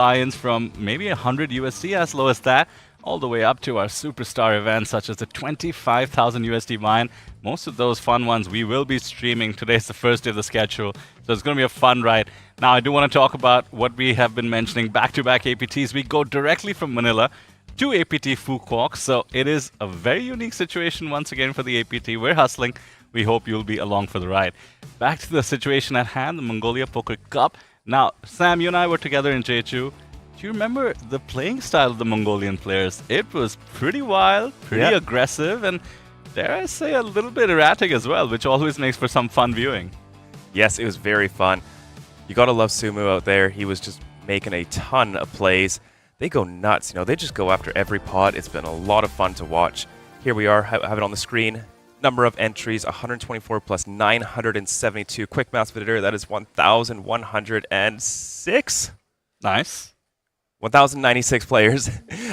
buy-ins from maybe 100 USD, as low as that, all the way up to our superstar events such as the 25,000 USD buy-in. Most of those fun ones we will be streaming. Today's the first day of the schedule, so it's going to be a fun ride. Now, I do want to talk about what we have been mentioning, back-to-back APTs. We go directly from Manila to APT Phuoc, so it is a very unique situation once again for the APT. We're hustling. We hope you'll be along for the ride. Back to the situation at hand, the Mongolia Poker Cup. Now, Sam, you and I were together in Jeju. Do you remember the playing style of the Mongolian players? It was pretty wild, pretty aggressive, and dare I say a little bit erratic as well, which always makes for some fun viewing. Yes, it was very fun. You gotta love Sumu out there. He was just making a ton of plays. They go nuts, they just go after every pot. It's been a lot of fun to watch. Here we are, have it on the screen. Number of entries, 124 plus 972. Quick math editor, that is 1,106. Nice. 1,096 players.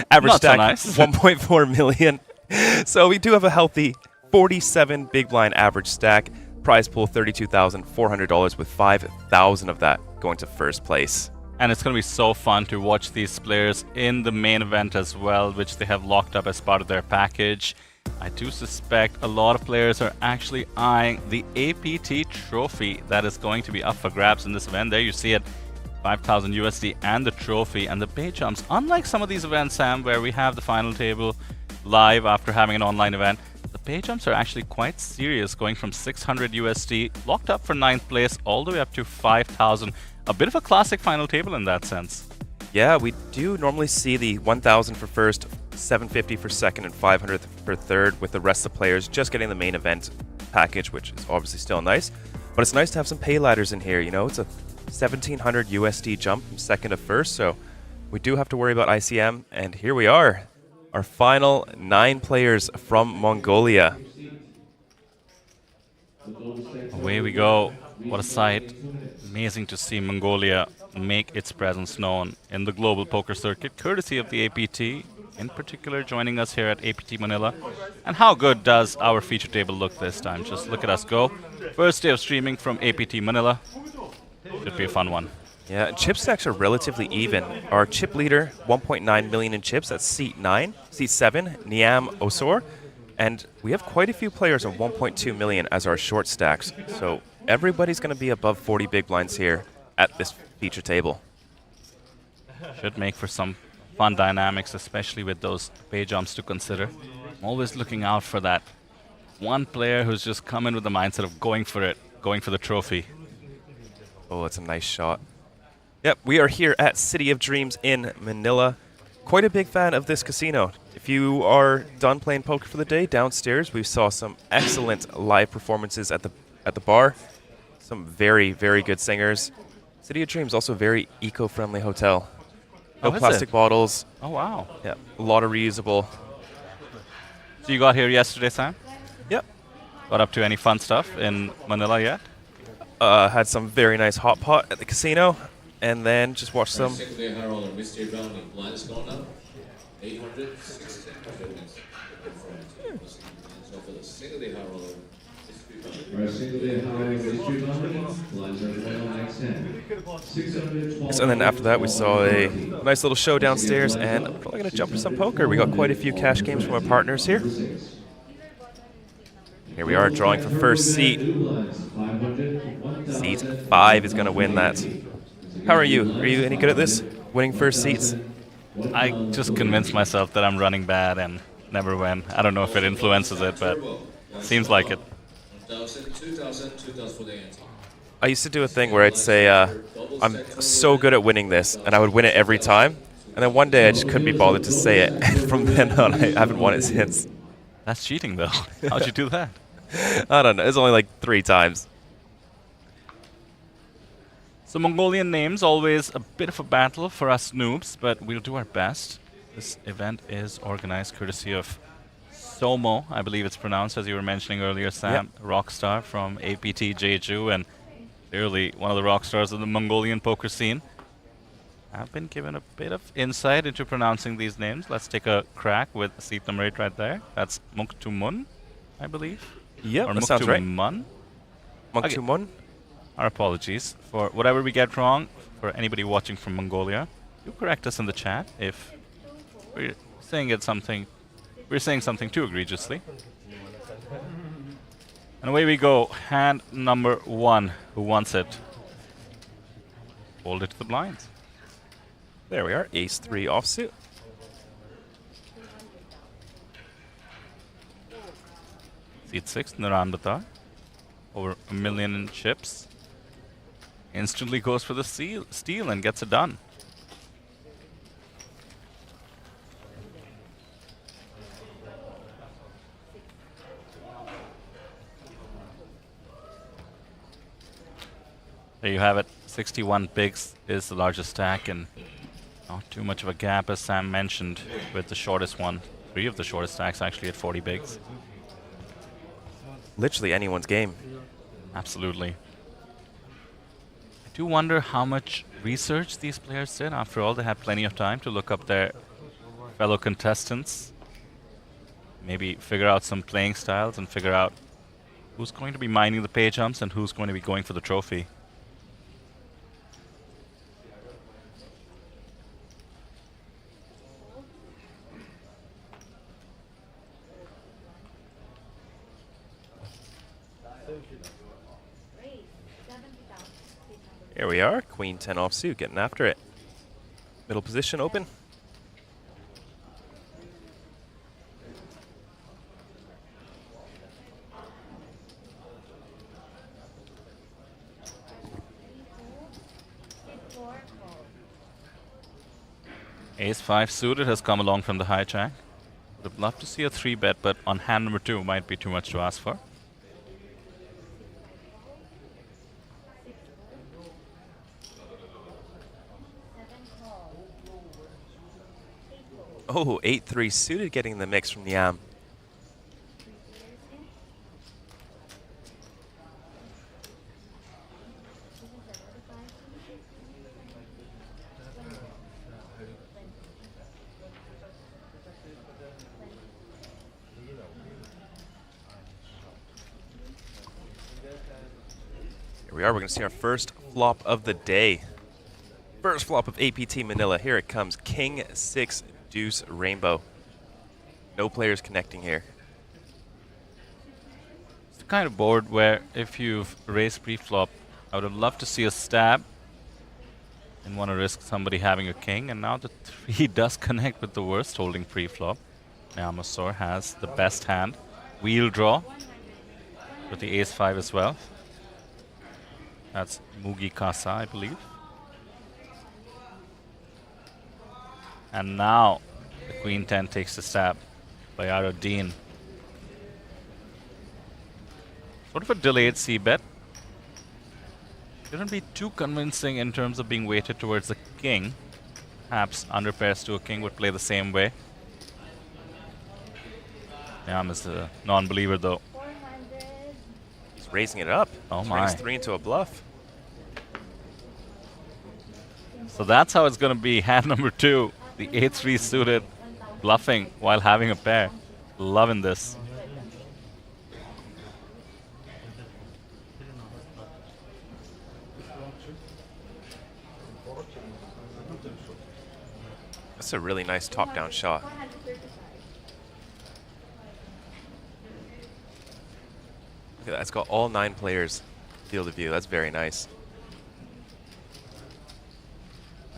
Average Not so stack, nice. 1.4 million. So we do have a healthy 47 big blind average stack. Prize pool, $32,400 with 5,000 of that going to first place. And it's going to be so fun to watch these players in the main event as well, which they have locked up as part of their package. I do suspect a lot of players are actually eyeing the APT trophy that is going to be up for grabs in this event. There you see it, 5,000 USD and the trophy and the pay jumps. Unlike some of these events, Sam, where we have the final table live after having an online event, the pay jumps are actually quite serious, going from 600 USD, locked up for 9th place, all the way up to 5,000. A bit of a classic final table in that sense. Yeah, we do normally see the 1,000 for first, 750 for second, and 500 for third, with the rest of the players just getting the main event package, which is obviously still nice. But it's nice to have some pay ladders in here. It's a 1,700 USD jump from second to first, so we do have to worry about ICM. And here we are, our final 9 players from Mongolia. Away we go. What a sight. Amazing to see Mongolia make its presence known in the global poker circuit, courtesy of the APT, in particular joining us here at APT Manila. And how good does our feature table look this time? Just look at us go. First day of streaming from APT Manila. Should be a fun one. Yeah, chip stacks are relatively even. Our chip leader, 1.9 million in chips, that's seat 7, Niam Osor. And we have quite a few players on 1.2 million as our short stacks. So everybody's going to be above 40 big blinds here at this feature table. Should make for some fun dynamics, especially with those pay jumps to consider. I'm always looking out for that one player who's just come in with the mindset of going for it, going for the trophy. Oh, that's a nice shot. Yep, we are here at City of Dreams in Manila. Quite a big fan of this casino. If you are done playing poker for the day, downstairs we saw some excellent live performances at the bar. Some very, very good singers. City of Dreams, also a very eco-friendly hotel. No plastic bottles. Oh, wow. Yeah, a lot of reusable. So you got here yesterday, Sam? Yep. Got up to any fun stuff in Manila yet? Had some very nice hot pot at the casino, and then just watched some. And then after that, we saw a nice little show downstairs, and I'm probably going to jump for some poker. We got quite a few cash games from our partners here. Here we are drawing for first seat. Seat 5 is going to win that. How are you? Are you any good at this? Winning first seats? I just convinced myself that I'm running bad and never win. I don't know if it influences it, but seems like it. I used to do a thing where I'd say, I'm so good at winning this, and I would win it every time. And then one day I just couldn't be bothered to say it. And from then on, I haven't won it since. That's cheating, though. How'd you do that? I don't know. It's only like 3 times. So Mongolian names, always a bit of a battle for us noobs, but we'll do our best. This event is organized courtesy of Somo, I believe it's pronounced, as you were mentioning earlier, Sam. Yep. Rockstar from APT Jeju, and clearly one of the rock stars of the Mongolian poker scene. I've been given a bit of insight into pronouncing these names. Let's take a crack with seat number 8 right there. That's Muktumun, I believe. Yep, or that sounds right. Muktumun. Muktumun. Our apologies for whatever we get wrong for anybody watching from Mongolia. Do correct us in the chat if we're saying something too egregiously. And away we go. Hand number 1. Who wants it? Hold it to the blinds. There we are, ace 3 offsuit. Seat 6, Naranbata. Over 1 million in chips. Instantly goes for the steal and gets it done. There you have it. 61 bigs is the largest stack, and not too much of a gap, as Sam mentioned, with the shortest one. 3 of the shortest stacks actually at 40 bigs. Literally anyone's game. Absolutely. I do wonder how much research these players did. After all, they had plenty of time to look up their fellow contestants. Maybe figure out some playing styles and figure out who's going to be minding the pay jumps and who's going to be going for the trophy. Here we are, queen 10 offsuit, getting after it. Middle position open. Ace 5 suited has come along from the hijack. Would have loved to see a 3-bet, but on hand number 2 might be too much to ask for. Oh, 8-3 suited getting the mix from Niam. Here we are, we're going to see our first flop of the day. First flop of APT Manila. Here it comes, King 6 Deuce Rainbow. No players connecting here. It's the kind of board where if you've raised pre-flop, I would have loved to see a stab. Didn't want to risk somebody having a king, and now the 3 does connect with the worst holding pre-flop. Now Masor has the best hand. Wheel draw with the ace 5 as well. That's Mugi Kasa, I believe. And now the queen 10 takes the stab by Aradeen. Sort of a delayed c-bet. Shouldn't be too convincing in terms of being weighted towards the king. Perhaps under pairs to a king would play the same way. Niam is a non-believer though. He's raising it up. Oh my. Turns 3 into a bluff. So that's how it's going to be. Hand number 2. The 8-3 suited, bluffing while having a pair. Loving this. That's a really nice top-down shot. Look at that, it's got all 9 players field of view. That's very nice.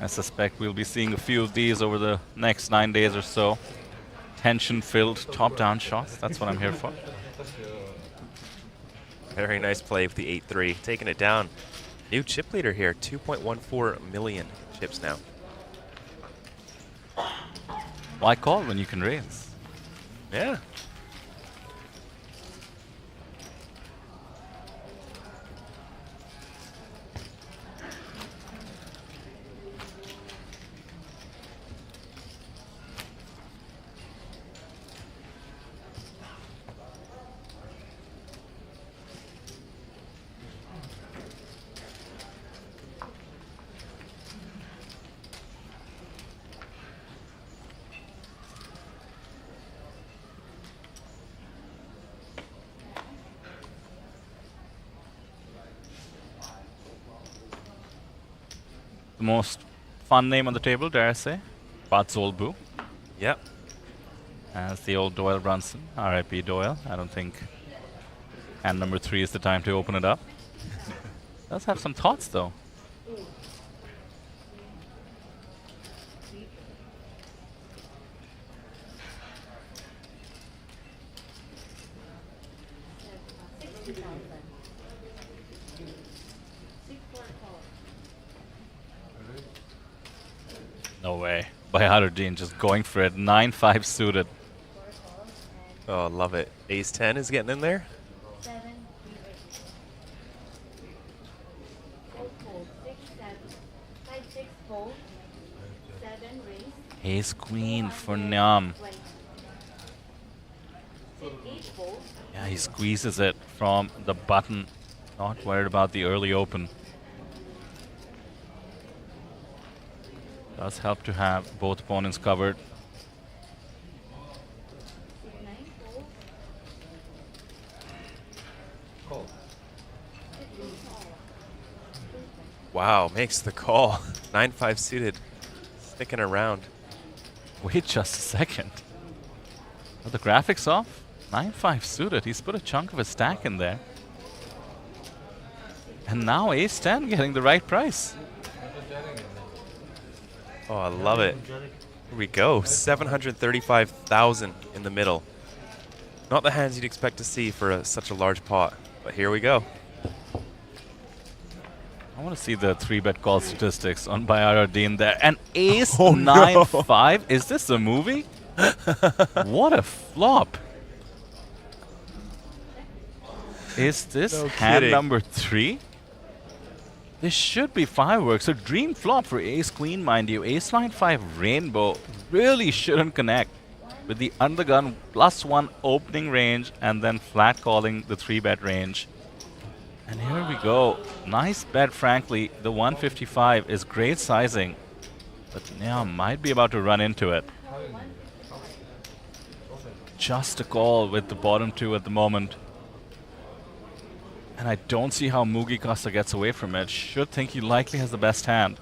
I suspect we'll be seeing a few of these over the next 9 days or so. Tension-filled top-down shots. That's what I'm here for. Very nice play with the 8-3, taking it down. New chip leader here, 2.14 million chips now. Why call when you can raise? Yeah. The most fun name on the table, dare I say. Batzolbu. Yep. As the old Doyle Brunson. R.I.P. Doyle. I don't think hand number 3 is the time to open it up. Does have some thoughts, though. No way. Bayaruddin just going for it. 9-5 suited. Oh, love it. Ace 10 is getting in there. Ace Queen for Nyam. Yeah, he squeezes it from the button. Not worried about the early open. Does help to have both opponents covered. Wow, makes the call. 9-5 suited. Sticking around. Wait just a second. Are the graphics off? 9-5 suited. He's put a chunk of his stack in there. And now Ace 10 getting the right price. Oh, I love it. Here we go. 735,000 in the middle. Not the hands you'd expect to see for such a large pot, but here we go. I want to see the 3-bet call statistics on Bayaruddin there. And Ace 9-5? Is this a movie? What a flop. Is this hand kidding. number 3? This should be fireworks. A dream flop for Ace Queen, mind you. Ace 9-5 Rainbow really shouldn't connect with the undergun +1 opening range and then flat calling the 3-bet range. And here we go. Nice bet, frankly. The 155 is great sizing. But yeah, might be about to run into it. Just a call with the bottom 2 at the moment. And I don't see how Mugi Costa gets away from it. Should think he likely has the best hand.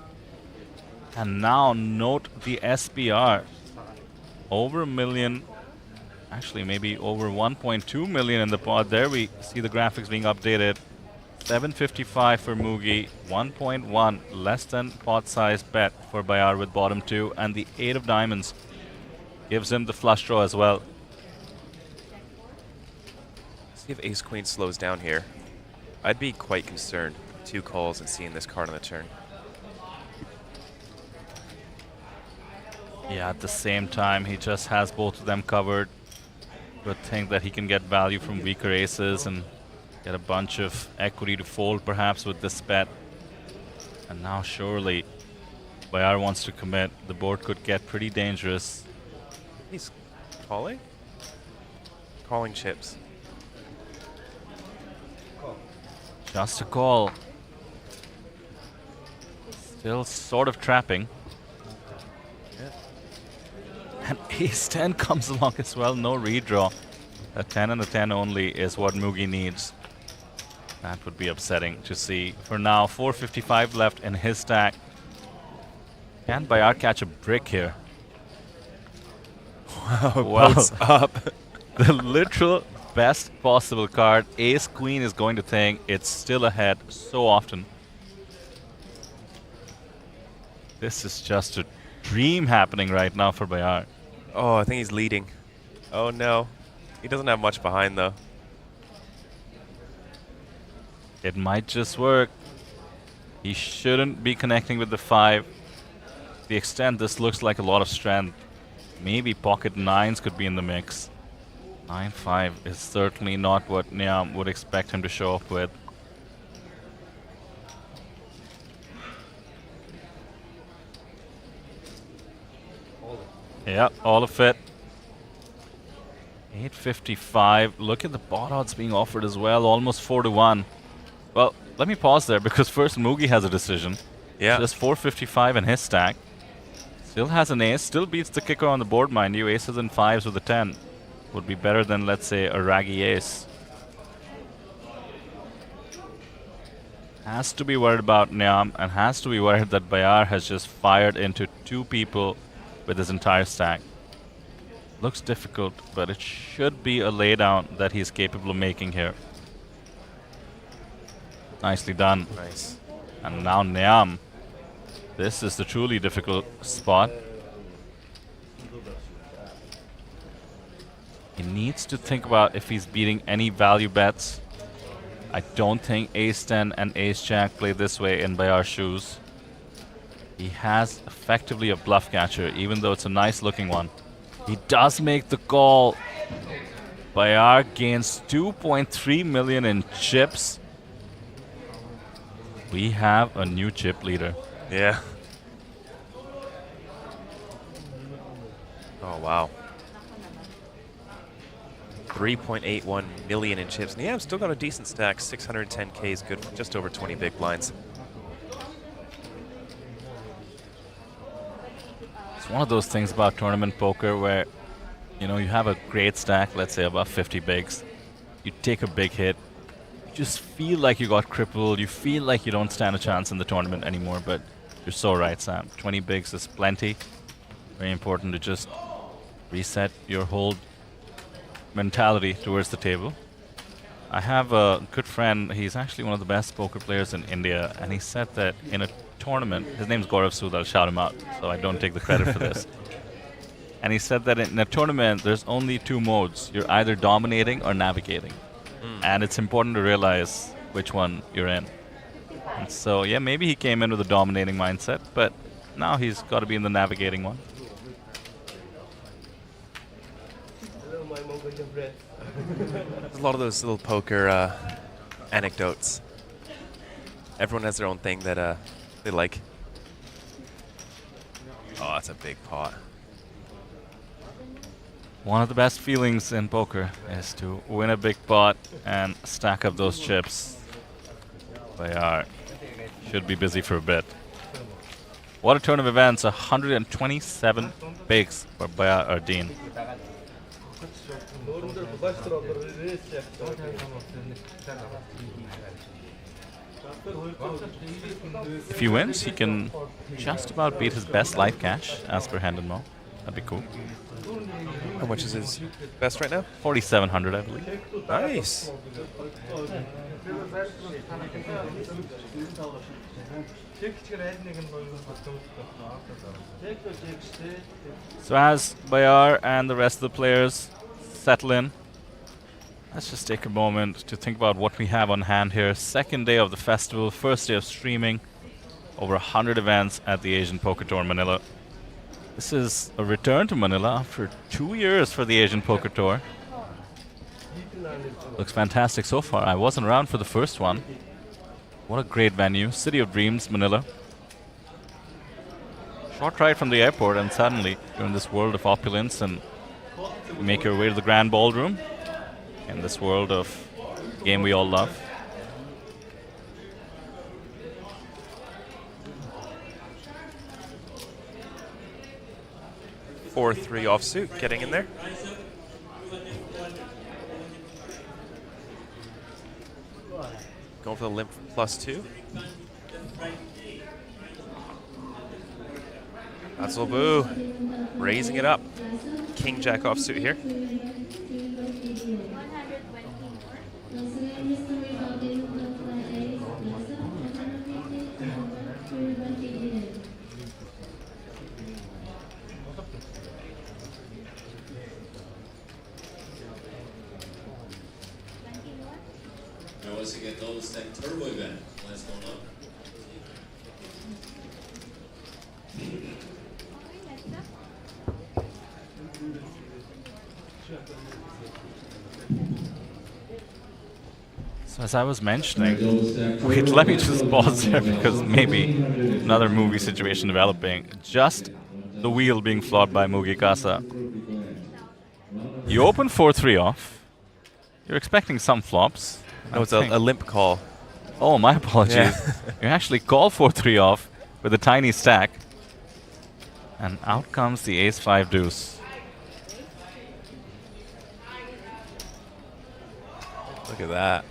And now note the SPR. Over $1 million. Actually, maybe over 1.2 million in the pot. There we see the graphics being updated. 755 for Mugi. 1.1 less than pot size bet for Bayar with bottom 2. And the 8 of diamonds gives him the flush draw as well. See if Ace Queen slows down here. I'd be quite concerned. 2 calls and seeing this card on the turn. Yeah, at the same time, he just has both of them covered. Good thing that he can get value from weaker aces and get a bunch of equity to fold perhaps with this bet. And now surely Bayar wants to commit. The board could get pretty dangerous. He's calling? Calling chips. Just a call. Still sort of trapping. And Ace 10 comes along as well. No redraw. A 10 and a 10 only is what Mugi needs. That would be upsetting to see. For now, 455 left in his stack. Can Bayar catch a brick here? Wow, boats up. The literal best possible card. Ace Queen is going to think it's still ahead so often. This is just a dream happening right now for Bayar. Oh, I think he's leading. Oh no. He doesn't have much behind though. It might just work. He shouldn't be connecting with the 5. The extent this looks like a lot of strength. Maybe pocket 9s could be in the mix. 9-5 is certainly not what Niam would expect him to show up with. Yeah, all of it. 855. Look at the pot odds being offered as well. Almost 4-1. Well, let me pause there because first Mugi has a decision. Yeah. Just 455 in his stack. Still has an ace. Still beats the kicker on the board, mind you. Aces and 5s with a 10. Would be better than, let's say, a raggy ace. has to be worried about Niam and has to be worried that Bayar has just fired into 2 people with his entire stack. Looks difficult, but it should be a laydown that he's capable of making here. Nicely done. Nice. And now Niam. This is the truly difficult spot. He needs to think about if he's beating any value bets. I don't think Ace-10 and Ace-Jack play this way in Bayar's shoes. He has effectively a bluff catcher, even though it's a nice looking one. He does make the call. Bayar gains 2.3 million in chips. We have a new chip leader. Yeah. Oh, wow. 3.81 million in chips. And yeah, I've still got a decent stack. 610K is good for just over 20 big blinds. It's one of those things about tournament poker where, you know, you have a great stack, let's say above 50 bigs. You take a big hit. You just feel like you got crippled. You feel like you don't stand a chance in the tournament anymore, but you're so right, Sam. 20 bigs is plenty. Very important to just reset your whole mentality towards the table. I have a good friend, he's actually one of the best poker players in India, and he said that in a tournament, his name's Gaurav Sood, I'll shout him out, so I don't take the credit for this. And he said that in a tournament, there's only 2 modes. You're either dominating or navigating. And it's important to realize which one you're in. And so, yeah, maybe he came in with a dominating mindset, but now he's got to be in the navigating one. There's a lot of those little poker anecdotes. Everyone has their own thing that they like. Oh, that's a big pot. One of the best feelings in poker is to win a big pot and stack up those chips. Bayar should be busy for a bit. What a turn of events, 127 bigs for Bayar Ardeen. If he wins, he can just about beat his best life cash as per Hand and Mo. That'd be cool. How much is his best right now? 4,700, I believe. Nice. So as Bayar and the rest of the players settle in, let's just take a moment to think about what we have on hand here. Second day of the festival, first day of streaming, over 100 events at the Asian Poker Tour Manila. This is a return to Manila after 2 years for the Asian Poker Tour. Looks fantastic so far. I wasn't around for the first one. What a great venue. City of Dreams, Manila. Short ride from the airport and suddenly you're in this world of opulence and you make your way to the Grand Ballroom in this world of game we all love. Four, 3 offsuit, getting in there. Going for the limp +2. That's Boo raising it up. King Jack offsuit here. Once again, Golden Stack Turbo event. Last one up. So as I was mentioning, wait, let me just pause there because maybe another movie situation developing. Just the wheel being flawed by Mugi Kasa. You open 4-3 off. You're expecting some flops. No, it's a limp call. Oh, my apologies. Yeah. You actually call 4-3 off with a tiny stack. And out comes the ace-5 deuce. Look at that.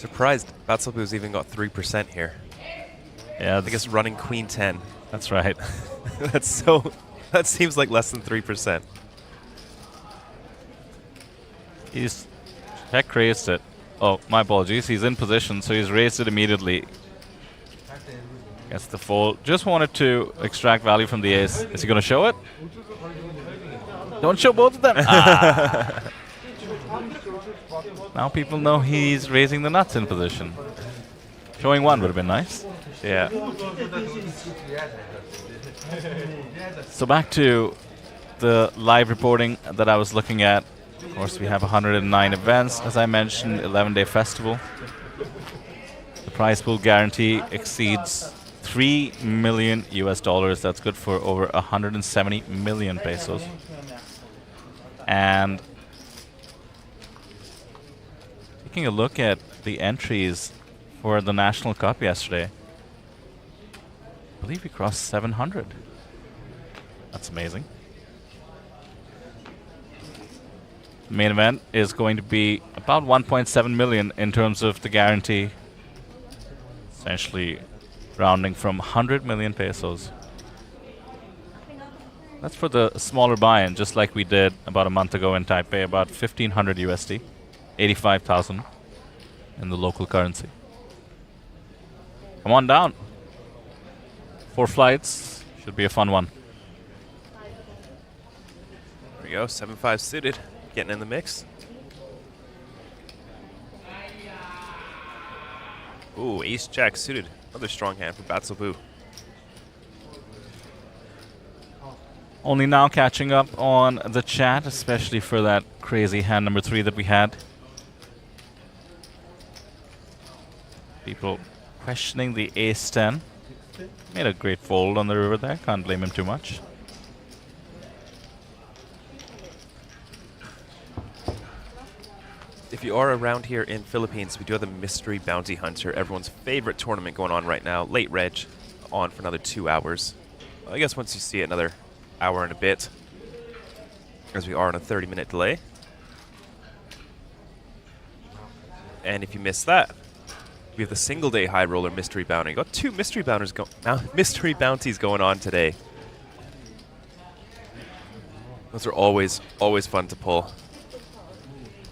Surprised Batselbu's even got 3% here. Yeah, I guess running queen 10. that's right. That seems like less than 3%. He's check raised it. Oh, my apologies. He's in position, so he's raised it immediately. Gets the fold. Just wanted to extract value from the ace. Is he going to show it? Don't show both of them. Ah. Now people know he's raising the nuts in position. Showing one would have been nice. Yeah. So back to the live reporting that I was looking at. Of course, we have 109 events, as I mentioned, 11-day festival. The prize pool guarantee exceeds 3 million US dollars. That's good for over 170 million pesos. And taking a look at the entries for the National Cup yesterday, I believe we crossed 700. That's amazing. The main event is going to be about 1.7 million in terms of the guarantee. Essentially rounding from 100 million pesos. That's for the smaller buy-in, just like we did about a month ago in Taipei, about 1,500 USD, 85,000 in the local currency. Come on down. 4 flights, should be a fun one. There we go, 7-5 suited, getting in the mix. Ooh, ace-jack suited, another strong hand for Batselbu. Only now catching up on the chat, especially for that crazy hand number 3 that we had. People questioning the ace-10. Made a great fold on the river there, can't blame him too much. If you are around here in Philippines, we do have the Mystery Bounty Hunter, everyone's favorite tournament going on right now. Late reg, on for another 2 hours. I guess once you see it, another hour and a bit, as we are on a 30-minute delay. And if you miss that, we have the single-day high roller mystery bounty. Got 2 mystery bounties going on today. Those are always fun to pull.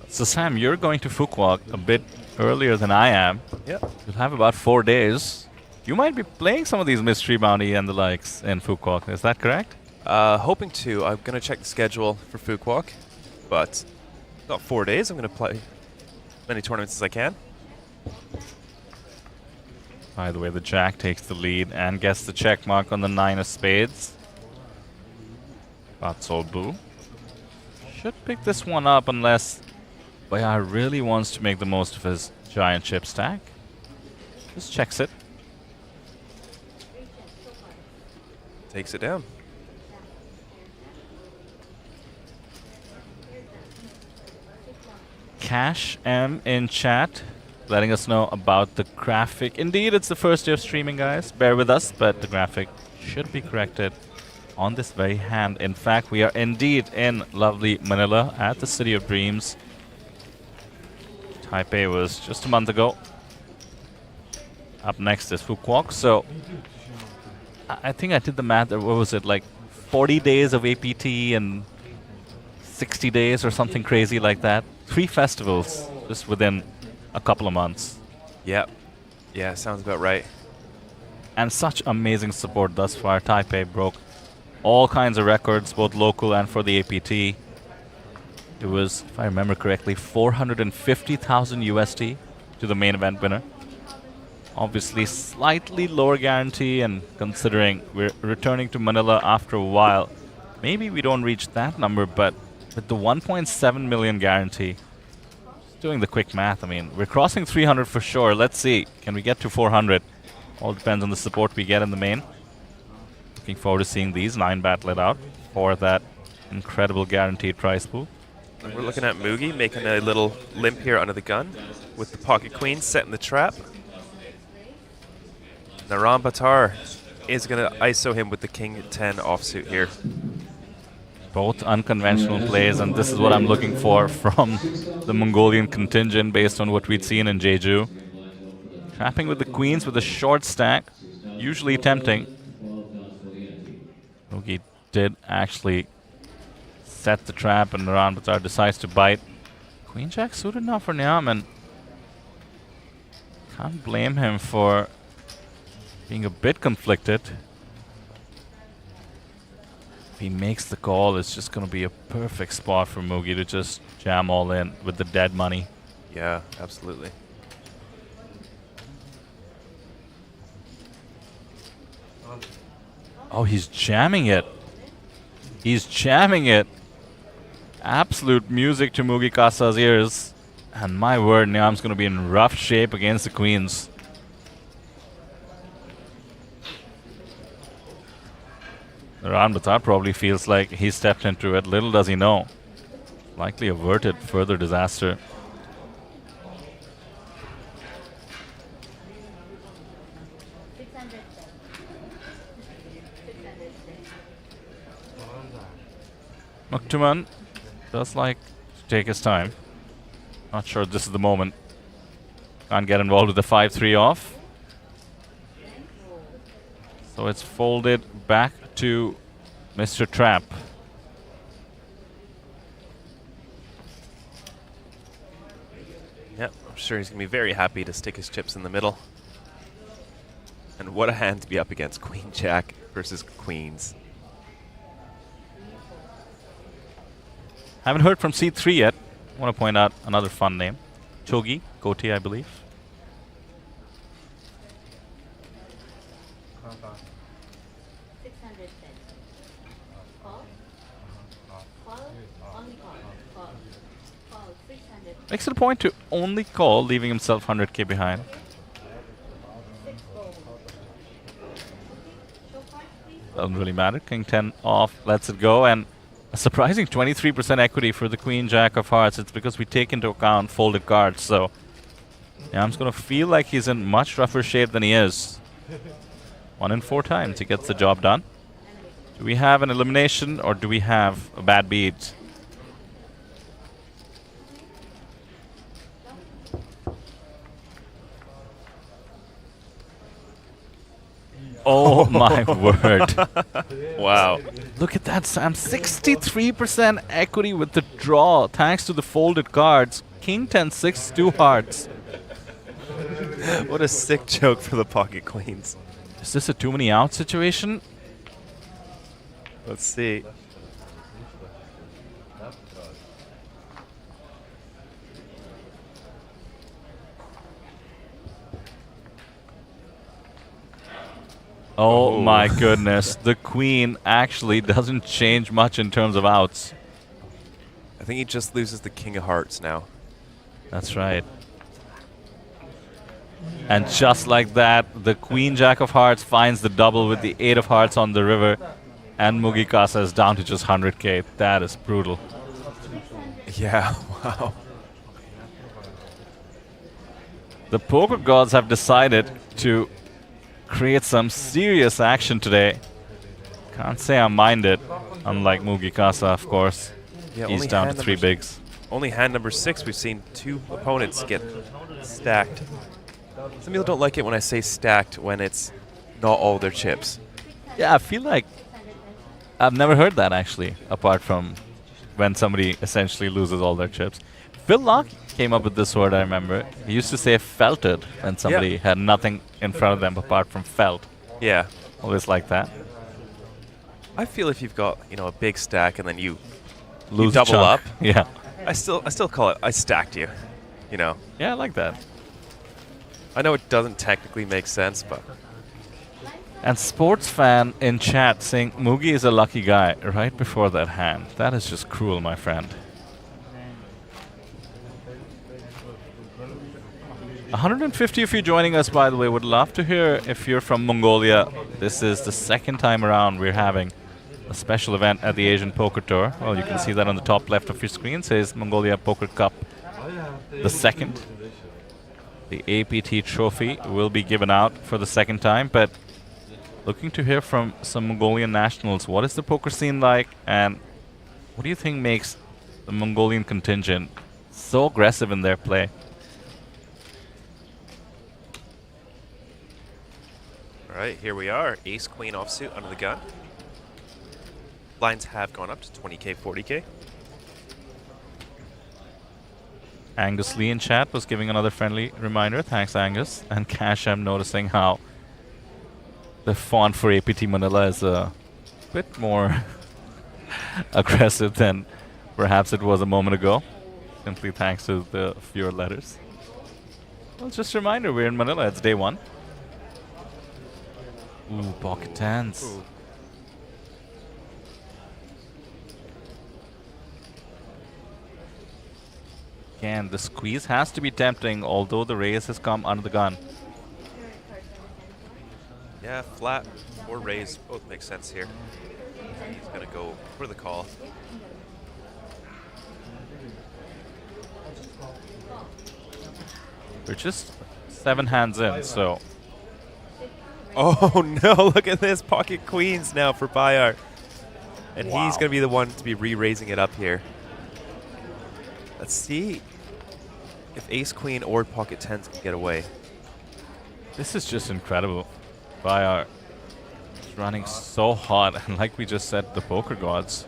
So Sam, you're going to Fukuoka a bit earlier than I am. Yep. You'll have about 4 days. You might be playing some of these mystery bounty and the likes in Fukuoka. Is that correct? Hoping to. I'm going to check the schedule for Fukuoka, but got 4 days. I'm going to play as many tournaments as I can. By the way, the jack takes the lead and gets the check mark on the 9 of spades. Batselbu should pick this one up unless Bayar really wants to make the most of his giant chip stack. Just checks it. Takes it down. Cash M in chat, letting us know about the graphic. Indeed, it's the first day of streaming, guys. Bear with us, but the graphic should be corrected on this very hand. In fact, we are indeed in lovely Manila at the City of Dreams. Taipei was just a month ago. Up next is Fukuoka. So I think I did the math. What was it, like 40 days of APT and 60 days or something crazy like that? 3 festivals just within a couple of months. Yep. Yeah, sounds about right. And such amazing support thus far. Taipei broke all kinds of records, both local and for the APT. It was, if I remember correctly, 450,000 USD to the main event winner. Obviously, slightly lower guarantee, and considering we're returning to Manila after a while, maybe we don't reach that number, but with the 1.7 million guarantee, just doing the quick math, I mean, we're crossing 300 for sure. Let's see, can we get to 400? All depends on the support we get in the main. Looking forward to seeing these 9 bat let out for that incredible guaranteed prize pool. We're looking at Mugi making a little limp here under the gun with the pocket queen setting the trap. Naram Batar is going to ISO him with the king 10 offsuit here. Both unconventional plays, and this is what I'm looking for from the Mongolian contingent based on what we'd seen in Jeju. Trapping with the queens with a short stack, usually tempting. Mugi did actually set the trap, and Naran Batar decides to bite. Queen Jack suited now for Niam, and can't blame him for being a bit conflicted. If he makes the call, it's just going to be a perfect spot for Mugi to just jam all in with the dead money. Yeah, absolutely. Oh, he's jamming it. He's jamming it. Absolute music to Mugi Kasa's ears. And my word, Niam's going to be in rough shape against the queens. Naran Batar probably feels like he stepped into it. Little does he know. Likely averted further disaster. Muktuman does like to take his time. Not sure this is the moment. Can't get involved with the 5-3 off. So it's folded back to Mr. Trap. Yep, I'm sure he's going to be very happy to stick his chips in the middle. And what a hand to be up against Queen Jack versus Queens. Haven't heard from C3 yet. I want to point out another fun name. Chogi, Goti, I believe. Makes it a point to only call, leaving himself 100k behind. Doesn't really matter. King 10 off, lets it go, and a surprising 23% equity for the Queen Jack of Hearts. It's because we take into account folded cards, so Niam's going to feel like he's in much rougher shape than he is. 1 in 4 times he gets the job done. Do we have an elimination, or do we have a bad beat? Oh my word. Wow. Look at that, Sam. 63% equity with the draw, thanks to the folded cards. King 10, 6, 2 hearts. What a sick joke for the pocket queens. Is this a too many out situation? Let's see. Oh my goodness. The queen actually doesn't change much in terms of outs. I think he just loses the King of Hearts now. That's right. And just like that, the Queen Jack of Hearts finds the double with the 8 of Hearts on the river. And Mugi Kasa is down to just 100k. That is brutal. Yeah, wow. The poker gods have decided to create some serious action today. Can't say I mind it, unlike Mugi Kasa, of course. Yeah, he's down to 3 bigs. Only hand number 6, we've seen 2 opponents get stacked. Some people don't like it when I say stacked when it's not all their chips. Yeah, I feel like I've never heard that actually, apart from when somebody essentially loses all their chips. Phil Locke came up with this word, I remember. He used to say felted when somebody had nothing in front of them apart from felt. Yeah. Always like that. I feel if you've got, you know, a big stack and then you Lose double chunk. up. Yeah. I still call it I stacked you. You know. Yeah, I like that. I know it doesn't technically make sense, but And sports fan in chat saying Mugi is a lucky guy right before that hand. That is just cruel, my friend. 150 of you joining us, by the way. Would love to hear if you're from Mongolia. This is the second time around we're having a special event at the Asian Poker Tour. Well, you can see that on the top left of your screen. Says Mongolia Poker Cup. The second. The APT trophy will be given out for the second time, but looking to hear from some Mongolian nationals. What is the poker scene like, and What do you think makes the Mongolian contingent so aggressive in their play? All right, here we are. Ace Queen offsuit under the gun. Blinds have gone up to 20k, 40k. Angus Lee in chat was giving another friendly reminder. Thanks, Angus. And Cash, I'm noticing how the font for APT Manila is a bit more aggressive than perhaps it was a moment ago. Simply thanks to the fewer letters. Well, just a reminder, we're in Manila. It's day 1. Ooh, pocket tens. Ooh. Again, the squeeze has to be tempting, although the raise has come under the gun. Yeah, flat or raise both make sense here. He's going to go for the call. We're just 7 hands in, so... Oh no, look at this. Pocket queens now for Bayar. And Wow. he's going to be the one to be re-raising it up here. Let's see if ace queen or pocket tens can get away. This is just incredible. Bayar is running so hot, and like we just said, the poker gods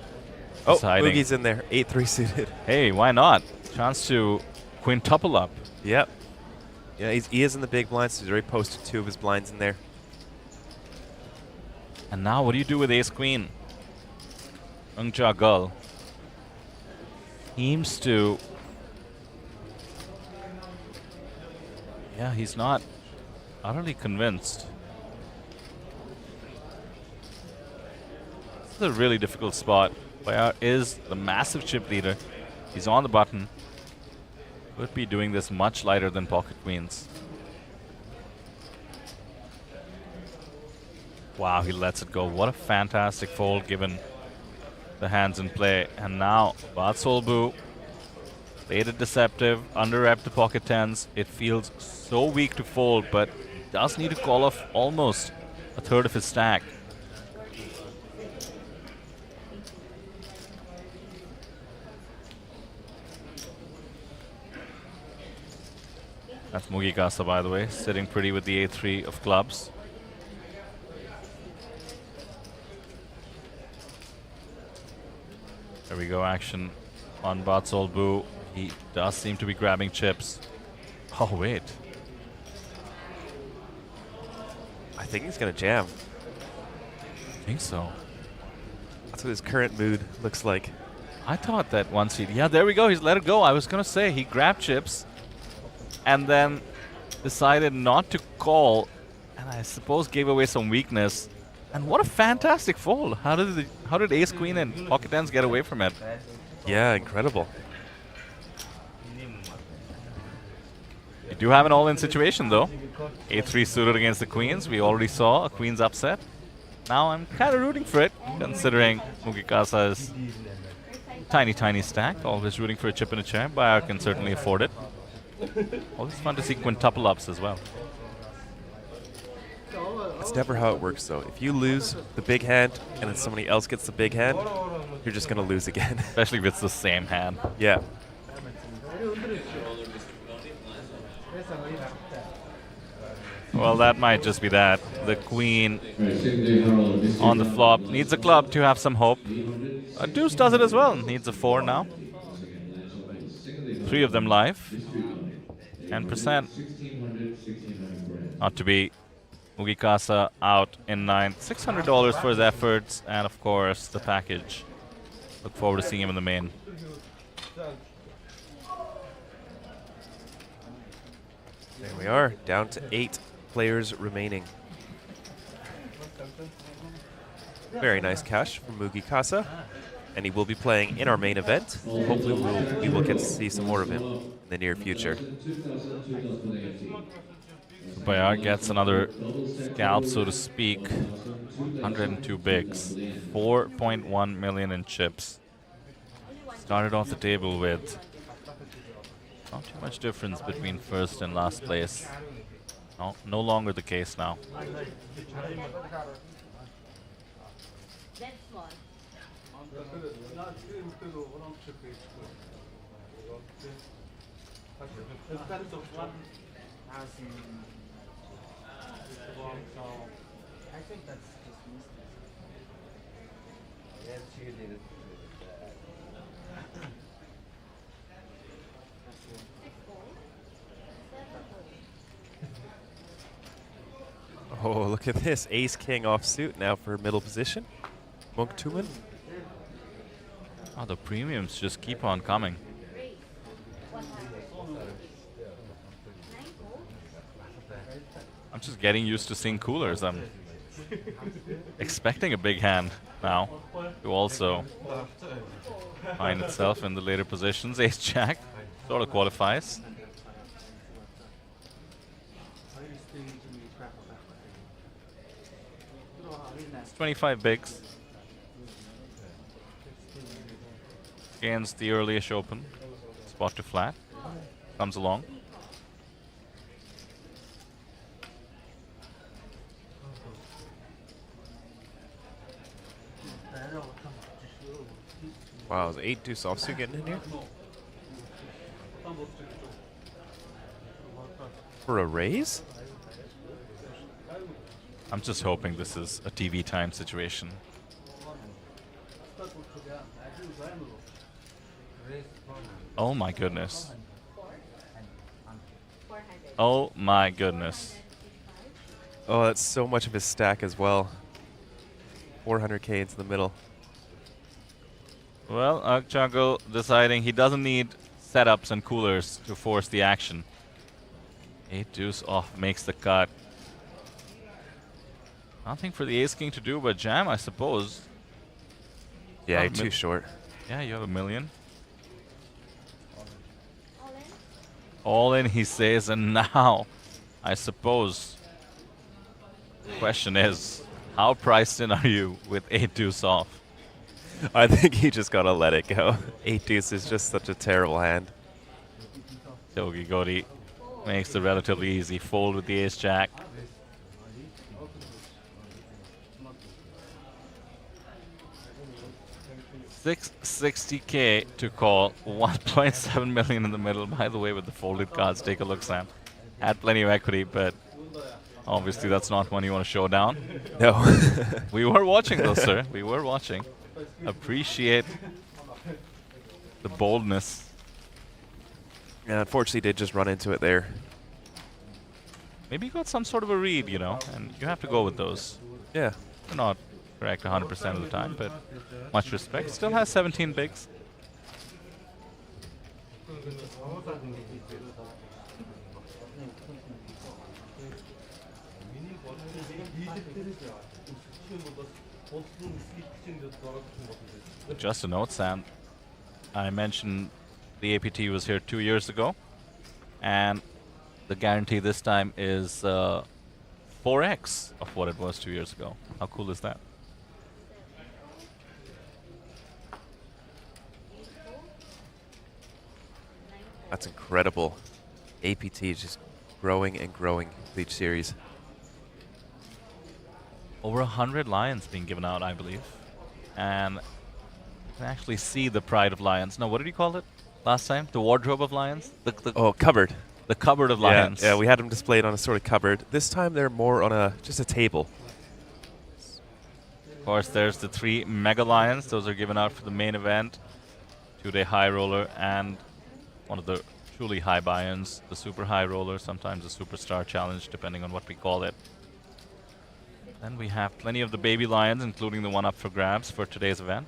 Oh, deciding, Boogie's in there. 8-3 suited. hey, why not? Chance to quintuple up. Yep. Yeah, he is in the big blinds. He's already posted 2 of his blinds in there. And now what do you do with ace-queen? Ungja Gull seems to... Yeah, he's not utterly convinced. This is a really difficult spot. Bayar is the massive chip leader. He's on the button. Would be doing this much lighter than pocket queens. Wow, he lets it go. What a fantastic fold given the hands in play. And now Batsolbu played it deceptive, under-repped the pocket tens. It feels so weak to fold, but does need to call off almost a third of his stack. That's Mugikasa, by the way, sitting pretty with the A3 of clubs. There we go, action on Batsolbu. He does seem to be grabbing chips. Oh, wait. I think he's going to jam. I think so. That's what his current mood looks like. I thought that once he... Yeah, there we go. He's let it go. I was going to say he grabbed chips and then decided not to call, and I suppose gave away some weakness. And what a fantastic fold. How did ace queen and pocket tens get away from it? Yeah, incredible. You do have an all-in situation, though. A3 suited against the queens. We already saw a queen's upset. Now I'm kind of rooting for it, considering Mugikasa is tiny stack. Always rooting for a chip in a chair. Bayar can certainly afford it. Always fun to see quintuple ups as well. That's never how it works, though. If you lose the big hand and then somebody else gets the big hand, you're just going to lose again. Especially if it's the same hand. Yeah. Well, that might just be that. The queen on the flop needs a club to have some hope. A deuce does it as well. Needs a 4 now. 3 of them live. 10%. Not to be. Mugikasa out in 9. $600 for his efforts, and of course the package. Look forward to seeing him in the main. There we are, down to 8 players remaining. Very nice cash from Mugikasa, and he will be playing in our main event. Hopefully we will get to see some more of him in the near future. Bayar gets another scalp, so to speak. 102 bigs. 4.1 million in chips. Started off the table with not too much difference between first and last place. No longer the case now. I think that's just mistake. Oh, look at this. Ace King offsuit now for middle position. Monk Tumen. Oh, the premiums just keep on coming. I'm just getting used to seeing coolers. I'm expecting a big hand now to also find itself in the later positions. Ace Jack sort of qualifies. It's 25 bigs. Against the early-ish open. Spot to flat. Comes along. Wow, is 8 deuce offsuit getting in here? For a raise? I'm just hoping this is a TV time situation. Oh my goodness. Oh my goodness. Oh, that's so much of his stack as well. 400k into the middle. Well, Jungle deciding he doesn't need setups and coolers to force the action. 8 deuce off makes the cut. Nothing for the Ace King to do but jam, I suppose. Yeah, Oh, you're too short. Yeah, you have $1 million. All in, he says, and now, I suppose, the question is, how priced in are you with 8 deuce off? I think he just gotta let it go. 8 deuce is just such a terrible hand. Togi Godi makes the relatively easy fold with the Ace Jack. 660k to call, 1.7 million in the middle. By the way, with the folded cards, take a look, Sam. Had plenty of equity, but obviously that's not one you want to show down. No. We were watching though, sir. We were watching. Appreciate the boldness. Yeah, unfortunately did just run into it there. Maybe you got some sort of a read, you know, and you have to go with those. Yeah. They're not correct 100% of the time, but much respect. Still has 17 bigs. Just a note, Sam. I mentioned the APT was here 2 years ago, and the guarantee this time is 4x of what it was 2 years ago. How cool is that? That's incredible. APT is just growing and growing with each series. Over 100 lions being given out, I believe. And you can actually see the pride of lions. No, what did you call it last time? The wardrobe of lions? Oh, cupboard. The cupboard of lions. Yeah, we had them displayed on a sort of cupboard. This time they're more on just a table. Of course, there's the 3 mega lions. Those are given out for the main event. 2-day high roller and one of the truly high buy-ins, the super high roller, sometimes the superstar challenge, depending on what we call it. Then we have plenty of the baby lions, including the one up for grabs for today's event.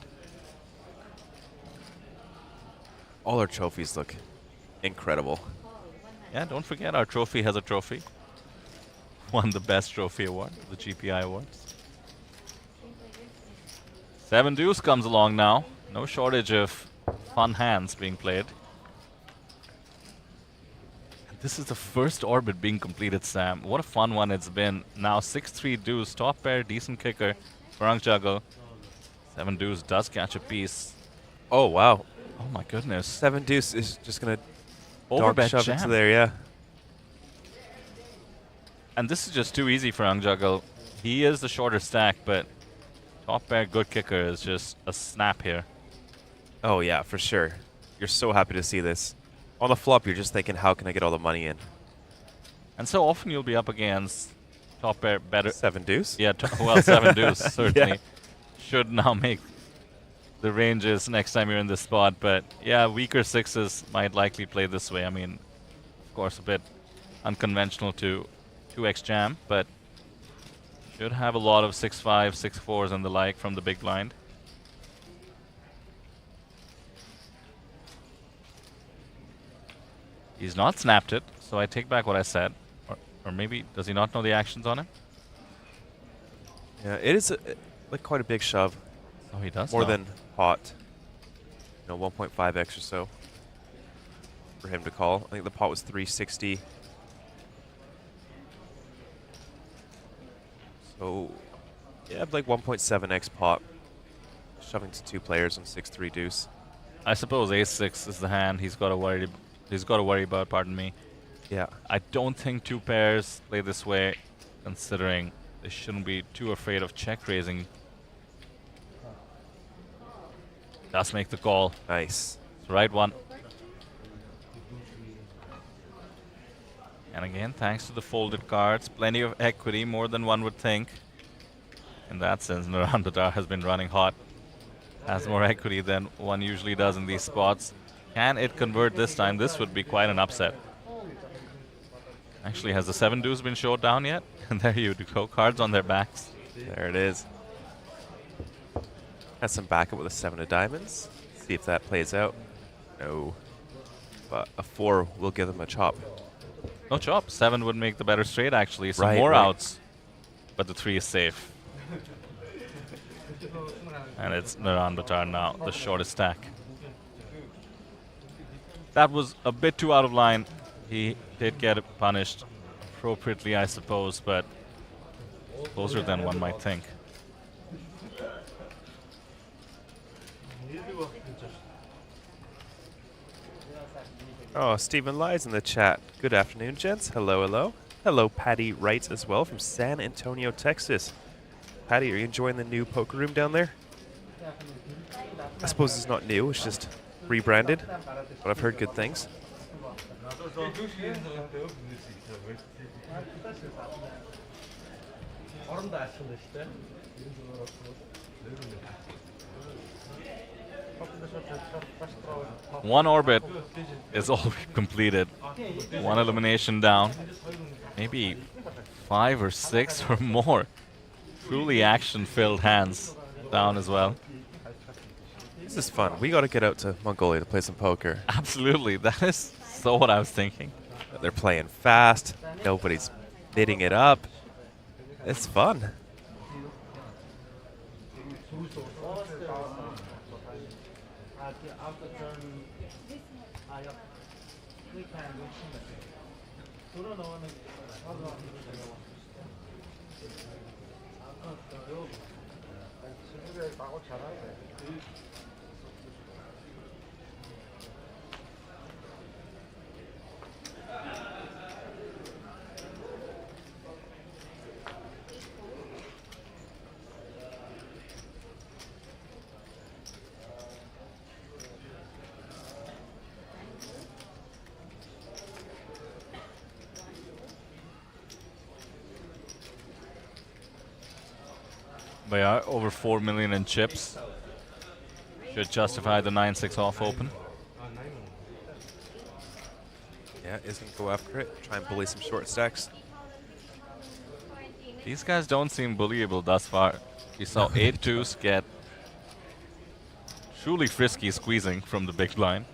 All our trophies look incredible. Yeah, don't forget our trophy has a trophy. Won the best trophy award, the GPI awards. 7 deuce comes along now. No shortage of fun hands being played. And this is the first orbit being completed, Sam. What a fun one it's been. Now 6-3 deuce, top pair, decent kicker. Farang juggle. 7 deuce does catch a piece. Oh, wow. Oh my goodness. 7 deuce is just going to Overbet shove jam. into there, yeah. And this is just too easy for Juggle. He is the shorter stack, but Top pair good kicker is just a snap here. Oh yeah, for sure. You're so happy to see this. On the flop, you're just thinking, how can I get all the money in? And so often you'll be up against top pair better. 7 deuce? Yeah, well, 7 deuce certainly Yeah. should now make the ranges next time you're in this spot. But yeah, weaker sixes might likely play this way. I mean, of course, a bit unconventional to 2x jam, but should have a lot of 6-5, 6-4s and the like from the big blind. He's not snapped it, so I take back what I said. Or maybe, does he not know the actions on it? Yeah, it is like quite a big shove. Oh, he does More know. than pot. 1.5x or so for him to call. I think the pot was 360. So, yeah, like 1.7x pot. Shoving to 2 players on 6-3 deuce. I suppose ace-6 is the hand he's got to worry about, pardon me. Yeah. I don't think 2 pairs play this way, considering they shouldn't be too afraid of check raising. Does make the call. Nice. It's the right one. And again, thanks to the folded cards, plenty of equity, more than one would think. In that sense, Narandadar has been running hot. Has more equity than one usually does in these spots. Can it convert this time? This would be quite an upset. Actually, has the 7 deuce been showed down yet? And there you go, cards on their backs. There it is. Has some backup with a 7 of diamonds. See if that plays out. No. But a 4 will give them a chop. No chop. 7 would make the better straight, actually. Some Right, more right. outs. But the 3 is safe. And it's Naran now, the shortest stack. That was a bit too out of line. He did get punished appropriately, I suppose, but closer than one might think. Oh, Stephen Lies in the chat. Good afternoon, gents. Hello, hello. Hello, Patty writes as well from San Antonio, Texas. Patty, are you enjoying the new poker room down there? I suppose it's not new, it's just rebranded, but I've heard good things. One orbit is all we've completed. One elimination down. Maybe 5 or 6 or more. Truly action-filled hands down as well. This is fun. We got to get out to Mongolia to play some poker. Absolutely. That is so what I was thinking. They're playing fast. Nobody's bidding it up. It's fun. They are over 4 million in chips. Should justify the 9-6 off open. Yeah, is going to go after it. Try and bully some short stacks. These guys don't seem bullyable thus far. We saw 8 deuce get truly frisky squeezing from the big blind.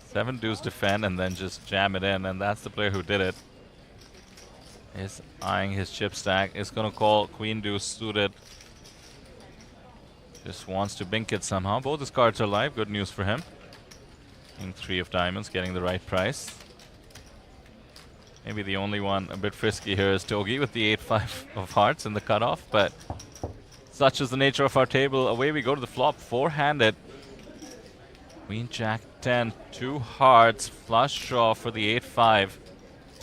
7 deuce defend and then just jam it in, and that's the player who did it. Is eyeing his chip stack. Is going to call queen deuce suited. Just wants to bink it somehow. Both his cards are live. Good news for him. King 3 of diamonds, getting the right price. Maybe the only one a bit frisky here is Togi with the 8-5 of hearts in the cutoff, but such is the nature of our table. Away we go to the flop, 4-handed. Queen Jack 10, 2 hearts, flush draw for the 8-5.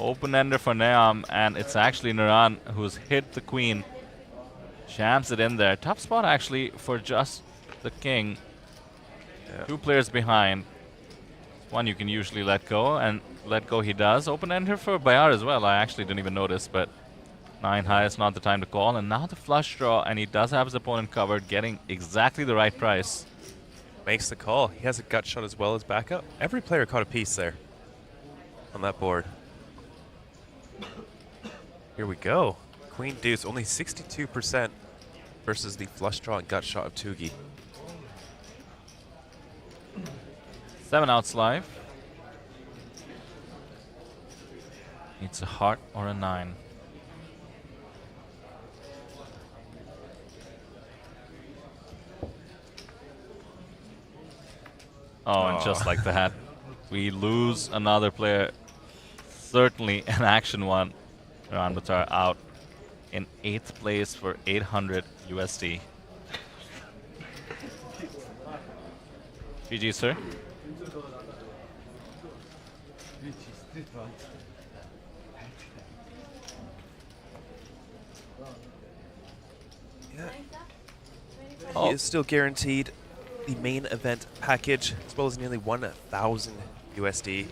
Open ender for Neam, and it's actually Naran who's hit the queen. Jams it in there. Tough spot actually for just the king. Yeah. 2 players behind. One you can usually let go, and let go he does. Open ender for Bayar as well. I actually didn't even notice, but 9 high is not the time to call. And now the flush draw, and he does have his opponent covered, getting exactly the right price. Makes the call. He has a gut shot as well as backup. Every player caught a piece there on that board. Here we go. Queen deuce, only 62% versus the flush draw and gut shot of Tugi. 7 outs live. It's a heart or a 9. Oh, and just like that, we lose another player. Certainly an action one. Ulaanbaatar out in 8th place for 800 USD. GG, sir. Yeah. Oh. He is still guaranteed the main event package, as well as nearly 1,000 USD.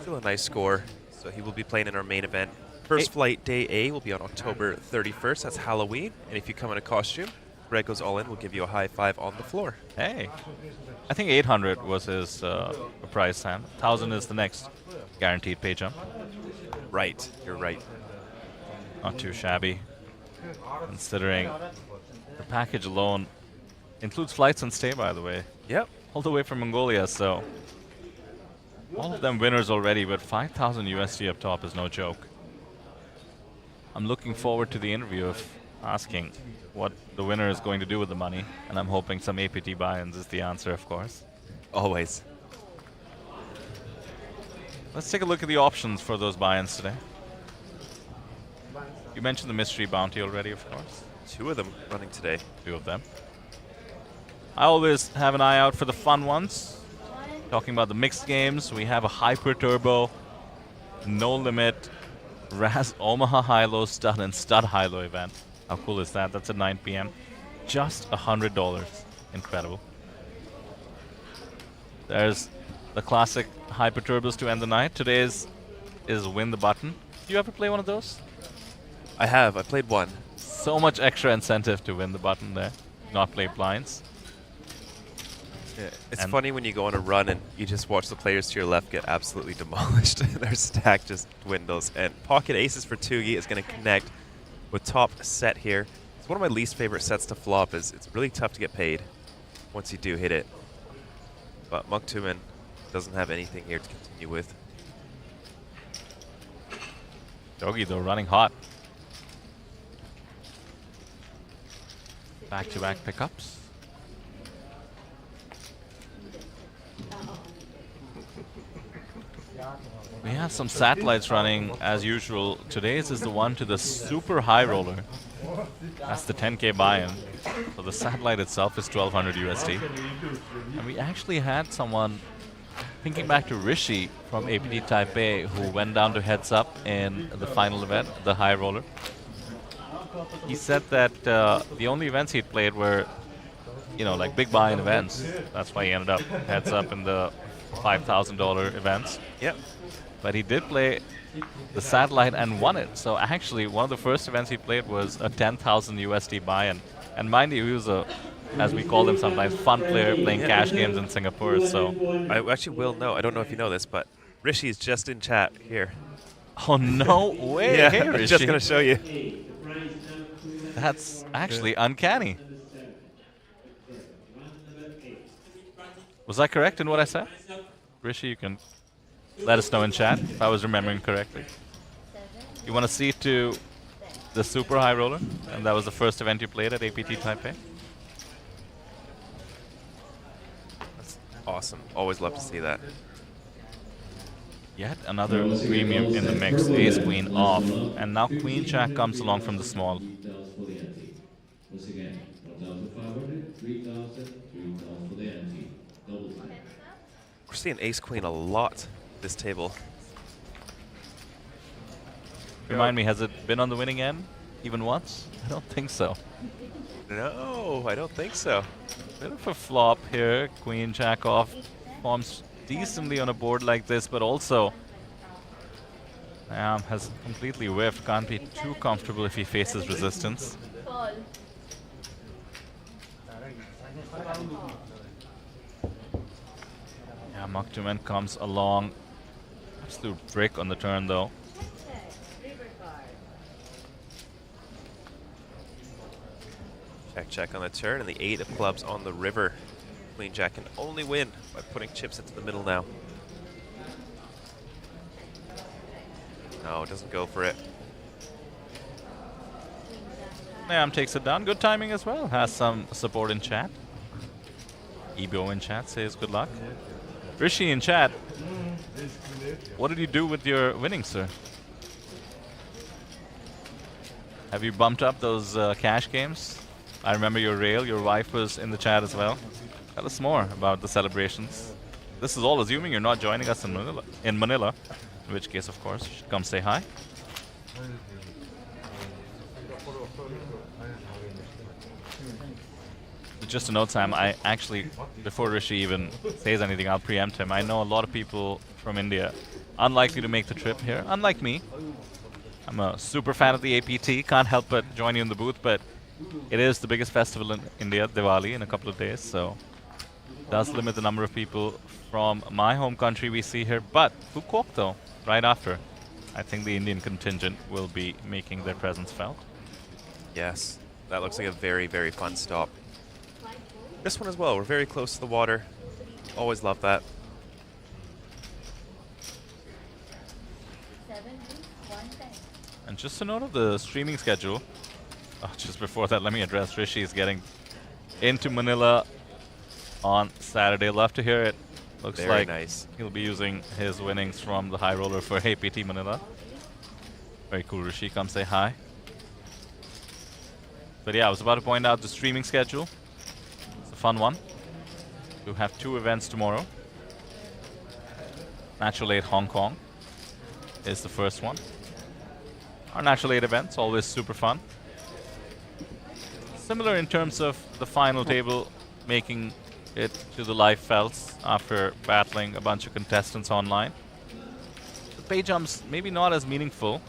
Still a nice score. So he will be playing in our main event. First flight day A will be on October 31st. That's Halloween. And if you come in a costume, Red Goes All In will give you a high five on the floor. Hey. I think 800 was his price, Sam. 1,000 is the next guaranteed pay jump. Right. You're right. Not too shabby, considering the package alone includes flights and stay, by the way. Yep. All the way from Mongolia, so all of them winners already, but 5,000 USD up top is no joke. I'm looking forward to the interview of asking what the winner is going to do with the money, and I'm hoping some APT buy-ins is the answer, of course. Always. Let's take a look at the options for those buy-ins today. You mentioned the mystery bounty already, of course. 2 of them running today. 2 of them. I always have an eye out for the fun ones. Talking about the mixed games, we have a Hyper Turbo, No Limit, Raz Omaha High-Low Stud and Stud High-Low event. How cool is that? That's at 9 p.m. Just $100. Incredible. There's the classic Hyper Turbos to end the night. Today's is Win the Button. Do you ever play one of those? I have. I played one. So much extra incentive to win the button there. Not play blinds. Yeah, it's And funny when you go on a run and you just watch the players to your left get absolutely demolished. Their stack just dwindles. And pocket aces for Tugi is going to connect with top set here. It's one of my least favorite sets to flop. It's really tough to get paid once you do hit it. But Muktuman doesn't have anything here to continue with. Doggy, though, running hot. Back-to-back pickups. We have some satellites running as usual. Today's is the one to the super high roller. That's the 10K buy-in. So the satellite itself is 1,200 USD. And we actually had someone, thinking back to Rishi from APT Taipei, who went down to heads up in the final event, the high roller. He said that the only events he'd played were, you know, like big buy-in events. That's why he ended up heads up in the $5,000 events. Yep. But he did play the satellite and won it. So actually, one of the first events he played was a 10,000 USD buy-in. And mind you, he was a, as we call him sometimes, fun player playing cash games in Singapore. So I actually will know. I don't know if you know this, but Rishi is just in chat here. oh no way! Yeah, Hey, I'm Rishi. just going to show you. That's actually uncanny. Was I correct in what I said? Rishi, you can let us know in chat if I was remembering correctly. You want to see to the super high roller? And that was the first event you played at APT Taipei? That's awesome. Always love to see that. Yet another premium in the mix. Ace Queen off. And now Queen Jack comes along from the small. Once again, 1,500, 3,000, 3,000 for the ante. Double time. We're seeing Ace Queen a lot this table. Remind me, has it been on the winning end? even once? I don't think so. No, I don't think so. Bit of a flop here. Queen jack off forms decently on a board like this, but also has completely whiffed. Can't be too comfortable if he faces resistance. Yeah, Moktumen comes along. Absolute brick on the turn though. Check on the turn, and the 8 of clubs on the river. Queen jack can only win by putting chips into the middle now. No, it doesn't go for it. Nam takes it down. Good timing as well. Has some support in chat. Ebo in chat says good luck. Rishi in chat. What did you do with your winnings, sir? Have you bumped up those cash games? I remember your rail. Your wife was in the chat as well. Tell us more about the celebrations. This is all assuming you're not joining us in Manila. In which case, of course, you should come say hi. Just a note, Sam, I actually, before Rishi even says anything, I'll preempt him. I know a lot of people from India unlikely to make the trip here, unlike me. I'm a super fan of the APT, can't help but join you in the booth, but it is the biggest festival in India, Diwali, in a couple of days, so it does limit the number of people from my home country we see here. But Fukuoka, though, right after, I think the Indian contingent will be making their presence felt. Yes, that looks like a very, very fun stop. This one as well, we're very close to the water. Always love that. And just a note of the streaming schedule. Oh, just before that, let me address Rishi is getting into Manila on Saturday. Love to hear it. Looks Very like nice. He'll be using his winnings from the high roller for APT Manila. Very cool, Rishi. Come say hi. But yeah, I was about to point out the streaming schedule. It's a fun one. We have 2 events tomorrow. Natural 8 Hong Kong is the first one. Our Natural 8 events, always super fun. Similar in terms of the final table making it to the live felts after battling a bunch of contestants online. The pay jumps maybe not as meaningful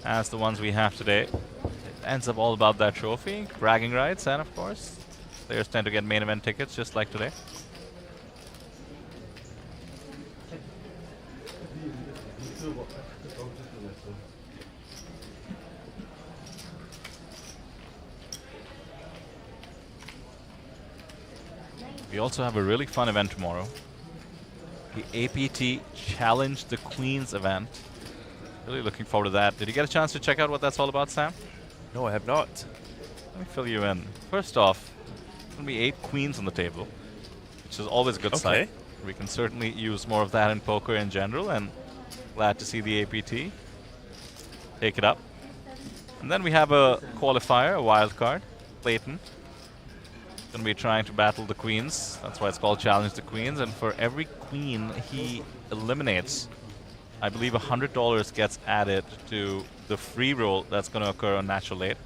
as the ones we have today. It ends up all about that trophy, bragging rights, and of course, players tend to get main event tickets just like today. We also have a really fun event tomorrow. The APT Challenge the Queens event. Really looking forward to that. Did you get a chance to check out what that's all about, Sam? No, I have not. Let me fill you in. First off, there's going to be 8 queens on the table, which is always a good sight. We can certainly use more of that in poker in general, and glad to see the APT take it up. And then we have a qualifier, a wild card, Clayton. Going to be trying to battle the queens. That's why it's called Challenge the Queens. And for every queen he eliminates, I believe $100 gets added to the free roll that's going to occur on Natural 8.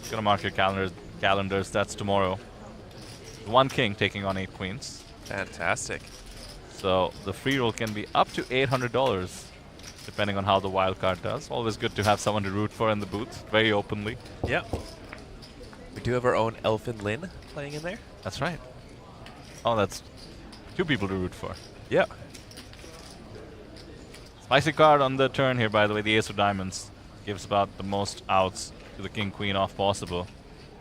Going to mark your calendars. That's tomorrow. 1 king taking on 8 queens. Fantastic. So the free roll can be up to $800, depending on how the wild card does. Always good to have someone to root for in the booth, very openly. Yeah. We do have our own Elfin Lin playing in there. That's right. Oh, that's 2 people to root for. Yeah. Spicy card on the turn here, by the way. The Ace of Diamonds gives about the most outs to the King Queen off possible.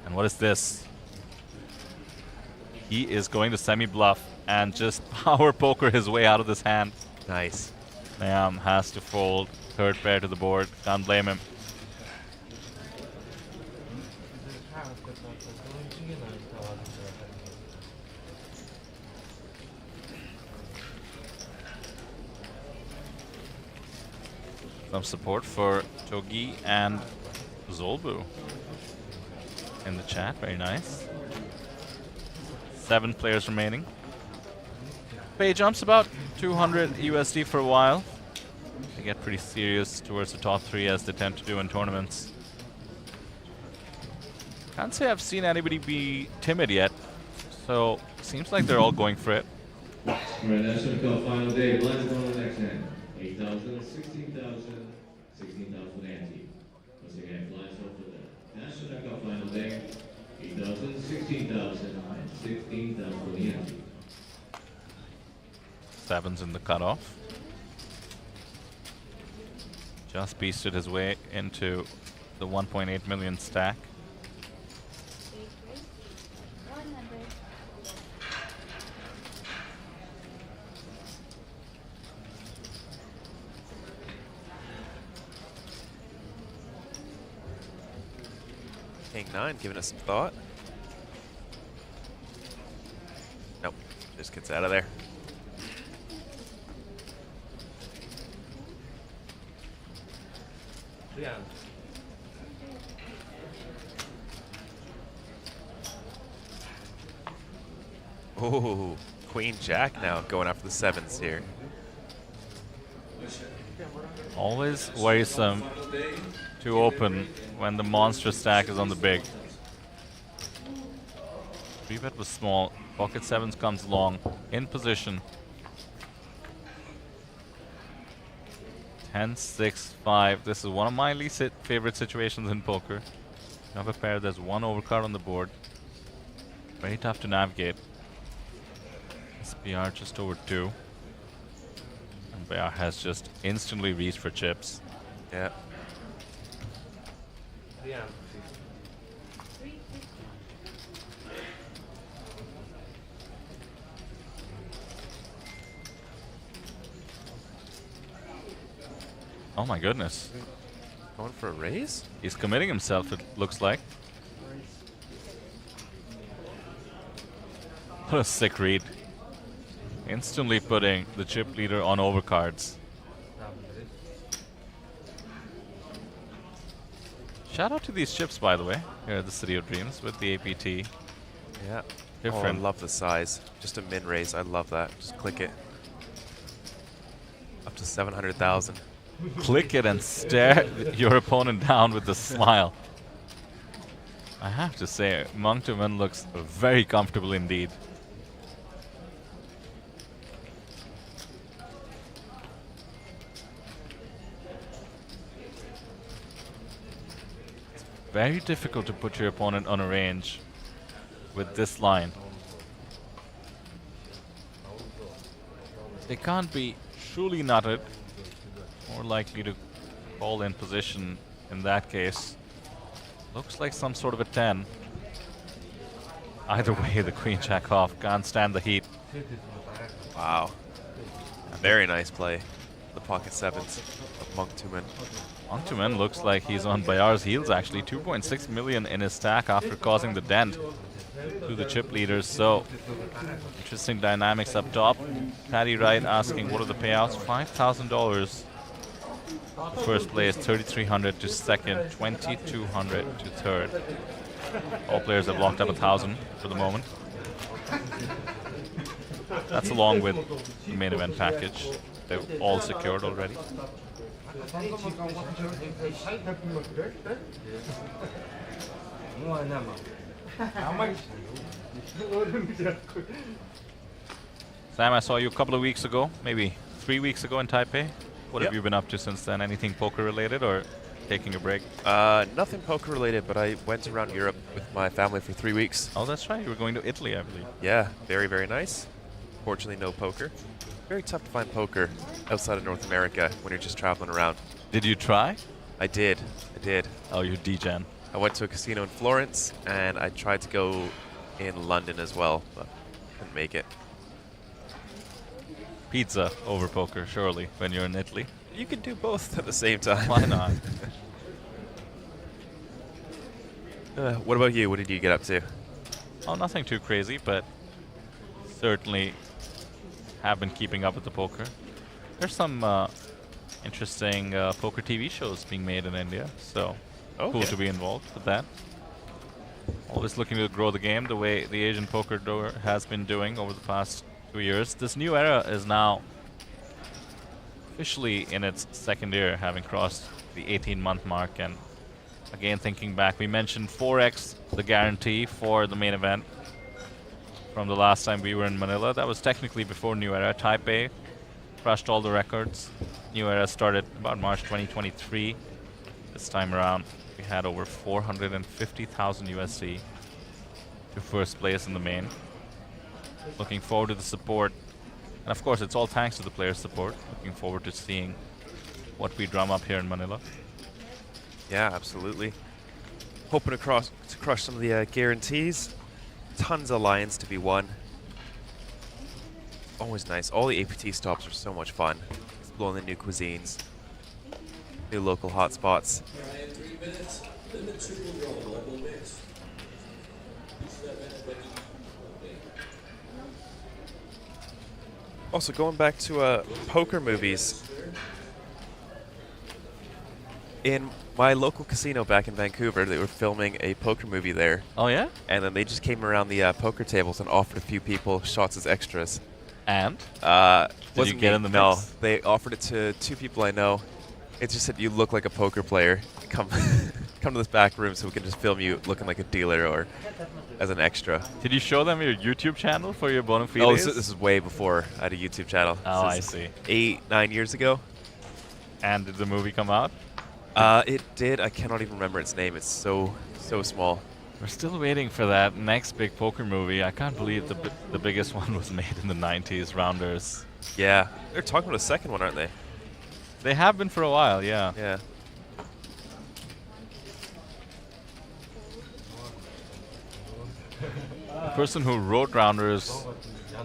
And what is this? He is going to semi-bluff and just power poker his way out of this hand. Nice. Niam has to fold. 3rd pair to the board. Can't blame him. Some support for Togi and Zolbu in the chat. Very nice. 7 players remaining. Pay jumps about 200 USD for a while. They get pretty serious towards the top 3 as they tend to do in tournaments. Can't say I've seen anybody be timid yet. So seems like they're all going for it. All right, National Cup final day. Blinds on the next hand. 8,000, 16,000, 16,000 ante. Once again, blinds on for the National Cup final day. 8,000, 16,000, and 16,000 for the ante. Sevens in the cutoff. Just beasted his way into the 1.8 million stack. King 9 giving us some thought. Nope, just gets out of there. Yeah. Oh, Queen Jack now going after the sevens here. Always worrisome to open when the monster stack is on the big. 3-bet was small. Pocket sevens comes long. In position. 10, 6, 5. This is one of my least favorite situations in poker. You have a pair, there's one overcard on the board. Very tough to navigate. SPR just over 2. And BR has just instantly reached for chips. Yeah. Yeah. Oh my goodness. Going for a raise? He's committing himself, it looks like. What a sick read. Instantly putting the chip leader on overcards. Shout out to these chips, by the way, here at the City of Dreams with the APT. Yeah. Different. Oh, I love the size. Just a min raise. I love that. Just click it. Up to 700,000. Click it and stare your opponent down with a smile. I have to say, Monk to Win looks very comfortable indeed. It's very difficult to put your opponent on a range with this line. They can't be truly nutted. More likely to call in position in that case. Looks like some sort of a 10. Either way, the Queen Jack off can't stand the heat. Wow. Very nice play. The pocket sevens of Monk Tumen. Monk to Win looks like he's on Bayar's heels actually. 2.6 million in his stack after causing the dent to the chip leaders. So interesting dynamics up top. Patty Wright asking what are the payouts? $5,000. First place, 3,300 to second, 2,200 to third. All players have locked up 1,000 for the moment. That's along with the main event package. They're all secured already. Sam, I saw you a couple of weeks ago, maybe 3 weeks ago in Taipei. What have you been up to since then? Anything poker related or taking a break? Nothing poker related, but I went around Europe with my family for 3 weeks. Oh, that's right. You were going to Italy, I believe. Yeah, very, very nice. Fortunately, no poker. Very tough to find poker outside of North America when you're just traveling around. Did you try? I did. Oh, you degen. I went to a casino in Florence, and I tried to go in London as well, but couldn't make it. Pizza over poker, surely, when you're in Italy. You can do both at the same time. Why not? What about you? What did you get up to? Oh, nothing too crazy, but certainly have been keeping up with the poker. There's some interesting poker TV shows being made in India, so cool to be involved with that. Always looking to grow the game the way the Asian poker has been doing over the past 2 years. This new era is now officially in its second year, having crossed the 18-month mark, and Again, thinking back, we mentioned 4x, the guarantee for the main event from the last time we were in Manila. That was technically before New Era. Taipei crushed all the records. New Era started about March 2023. This time around, we had over 450,000 USD to first place in the main. Looking forward to the support. And of course, it's all thanks to the players' support. Looking forward to seeing what we drum up here in Manila. Yeah, absolutely. Hoping to crush some of the guarantees. Tons of lines to be won. Always nice. All the APT stops are so much fun. Exploring the new cuisines, new local hotspots. Also, going back to poker movies. In my local casino back in Vancouver, they were filming a poker movie there. Oh, yeah? And then they just came around the poker tables and offered a few people shots as extras. And? Did you get in the No, mix? they offered it to 2 people I know. It just said, you look like a poker player. Come come to this back room so we can just film you looking like a dealer or as an extra. Did you show them your YouTube channel for your bona fides? Oh, this is way before I had a YouTube channel. Oh, This I is see. 8, 9 years ago. And did the movie come out? It did. I cannot even remember its name. It's so small. We're still waiting for that next big poker movie. I can't believe the biggest one was made in the 90s, Rounders. Yeah. They're talking about a second one, aren't they? They have been for a while, yeah. Yeah. The person who wrote Rounders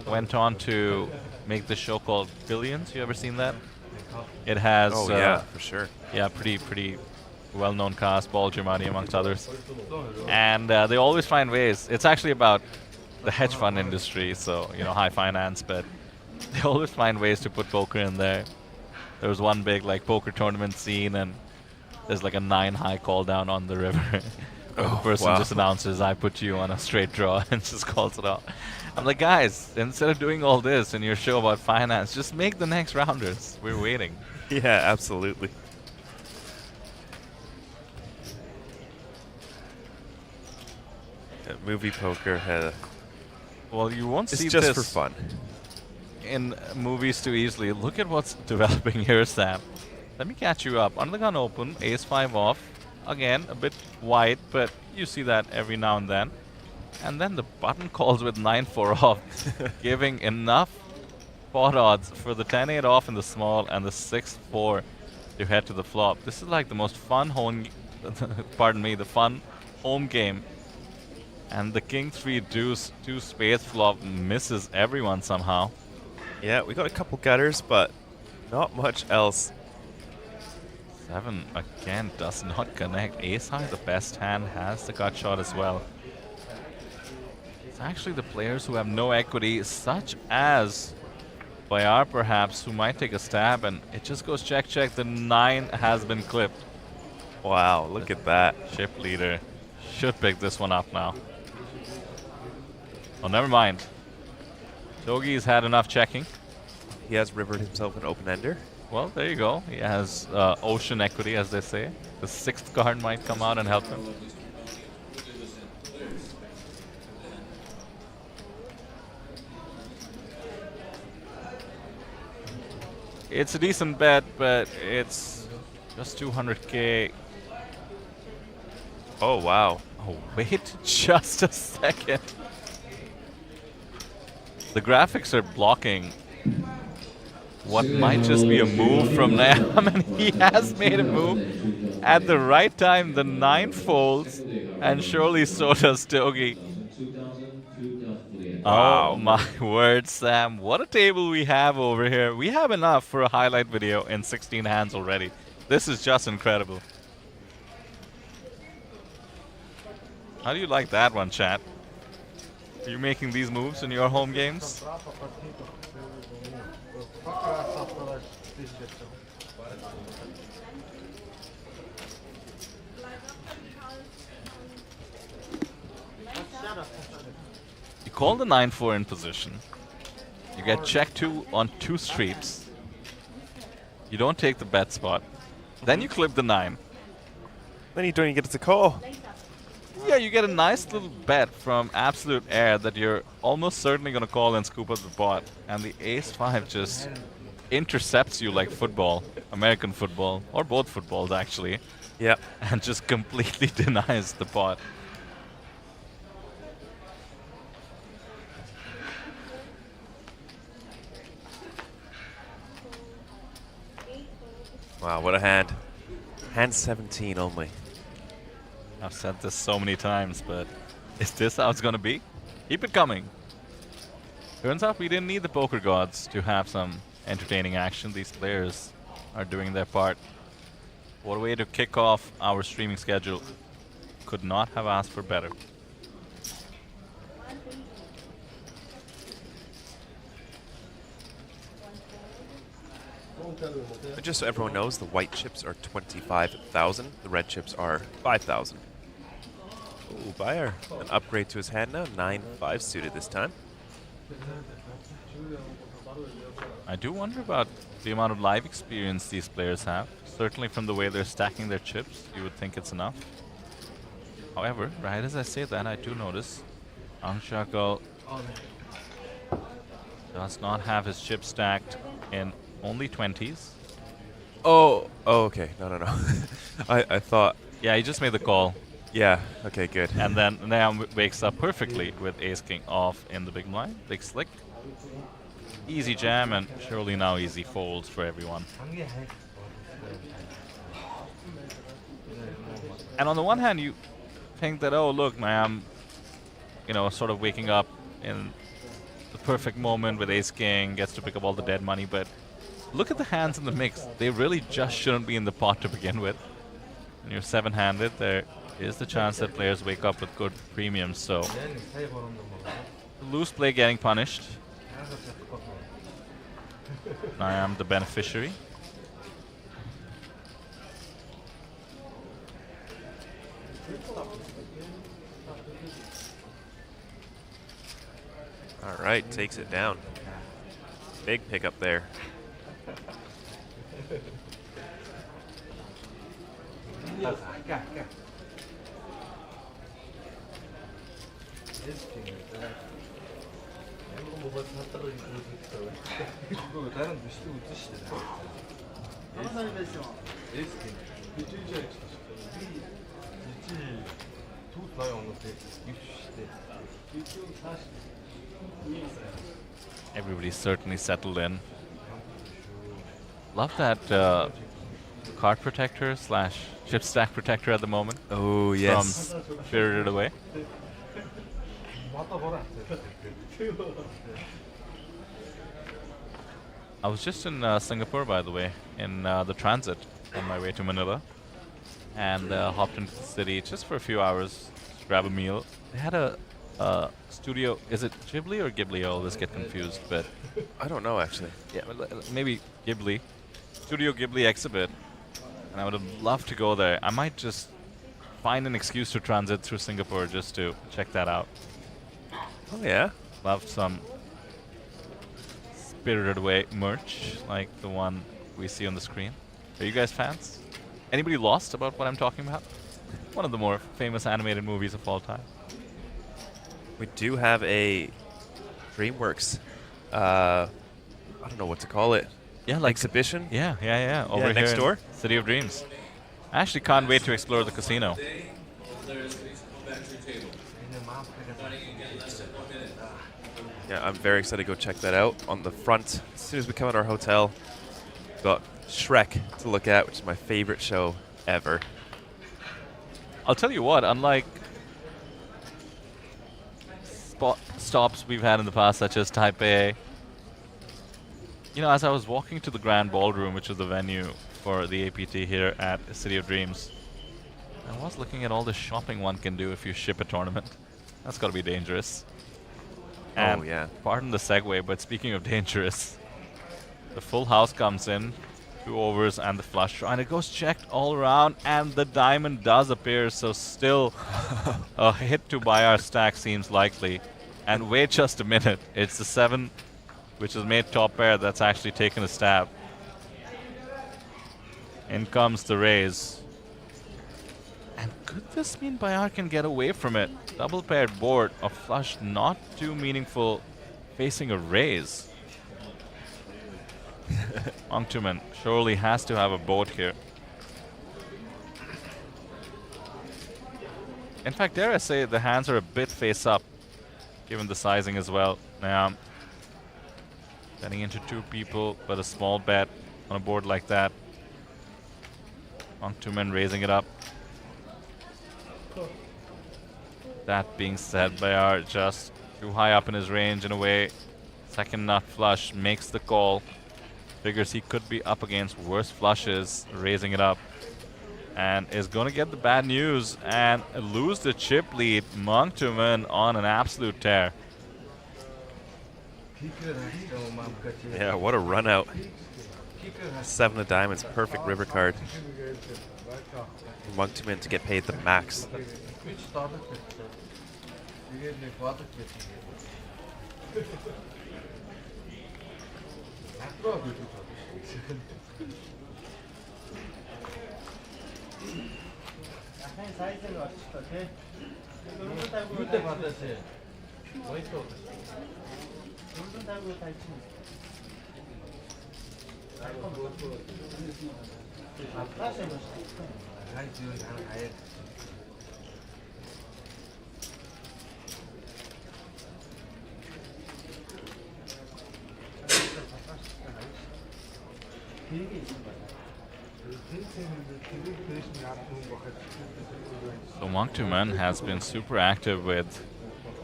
went on to make the show called Billions. You ever seen that? It has Oh, yeah, for sure. yeah, pretty well-known cast, Paul Giamatti amongst others. And they always find ways. It's actually about the hedge fund industry, so, you know, high finance, but they always find ways to put poker in there. There was one big, like, poker tournament scene, and there's, like, a 9-high call down on the river. Where the person wow. just announces, I put you on a straight draw, and just calls it out. I'm like, guys, instead of doing all this in your show about finance, just make the next Rounders. We're waiting. Yeah, absolutely. Yeah, movie poker Well, you won't see it's just this for fun. in movies too easily. Look at what's developing here, Sam. Let me catch you up. Under the gun open, ace-5 off. Again, a bit wide, but you see that every now and then. And then the button calls with 9-4 off, giving enough pot odds for the 10-8 off in the small and the 6-4 to head to the flop. This is like the most fun the fun home game. And the king 3 deuce 2 spades flop misses everyone somehow. Yeah, we got a couple gutters, but not much else. 7 again does not connect. Ace high, the best hand, has the gut shot as well. It's actually the players who have no equity, such as Bayar perhaps, who might take a stab, and it just goes check check. The 9 has been clipped. Wow, look at that. Chip leader should pick this one up now. Oh, never mind. Togi's had enough checking. He has rivered himself an open-ender. Well, there you go. He has ocean equity, as they say. The 6th card might come out and help him. It's a decent bet, but it's just 200k. Oh, wow. Oh, wait just a second. The graphics are blocking what might just be a move from Nam, and he has made a move at the right time. The 9 folds, and surely so does Togi. Wow. Oh my word, Sam. What a table we have over here. We have enough for a highlight video in 16 hands already. This is just incredible. How do you like that one, chat? Are you making these moves in your home games? You call the 9-4 in position. You get check 2 on 2 streets. You don't take the bet spot. Then you clip the 9. Then you don't even get to call. Yeah, you get a nice little bet from Absolute Air that you're almost certainly going to call and scoop up the pot. And the ace-5 just intercepts you like football, American football, or both footballs actually, Yeah. and just completely denies the pot. Wow, what a hand. Hand 17 only. I've said this so many times, but is this how it's going to be? Keep it coming. Turns out we didn't need the poker gods to have some entertaining action. These players are doing their part. What a way to kick off our streaming schedule. Could not have asked for better. But just so everyone knows, the white chips are 25,000. The red chips are 5,000. Ooh, Bayer. An upgrade to his hand now. 9-5 suited this time. I do wonder about the amount of live experience these players have. Certainly from the way they're stacking their chips, you would think it's enough. However, right as I say that, I do notice Angshakal does not have his chip stacked in only 20s. Oh, okay. No. I thought, Yeah, he just made the call. yeah, okay, good. And then now wakes up perfectly with ace-king off in the big blind. Big slick. Easy jam, and surely now easy folds for everyone. And on the one hand, you think that, oh, look, I'm, sort of waking up in the perfect moment with ace-king, gets to pick up all the dead money, but look at the hands in the mix. They really just shouldn't be in the pot to begin with. When you're 7-handed, there is the chance that players wake up with good premiums, so loose play getting punished. I am the beneficiary. All right, takes it down. Big pickup there. Everybody's certainly settled in. Love that card protector slash chip stack protector at the moment. Oh, yes. From Spirited Away. I was just in Singapore, by the way, in the transit on my way to Manila, and hopped into the city just for a few hours to grab a meal. They had a studio. Is it Ghibli or Ghibli? I always get confused, but I don't know, actually. yeah, maybe Ghibli. Studio Ghibli exhibit, and I would have loved to go there. I might just find an excuse to transit through Singapore just to check that out. Oh, yeah? Love some Spirited Away merch, like the one we see on the screen. Are you guys fans? Anybody lost about what I'm talking about? One of the more famous animated movies of all time. We do have a DreamWorks, I don't know what to call it. Yeah, like Exhibition? Yeah. Over here next in door? City of Dreams. I actually can't wait to explore the casino. Yeah, I'm very excited to go check that out. On the front, as soon as we come at our hotel, we've got Shrek to look at, which is my favorite show ever. I'll tell you what, unlike stops we've had in the past, such as Taipei, as I was walking to the Grand Ballroom, which is the venue for the APT here at City of Dreams, I was looking at all the shopping one can do if you ship a tournament. That's got to be dangerous. And Oh, yeah. pardon the segue, but speaking of dangerous, the full house comes in, 2 overs and the flush draw, and it goes checked all around, and the diamond does appear, so still a hit to buy our stack seems likely. And wait just a minute, it's the 7, which is made top pair, that's actually taken a stab. In comes the raise. this mean Bayar can get away from it? Double paired board, a flush not too meaningful, facing a raise. Mongtumen surely has to have a board here. In fact, dare I say, the hands are a bit face up, given the sizing as well. Now, betting into two people, but a small bet on a board like that. Mongtumen raising it up. That being said, Bayar just too high up in his range in a way. Second nut flush makes the call. Figures he could be up against worse flushes, raising it up. And is going to get the bad news and lose the chip lead. Mongtumen on an absolute tear. Yeah, what a run out. 7 of diamonds, perfect river card. Mongtumen to get paid the max. So Mongtumen has been super active with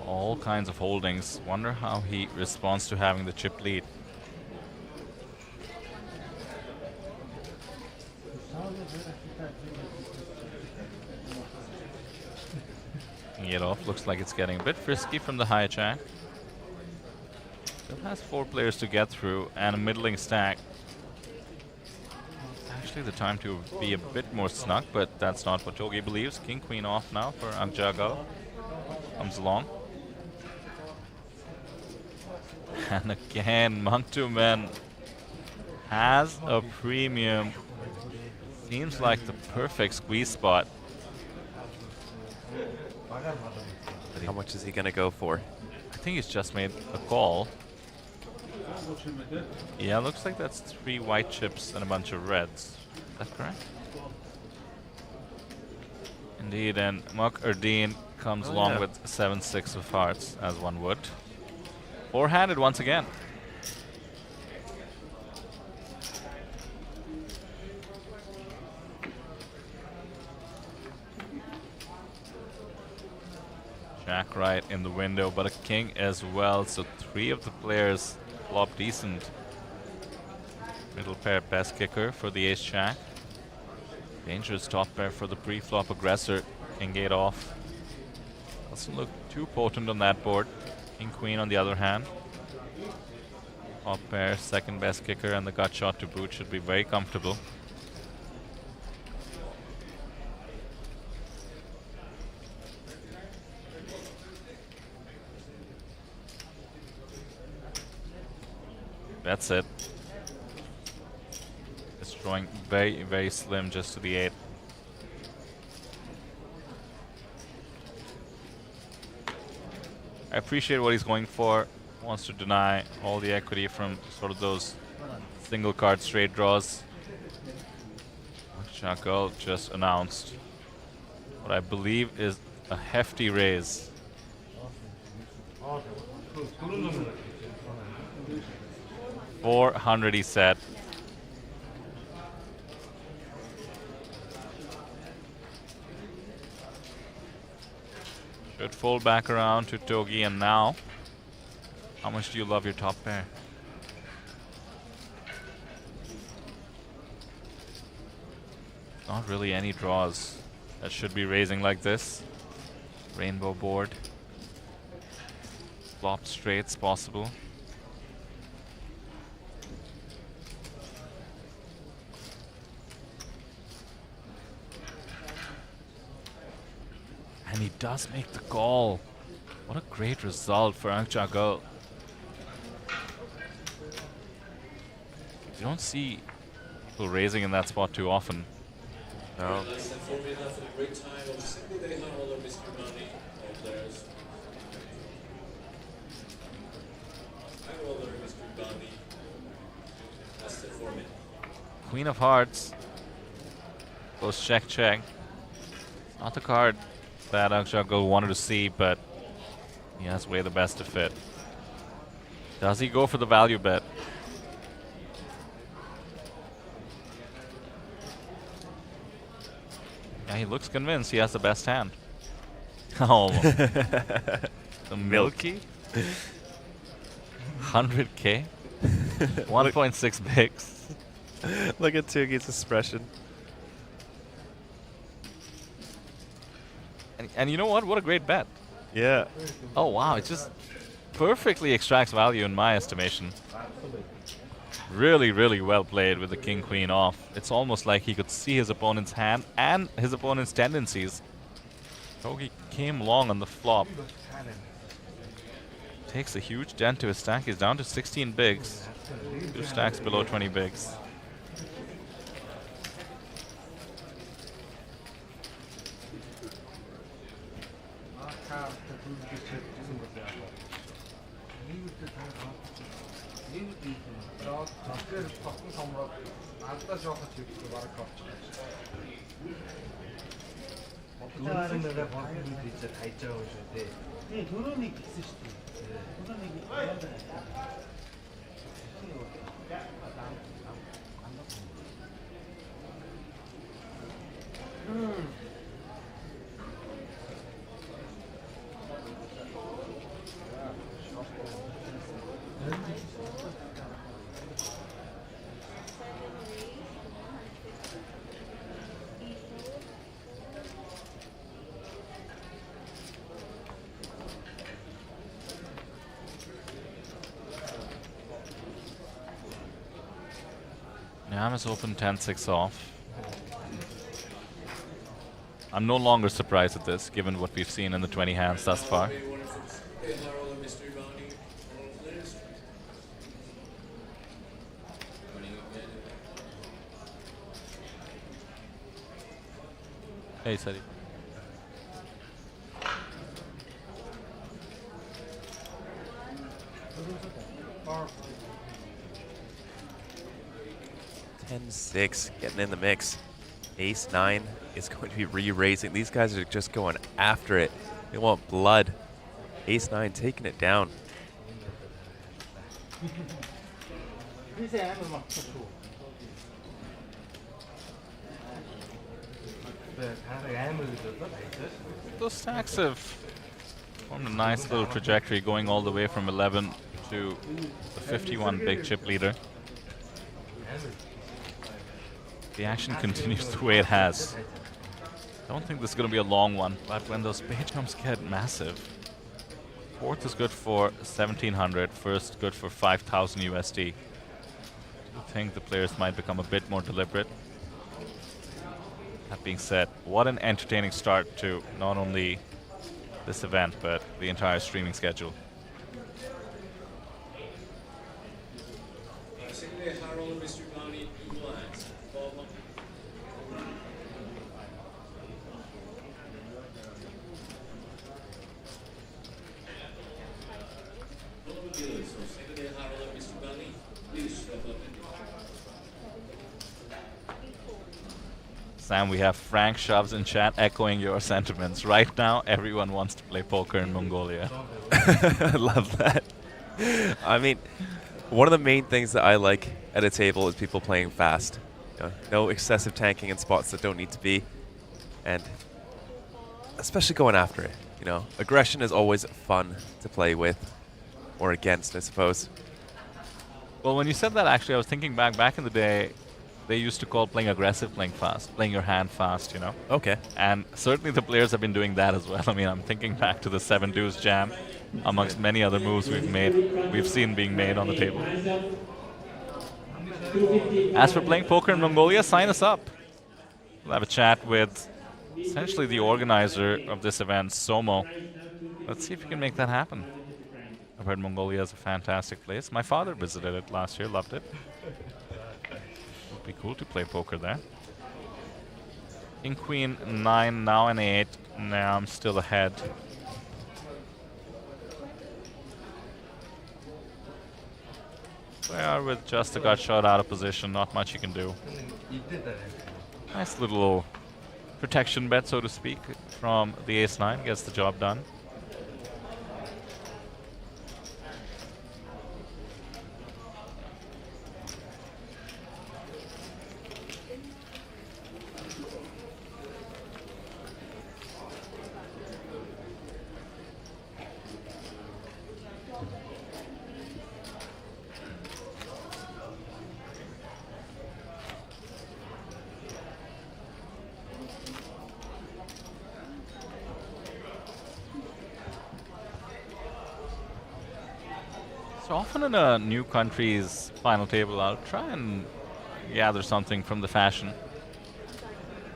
all kinds of holdings. Wonder how he responds to having the chip lead. It off. Looks like it's getting a bit frisky from the hijack. Still has 4 players to get through and a middling stack. Actually, the time to be a bit more snug, but that's not what Togi believes. King Queen off now for Angjago. Comes along. And again, Mongtumen has a premium. Seems like the perfect squeeze spot. How much is he going to go for? I think he's just made a call. Yeah, looks like that's 3 white chips and a bunch of reds. Is that correct? Indeed, and Mok Erdeen comes along with 7-6 of hearts, as one would. Four-handed once again. Jack right in the window, but a king as well, so 3 of the players flop decent. Middle pair best kicker for the ace jack. Dangerous top pair for the pre-flop aggressor. King gate off. Doesn't look too potent on that board. King queen on the other hand. Top pair, second best kicker, and the gut shot to boot should be very comfortable. That's it. It's drawing very, very slim just to the 8. I appreciate what he's going for. Wants to deny all the equity from sort of those single card straight draws. Shakal just announced what I believe is a hefty raise. 400 he said. Should fold back around to Togi, and now, how much do you love your top pair? Not really any draws that should be raising like this. Rainbow board. Flop straights possible. And he does make the call. What a great result for Angjago. You don't see people raising in that spot too often. No. Less than 4 minutes for the great time of single day high roller mystery bounty. All players. High roller mystery bounty. Less than 4 minutes. Queen of Hearts. Goes check, check. Not the card that Akshago wanted to see, but he has way the best of it. Does he go for the value bet? Yeah, he looks convinced he has the best hand. Oh, the Milky? 100k? 1.6 bigs. Look at Tugi's expression. And you know what? What a great bet. Yeah. Oh, wow. It just perfectly extracts value in my estimation. Really, really well played with the king-queen off. It's almost like he could see his opponent's hand and his opponent's tendencies. Togi came long on the flop. Takes a huge dent to his stack. He's down to 16 bigs. 2 stacks below 20 bigs. Yam is open 10-6 off. I'm no longer surprised at this, given what we've seen in the 20 hands thus far. Hey, Sadi. Ten-6, getting in the mix. Ace-9 is going to be re-raising. These guys are just going after it. They want blood. Ace-9 taking it down. Those stacks have formed a nice little trajectory going all the way from 11 to the 51 big chip leader. The action continues the way it has. I don't think this is going to be a long one, but when those page jumps get massive, fourth is good for 1700, first good for 5000 USD. I think the players might become a bit more deliberate. That being said, what an entertaining start to not only this event, but the entire streaming schedule. Sam, we have Frank Shoves in chat echoing your sentiments. Right now, everyone wants to play poker in Mongolia. I love that. I mean, one of the main things that I like at a table is people playing fast. You know, no excessive tanking in spots that don't need to be. And especially going after it. You know, aggression is always fun to play with. Or against, I suppose. Well, when you said that, actually, I was thinking back in the day, they used to call playing aggressive playing fast, playing your hand fast, you know? Okay. And certainly the players have been doing that as well. I mean, I'm thinking back to the 7 deuce jam, amongst many other moves we've seen being made on the table. As for playing poker in Mongolia, sign us up. We'll have a chat with essentially the organizer of this event, Somo. Let's see if we can make that happen. I've heard Mongolia is a fantastic place. My father visited it last year, loved it. Would be cool to play poker there. King, queen, 9, now an 8. Now I'm still ahead. Well, with just a gut shot out of position, not much you can do. You did that. Nice little protection bet, so to speak, from the ace-9. Gets the job done. So often in a new country's final table, I'll try and gather something from the fashion.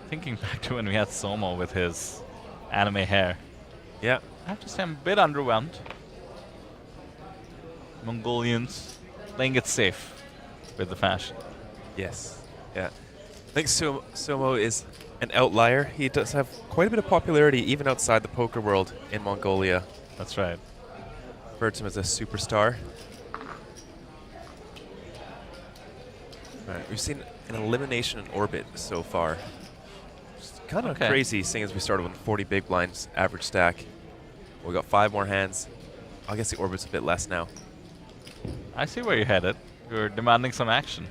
Thinking back to when we had Somo with his anime hair. Yeah. I have to say I'm a bit underwhelmed. Mongolians playing it safe with the fashion. Yes. Yeah. I think Sumo is an outlier. He does have quite a bit of popularity even outside the poker world in Mongolia. That's right. Referred to him as a superstar. Alright, we've seen an elimination in orbit so far. It's kind of Okay. crazy seeing as we started with 40 big blinds average stack. We got 5 more hands. I guess the orbit's a bit less now. I see where you're headed. You're demanding some action.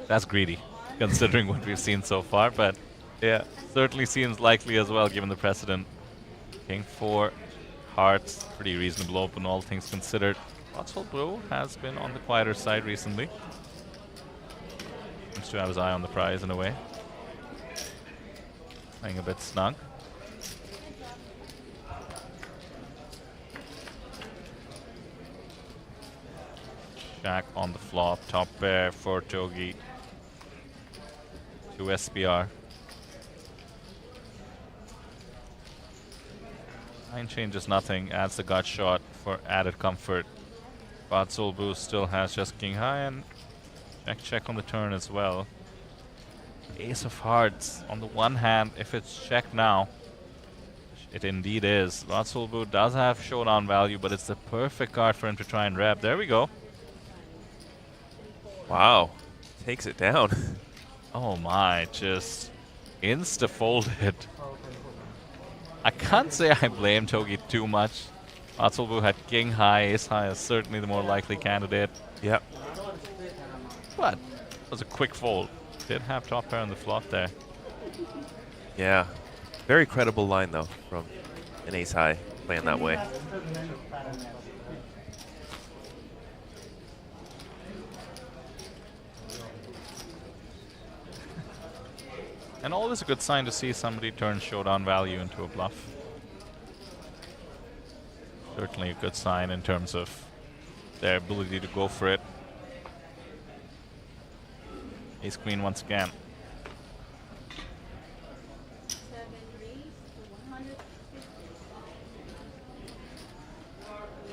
That's greedy, considering what we've seen so far, but Yeah. certainly seems likely as well, given the precedent. King 4, hearts, pretty reasonable open, all things considered. Watchful Blue has been on the quieter side recently. Seems to have his eye on the prize in a way. Playing a bit snug. Jack on the flop, top pair for Togi. 2 SPR. 9 changes nothing, adds the gut shot for added comfort. Batsul Boost still has just king high and check on the turn as well. Ace of hearts. On the one hand, if it's checked now, it indeed is. Batsul Boost does have showdown value, but it's the perfect card for him to try and rep. There we go. Wow. Takes it down. Oh my, just insta-folded. I can't say I blame Togi too much. Atsulbu had king high, ace high is certainly the more likely candidate. Yep. But it was a quick fold. Did have top pair on the flop there. Yeah. Very credible line, though, from an ace high playing that way. And always a good sign to see somebody turn showdown value into a bluff. Certainly a good sign in terms of their ability to go for it. Ace queen once again.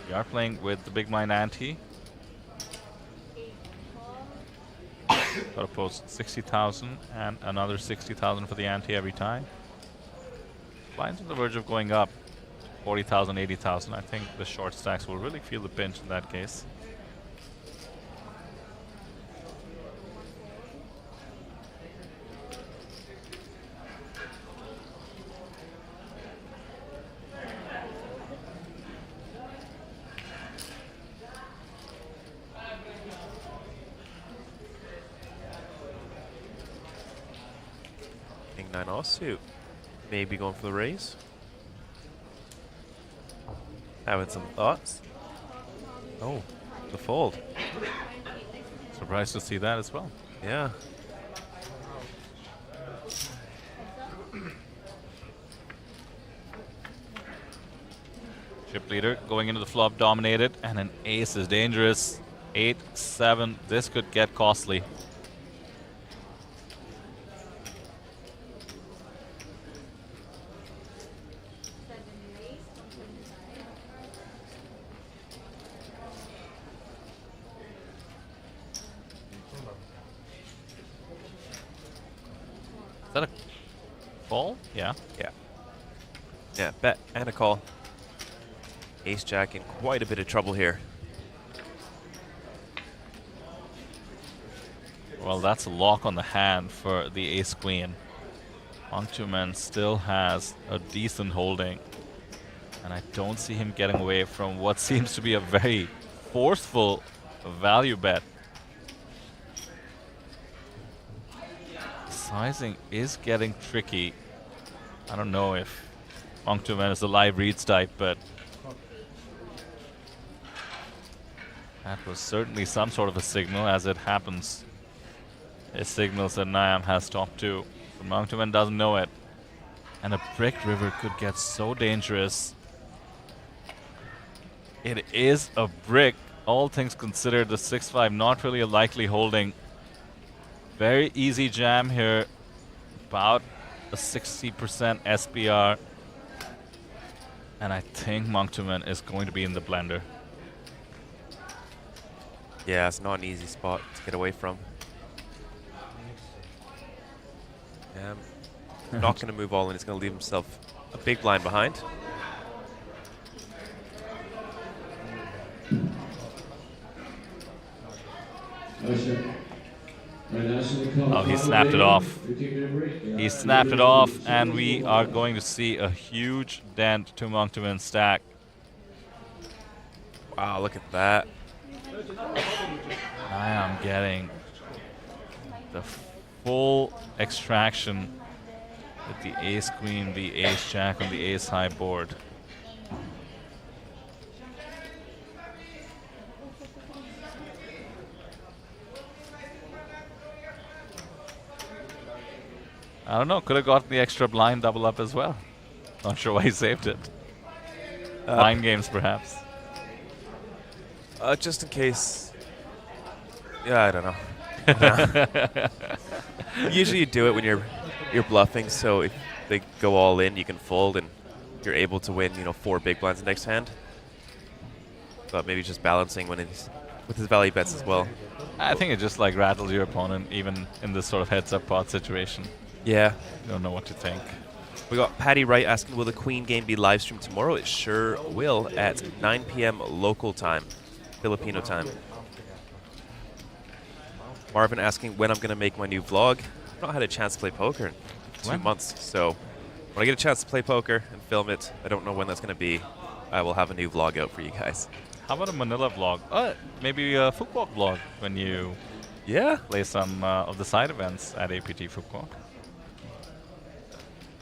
We are playing with the big blind ante. Got to post 60,000 and another 60,000 for the ante every time. Blinds on the verge of going up 40,000, 80,000. I think the short stacks will really feel the pinch in that case. King 9 offsuit. Maybe going for the raise. Having some thoughts. Oh, the fold. Surprised to see that as well. Yeah. Chip leader going into the flop dominated, and an ace is dangerous. 8, 7, this could get costly. that a call? Yeah. Yeah. Yeah, bet and a call. Ace Jack in quite a bit of trouble here. Well, that's a lock on the hand for the ace queen. Mongolian still has a decent holding, and I don't see him getting away from what seems to be a very forceful value bet. Sizing is getting tricky. I don't know if Mongolian is the live reads type, but that was certainly some sort of a signal. As it happens, it signals that Niam has top 2. But Mongolian doesn't know it. And a brick river could get so dangerous. It is a brick. All things considered, the 6-5 not really a likely holding. Very easy jam here. About a 60% SPR. And I think Mongolian is going to be in the blender. Yeah, it's not an easy spot to get away from. Not going to move all in. He's going to leave himself a big blind behind. Oh, he snapped it off. He snapped it off, and we are going to see a huge dent to Mongolian's stack. Wow, look at that. I am getting the full extraction with the ace queen, the ace jack on the ace high board. I don't know, could have gotten the extra blind double up as well. Not sure why he saved it. Mind games, perhaps. Just in case. Yeah, I don't know. Usually you do it when you're bluffing, so if they go all in, you can fold and you're able to win, 4 big blinds the next hand. But maybe just balancing when he's with his value bets as well. I think it just like rattles your opponent, even in this sort of heads-up pot situation. Yeah. You don't know what to think. We got Patty Wright asking, will the Queen game be live streamed tomorrow? It sure will at 9 p.m. local time, Filipino time. Marvin asking when I'm going to make my new vlog. I've not had a chance to play poker in 2 months, so when I get a chance to play poker and film it, I don't know when that's going to be. I will have a new vlog out for you guys. How about a Manila vlog? Maybe a Fukuok vlog when you play some of the side events at APT Fukuok.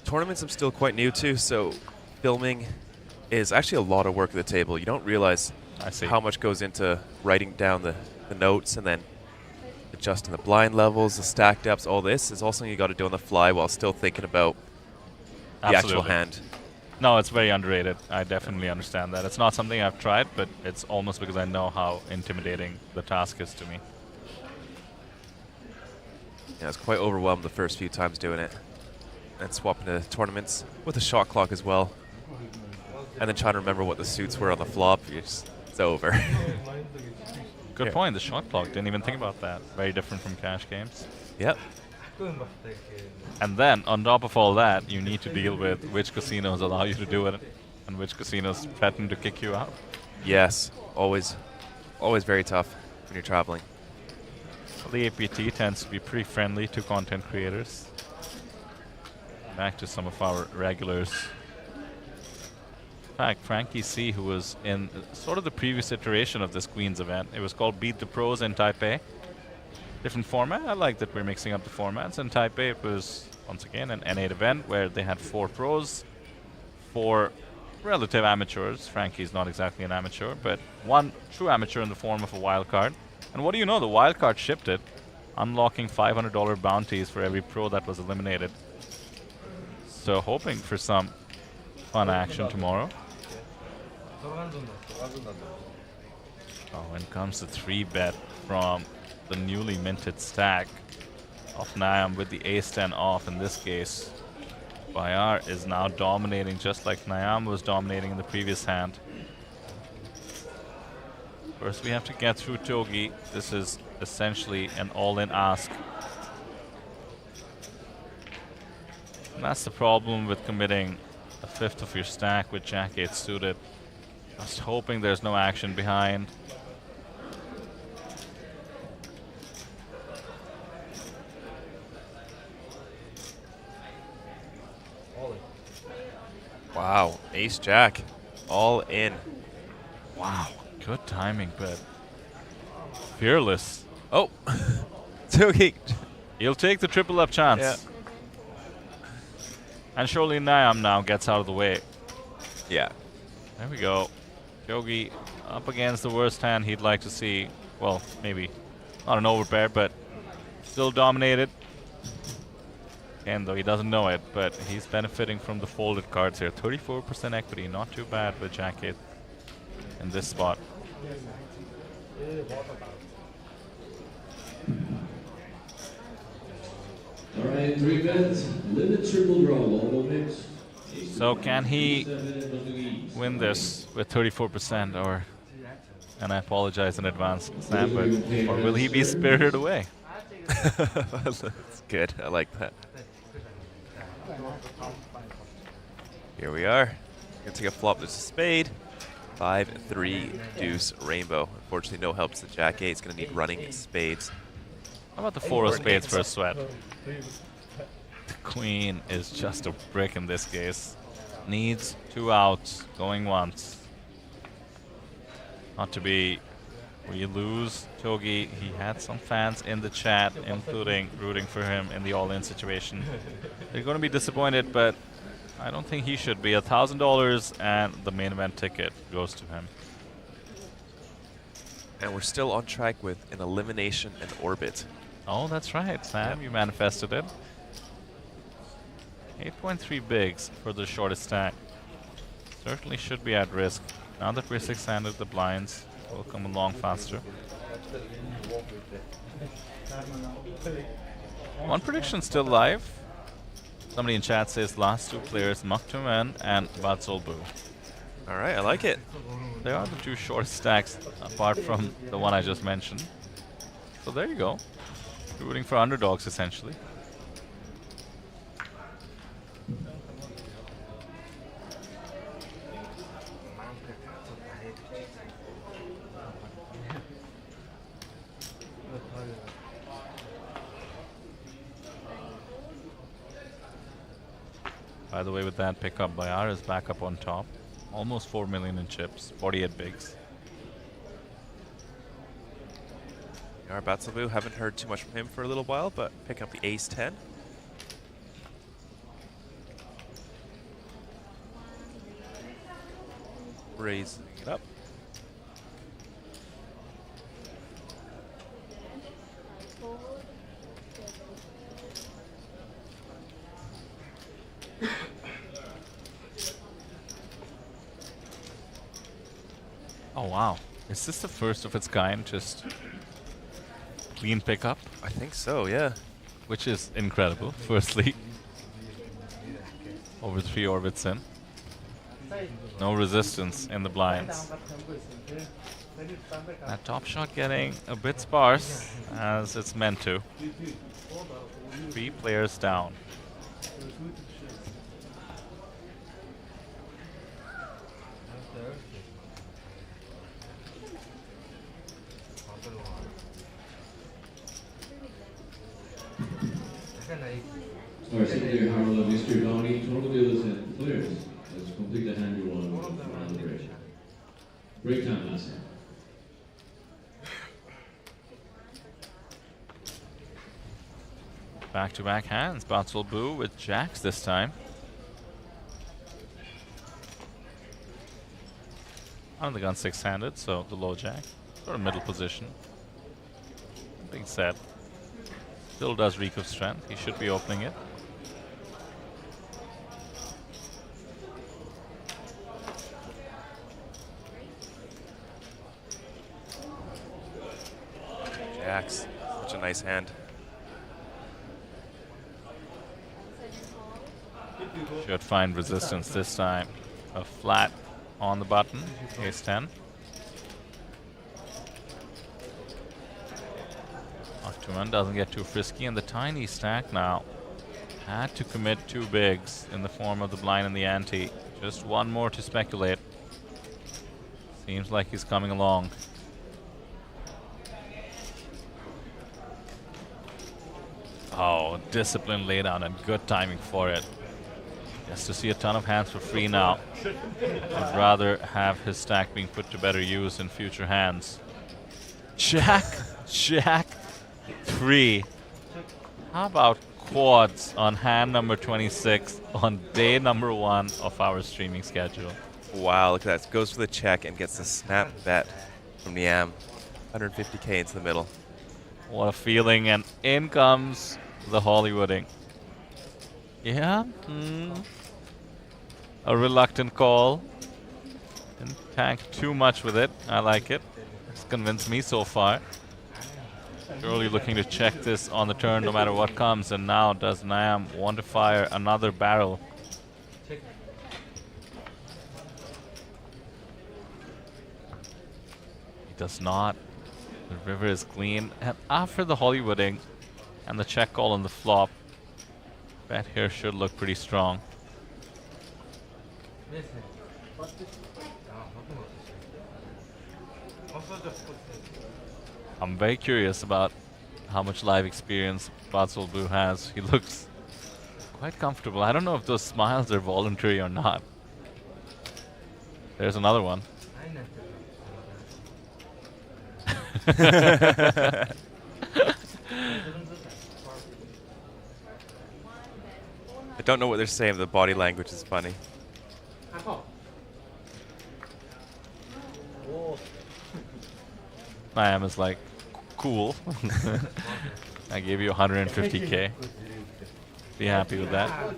Tournaments I'm still quite new to, so filming is actually a lot of work at the table. You don't realize how much goes into writing down the notes and then adjusting the blind levels, the stack depths. All this is also something you got to do on the fly while still thinking about the actual hand. No, it's very underrated. I definitely understand that. It's not something I've tried, but it's almost because I know how intimidating the task is to me. Yeah, I was quite overwhelmed the first few times doing it. And swapping to tournaments with a shot clock as well. And then trying to remember what the suits were on the flop. It's over. Good point. The shot clock. Didn't even think about that. Very different from cash games. Yep. And then, on top of all that, you need to deal with which casinos allow you to do it and which casinos threaten to kick you out. Yes. Always very tough when you're traveling. Well, the APT tends to be pretty friendly to content creators. Back to some of our regulars. In fact, Frankie C, who was in sort of the previous iteration of this Queens event, it was called Beat the Pros in Taipei. Different format. I like that we're mixing up the formats. In Taipei, it was, once again, an N8 event where they had 4 pros, 4 relative amateurs. Frankie's not exactly an amateur, but 1 true amateur in the form of a wild card. And what do you know? The wild card shipped it, unlocking $500 bounties for every pro that was eliminated. So hoping for some fun action tomorrow. Oh, and comes the 3-bet from the newly minted stack of Niam with the ace-10 off. In this case, Bayar is now dominating just like Niam was dominating in the previous hand. First we have to get through Togi. This is essentially an all-in ask. That's the problem with committing a fifth of your stack with Jack-8 suited. Just hoping there's no action behind. Wow, ace jack, all in. Wow, good timing, but fearless. Oh, Togi. He'll take the triple up chance. Yeah. And surely Niam now gets out of the way. Yeah. There we go. Yogi up against the worst hand he'd like to see. Well, maybe not an overpair, but still dominated. And though he doesn't know it, but he's benefiting from the folded cards here. 34% equity, not too bad with Jack-8 in this spot. All right, 3 bets, limit triple draw, local mix. So can he win this with 34%, or, and I apologize in advance, Sam, but, or will he be spirited away? That's good. I like that. Here we are. Gonna take a flop. There's a spade. 5, 3, deuce, rainbow. Unfortunately, no help to the Jack-8. It's gonna need running spades. How about the 4 of spades for a sweat? The queen is just a brick in this case. Needs 2 outs, going once. Not to be. We lose Togi. He had some fans in the chat, including rooting for him in the all-in situation. They're going to be disappointed, but I don't think he should be. $1,000 and the main event ticket goes to him. And we're still on track with an elimination and orbit. Oh, that's right, Sam. You manifested it. 8.3 bigs for the shortest stack. Certainly should be at risk. Now that we're 6-handed, the blinds will come along faster. One prediction still live. Somebody in chat says last 2 players, Maktumen and Batsolbu. All right, I like it. They are the 2 shortest stacks, apart from the one I just mentioned. So there you go. Rooting for underdogs, essentially. By the way, with that pickup, Bayar is back up on top. Almost 4 million in chips, 48 bigs. Our Batsabu, haven't heard too much from him for a little while, but picking up the ace-10. Raising it up. Oh wow, is this the first of its kind? Just clean pickup, I think so, yeah. which is incredible, firstly. Over 3 orbits in. No resistance in the blinds. That top shot getting a bit sparse, as it's meant to. 3 players down. Start simply Harold of Mr. Downey, total dealers and players. Let's complete the hand you won around the break. Break time last time. Back-to-back hands. Batsolbu with jacks this time. On the gun 6-handed, so the low jack. Sort of middle position. Being said, still does reek of strength. He should be opening it. Jacks, such a nice hand. Should find resistance this time. A flat on the button. Ace-10. Octoman doesn't get too frisky, and the tiny stack now Had to commit 2 bigs in the form of the blind and the ante. Just one more to speculate. Seems like he's coming along. Oh, discipline laydown and good timing for it. Gets to see a ton of hands for free now. Would rather have his stack being put to better use in future hands. Jack, Jack 3. How about quads on hand number 26 on day number 1 of our streaming schedule? Wow, look at that. Goes for the check and gets the snap bet from Niam. 150k into the middle. What a feeling, and in comes the Hollywooding. Yeah, a reluctant call. Didn't tank too much with it. I like it. It's convinced me so far. Surely looking to check this on the turn no matter what comes, and now does Niam want to fire another barrel? He does not. The river is clean, and after the Hollywooding and the check call on the flop, bet here should look pretty strong. I'm very curious about how much live experience Batsal Blue has. He looks quite comfortable. I don't know if those smiles are voluntary or not. There's another one. I don't know what they're saying, the body language is funny. Niam is like, cool. I gave you 150k. Be happy with that.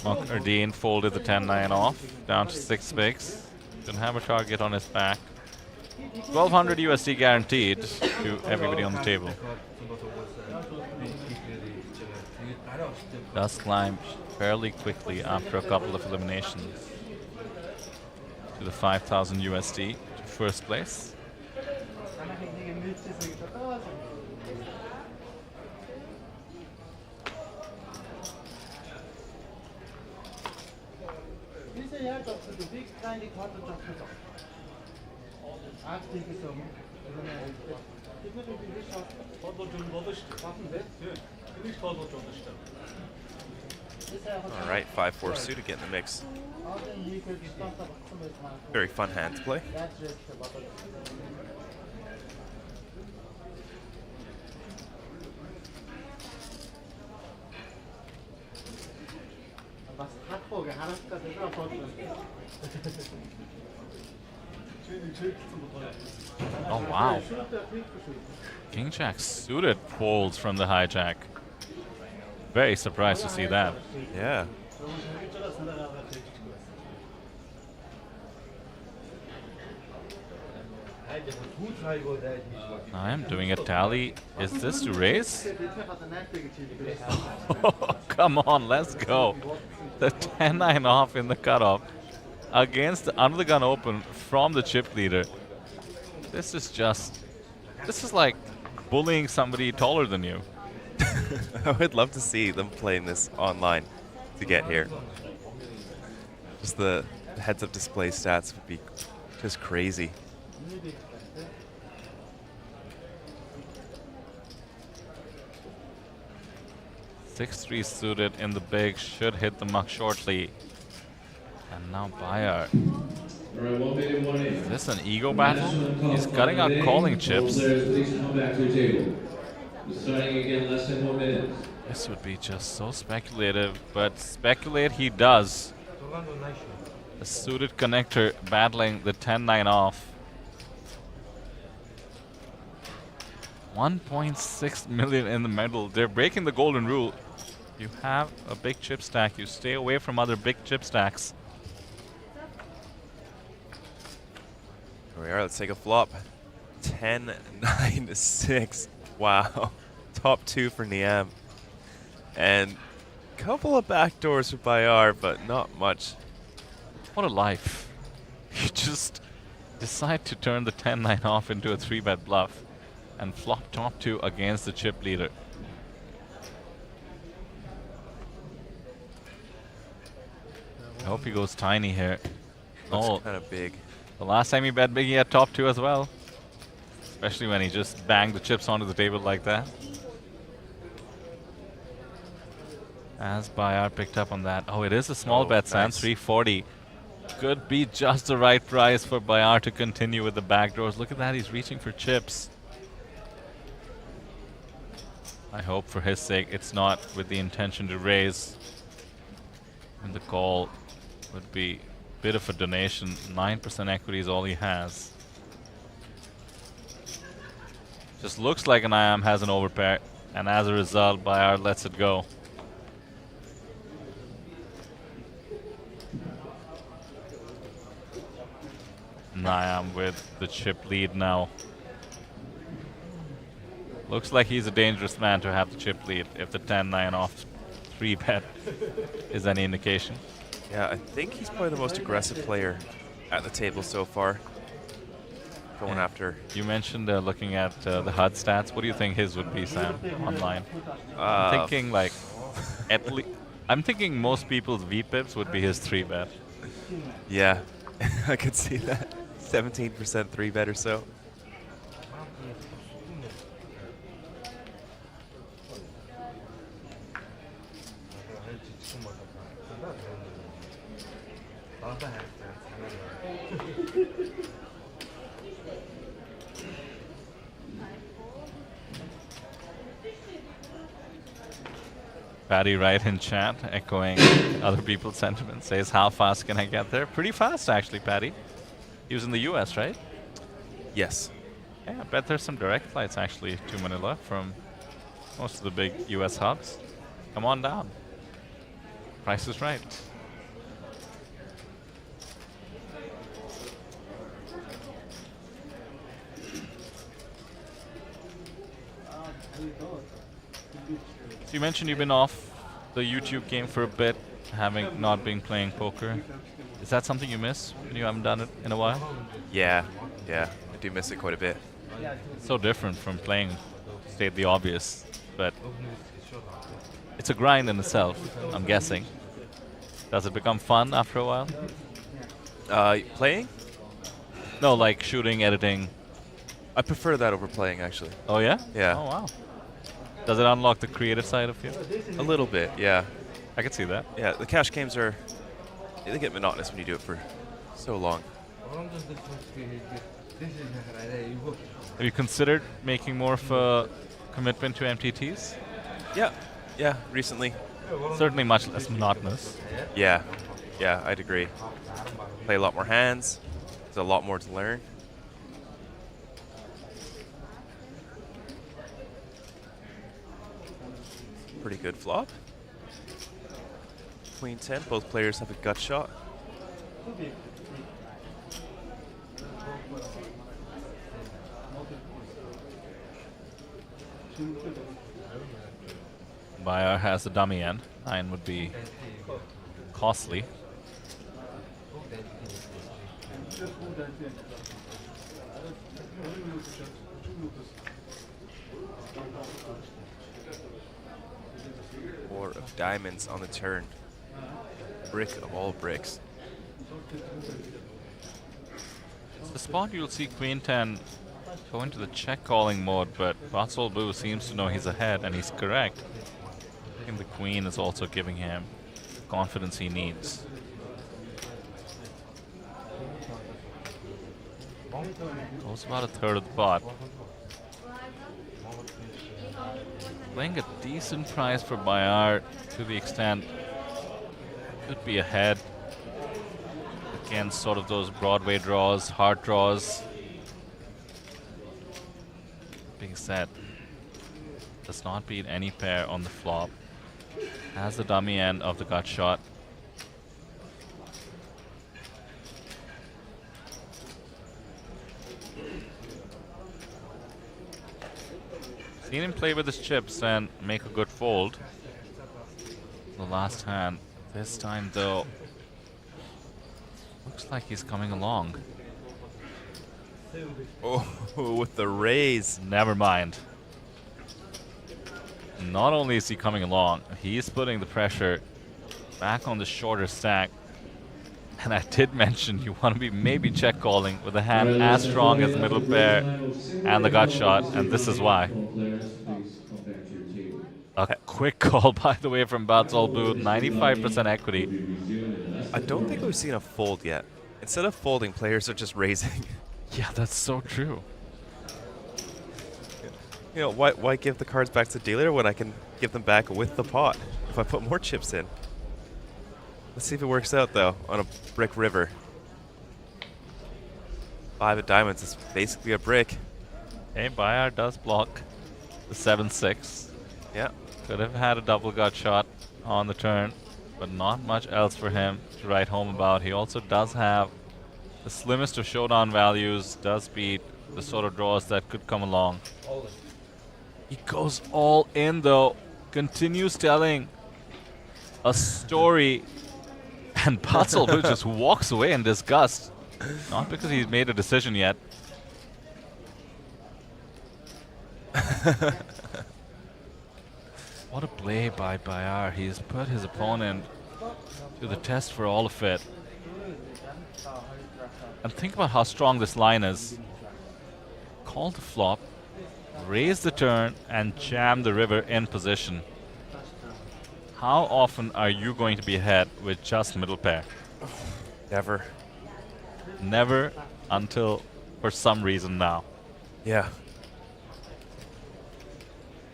Monk Erdine folded the 10-9 off, down to 6 bigs. Didn't have a target on his back. 1200 USD guaranteed to everybody on the table. Does climb fairly quickly after a couple of eliminations to the 5000 USD to first place. All right, 5-4 suited get in the mix. Very fun hand to play. Oh wow. King Jack suited folds from the hijack. Very surprised to see that. Yeah. I am doing a tally. Is this to raise? Come on, let's go. The 10-9 off in the cutoff against the under the gun open from the chip leader. This is like bullying somebody taller than you. I would love to see them playing this online to get here. Just the heads-up display stats would be just crazy. Six-three suited in the big should hit the muck shortly. And now Bayar. Alright, 1 minute, 1 in. Is this an ego battle? He's cutting out calling chips. Players, please come back to your table. We're starting again less than 1 minute. This would be just so speculative, but speculate he does. A suited connector battling the 10-9 off. 1.6 million in the middle. They're breaking the golden rule. You have a big chip stack. You stay away from other big chip stacks. Here we are, let's take a flop. 10-9-6. Wow. Top 2 for Niam. And a couple of backdoors for Bayar, but not much. What a life. You just decide to turn the 10-9 off into a 3-bet bluff and flop top 2 against the chip leader. I hope he goes tiny here. Looks kind of big. The last time he bet big, he had top 2 as well. Especially when he just banged the chips onto the table like that. As Bayar picked up on that. Oh, it is a small bet, Sam. Nice. 340. Could be just the right price for Bayar to continue with the backdoors. Look at that, he's reaching for chips. I hope for his sake it's not with the intention to raise. And the call would be a bit of a donation. 9% equity is all he has. Just looks like an IAM has an overpair, and as a result, Bayard lets it go. IAM with the chip lead now. Looks like he's a dangerous man to have the chip lead if the 10-9 off 3-bet is any indication. Yeah, I think he's probably the most aggressive player at the table so far. Going after. You mentioned looking at the HUD stats. What do you think his would be, Sam, online? I'm thinking like at least. I'm thinking most people's VPIPs would be his 3-bet. Yeah, I could see that. 17% 3-bet or so. Patty Wright in chat, echoing other people's sentiments, says, how fast can I get there? Pretty fast, actually, Patty. He was in the US, right? Yes. Yeah, I bet there's some direct flights, actually, to Manila from most of the big US hubs. Come on down. Price is right. So you mentioned you've been off the YouTube game for a bit, having not been playing poker. Is that something you miss when you haven't done it in a while? Yeah, I do miss it quite a bit. So different from playing, state the obvious, but it's a grind in itself, I'm guessing. Does it become fun after a while? Playing? No, like shooting, editing. I prefer that over playing, actually. Oh yeah? Yeah. Oh wow. Does it unlock the creative side of you? A little bit, yeah. I could see that. Yeah, the cash games are, they get monotonous when you do it for so long. Have you considered making more of a commitment to MTTs? Yeah, recently. Certainly much less monotonous. Yeah, I'd agree. Play a lot more hands. There's a lot more to learn. Pretty good flop. Queen 10, both players have a gut shot. Bayar has the dummy end. 9 would be costly. Four of diamonds on the turn. Brick of all bricks. The spot you'll see Queen 10 go into the check calling mode, but Vatsal Boo seems to know he's ahead, and he's correct. I think the Queen is also giving him the confidence he needs. Goes about a third of the pot. Playing a decent price for Bayard to the extent could be ahead against sort of those Broadway draws, hard draws. Being said, does not beat any pair on the flop. Has the dummy end of the gut shot. Seen him play with his chips and make a good fold. The last hand. This time though, looks like he's coming along. Oh, with the raise. Never mind. Not only is he coming along, he's putting the pressure back on the shorter stack. And I did mention you want to be maybe check calling with a hand as strong as middle pair and the gut shot, and this is why. A quick call, by the way, from Batsolbu, 95% equity. I don't think we've seen a fold yet. Instead of folding, players are just raising. Yeah, that's so true. You know, why give the cards back to the dealer when I can give them back with the pot if I put more chips in? Let's see if it works out, though, on a brick river. 5 of diamonds is basically a brick. Hey, Bayar does block the 7-6. Yeah. Could have had a double gut shot on the turn, but not much else for him to write home about. He also does have the slimmest of showdown values, does beat the sort of draws that could come along. He goes all in, though, continues telling a story, and Batsolbu just walks away in disgust. Not because he's made a decision yet. What a play by Bayar. He's put his opponent to the test for all of it. And think about how strong this line is. Call the flop, raise the turn, and jam the river in position. How often are you going to be ahead with just middle pair? Never. Never until, for some reason, now. Yeah.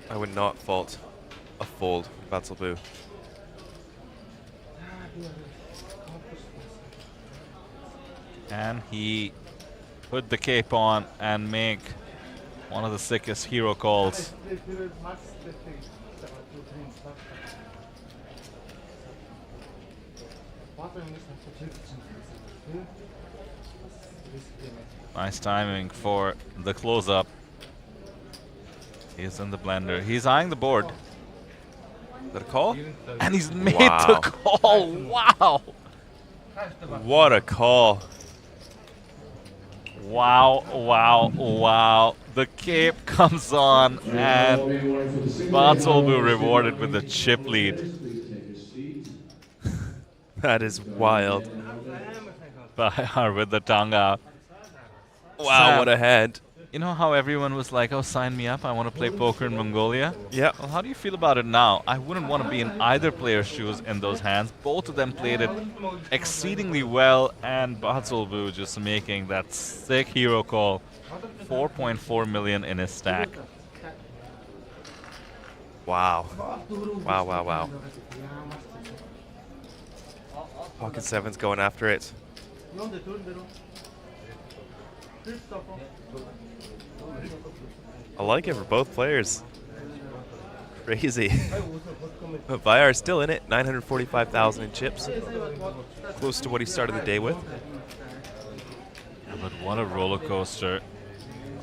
I would not fault a fold from Batsolbu. Can he put the cape on and make one of the sickest hero calls? Nice timing for the close-up. He's in the blender. He's eyeing the board. Is that a call? And he's made Wow. the call. Wow. What a call. Wow, wow, wow. The cape comes on and Batsolbu rewarded with a chip lead. That is wild. Bayar with the tongue out. Wow, Sam, what a hand. You know how everyone was like, oh, sign me up, I want to play poker in Mongolia? Yeah. Well, how do you feel about it now? I wouldn't want to be in either player's shoes in those hands. Both of them played it exceedingly well, and Batsolbu just making that sick hero call. 4.4 million in his stack. Wow. Wow, wow, wow. Pocket Seven's going after it. I like it for both players. Crazy. But Bayar is still in it. 945,000 in chips. Close to what he started the day with. Yeah, but what a roller coaster.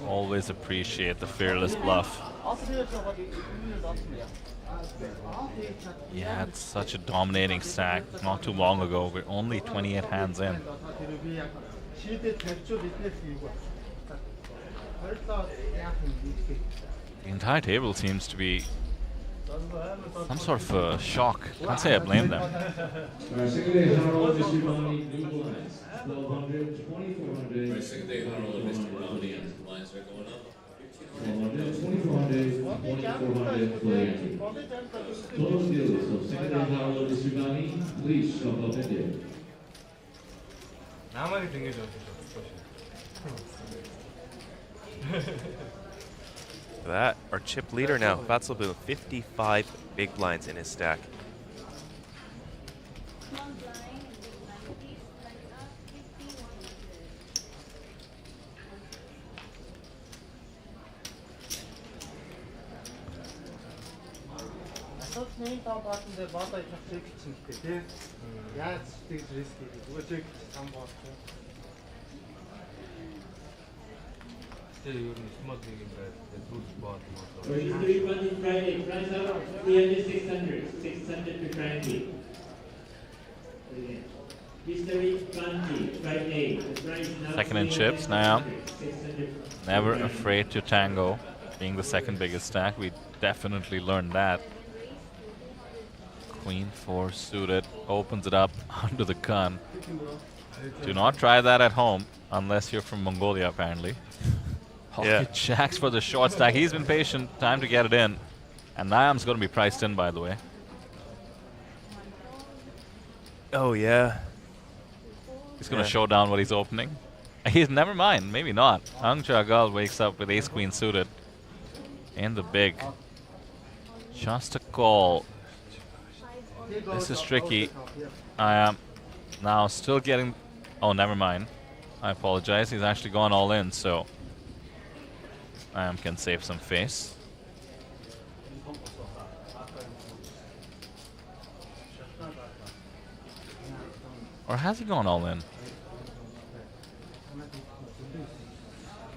Always appreciate the fearless bluff. He had such a dominating stack not too long ago. We're only 28 hands in. The entire table seems to be some sort of a shock. Can't say I blame them. Second day Harold is rebounding new blinds. 1200, 2400, second day Harold is rebounding. Blinds are going up. 1200, 2400, 2400 for the entry. Total skills of second day Harold is rebounding. Please shove up in there. 나만이 등해줘. That, our chip leader now, Batsolbu, 55 big blinds in his stack. 선생님 다 봤는데 마다 이렇게 제일 기침 기대. 야, 되게 리스키. 누가 제일 기침 안 봤어? Version 3 running Friday, price out 300, 600, 600 for Friday. Mystery Bunty, Friday. The price now Second in 300, chips, now. 600. Never afraid to tango, being the second biggest stack. We definitely learned that. Queen 4 suited, opens it up under the gun. Do not try that at home, unless you're from Mongolia, apparently. Yeah. Pocket jacks for the short stack. He's been patient, time to get it in. And Niam's going to be priced in, by the way. Oh, yeah. He's going to Yeah. show down what he's opening. He's never mind, maybe not. Ang Chagal wakes up with ace queen suited. And the big. Just a call. This is tricky. I am now still getting... Oh, never mind. I apologize. He's actually gone all in, so... I can save some face. Or has he gone all in?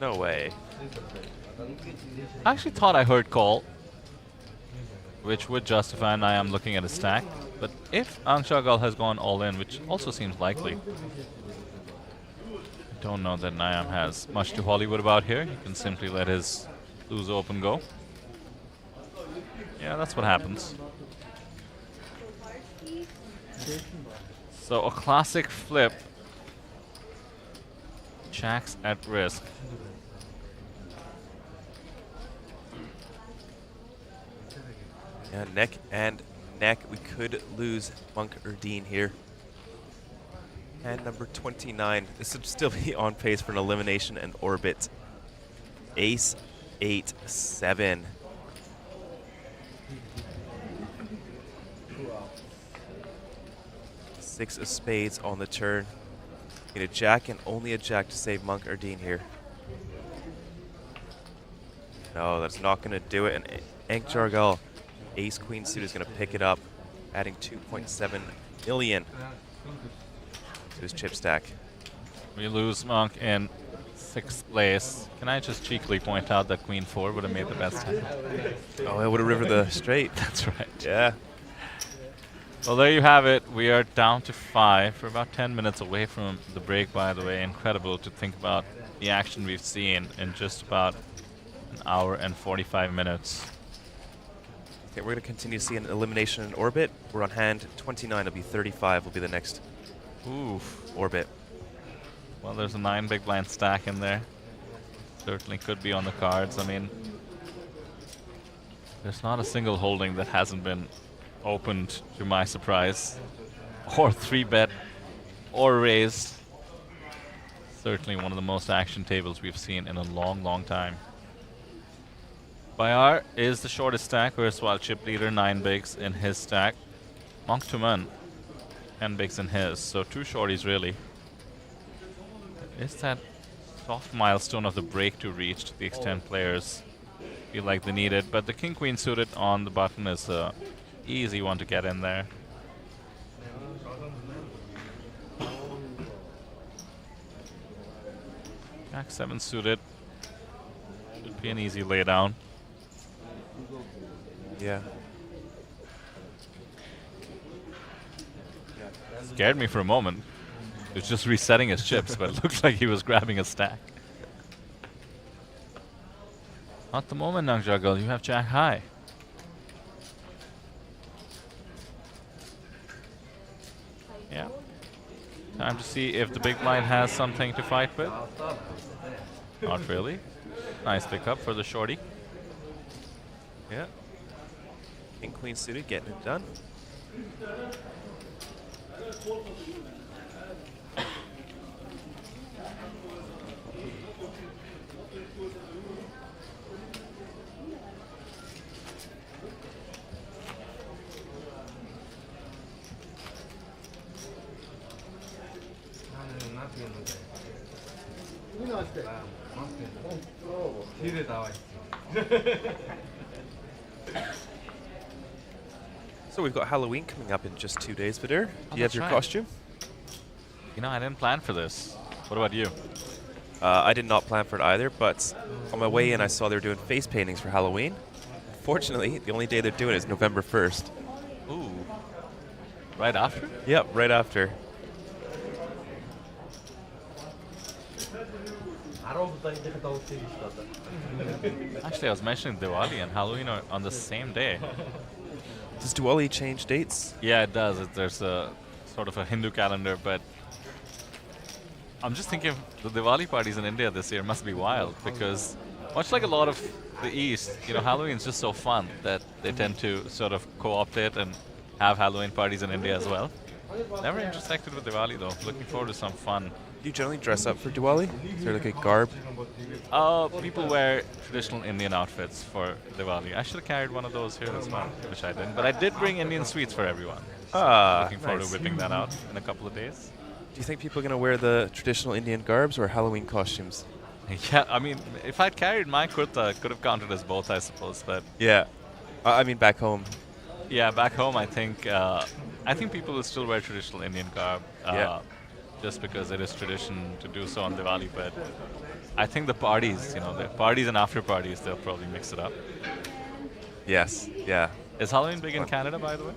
No way. I actually thought I heard call, which would justify Niam looking at a stack. But if Ang Chagal has gone all in, which also seems likely, I don't know that Niam has much to Hollywood about here. He can simply let his lose open go. Yeah, that's what happens. So a classic flip. Jacks at risk. Yeah, neck and neck. We could lose Monk or Dean here. And number 29. This would still be on pace for an elimination and orbit. Ace, 8, 7. Six of spades on the turn. Need a jack and only a jack to save Monk or Dean here. No, that's not going to do it. And Ankh Jargal, ace queen suit, is going to pick it up, adding 2.7 million to his chip stack. We lose Monk in 6th place. Can I just cheekily point out that Queen 4 would have made the best hand? Oh, it would have rivered the straight. That's right. Yeah. Well, there you have it. We are down to 5. We're about 10 minutes away from the break, by the way. Incredible to think about the action we've seen in just about an hour and 45 minutes. Okay, we're going to continue to see an elimination in orbit. We're on hand 29. It'll be 35. Will be the next Oof. orbit. Well, there's a 9 big blind stack in there. Certainly could be on the cards. I mean, there's not a single holding that hasn't been opened to my surprise, or 3-bet, or raised. Certainly one of the most action tables we've seen in a long, long time. Bayar is the shortest stack, erstwhile chip leader, 9 bigs in his stack. Monk Tuman, 10 bigs in his, so 2 shorties really. Is that soft milestone of the break to reach to the extent players feel like they need it, but the king queen suited on the button is a easy one to get in there. Jack 7 suited. Should be an easy laydown. Yeah. Scared me for a moment. He was just resetting his chips, but it looked like he was grabbing a stack. Not the moment, Nangjagal. You have Jack high. Yeah. Time to see if the big blind has something to fight with. Not really. Nice pickup for the shorty. Yeah. King queen suited, getting it done. So we've got Halloween coming up in just 2 days, Vidir. Do you have that's your right. costume? You know, I didn't plan for this. What about you? I did not plan for it either, but on my way in I saw they were doing face paintings for Halloween. Fortunately, the only day they're doing it is November 1st. Ooh. Right after? Yep, right after. Actually, I was mentioning Diwali and Halloween are on the same day. Does Diwali change dates? Yeah, it does. There's a sort of a Hindu calendar, but I'm just thinking the Diwali parties in India this year must be wild because, much like a lot of the East, Halloween is just so fun that they tend to sort of co-opt it and have Halloween parties in India as well. Never intersected with Diwali though. Looking forward to some fun. Do you generally dress up for Diwali? Is there like a garb? People wear traditional Indian outfits for Diwali. I should have carried one of those here as well, which I didn't. But I did bring Indian sweets for everyone. Looking forward to whipping that out in a couple of days. Do you think people are going to wear the traditional Indian garbs or Halloween costumes? Yeah, I mean, if I'd carried my kurta, it could have counted as both, I suppose. But Yeah. I mean, back home. yeah, back home, I think people will still wear traditional Indian garb. Yeah. Just because it is tradition to do so on Diwali. But I think the parties, the parties and after parties, they'll probably mix it up. Yes. Yeah. Is Halloween big in Canada, by the way?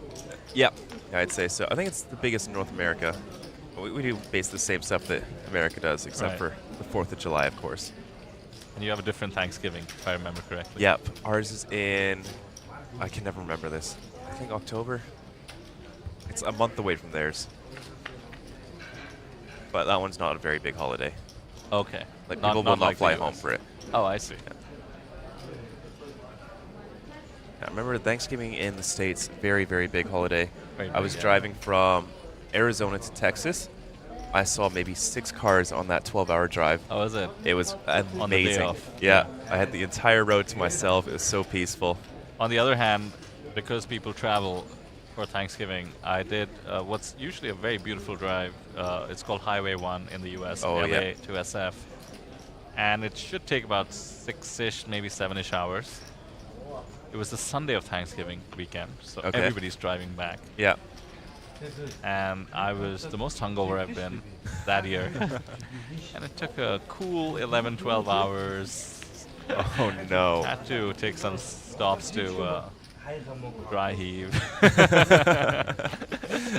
Yeah, I'd say so. I think it's the biggest in North America. We do basically the same stuff that America does, except Right. for the 4th of July, of course. And you have a different Thanksgiving, if I remember correctly. Yep. Ours is in, I can never remember this. I think October. It's a month away from theirs. But that one's not a very big holiday. Okay. Like people will not like the fly US. home for it. Oh, I see. I remember Thanksgiving in the States, very, very big holiday. Very I was big, yeah. driving from Arizona to Texas. I saw maybe 6 cars on that 12-hour drive. Oh, is it? It was On the day amazing. off. Yeah, I had the entire road to myself. It was so peaceful. On the other hand, because people travel for Thanksgiving, I did what's usually a very beautiful drive. It's called Highway 1 in the US, Oh, LA yeah. to SF. And it should take about 6-ish, maybe 7-ish hours. It was the Sunday of Thanksgiving weekend, so Okay. everybody's driving back. Yeah. And I was the most hungover I've been that year. And it took a cool 11, 12 hours. Oh, no. Had to take some stops to dry heave.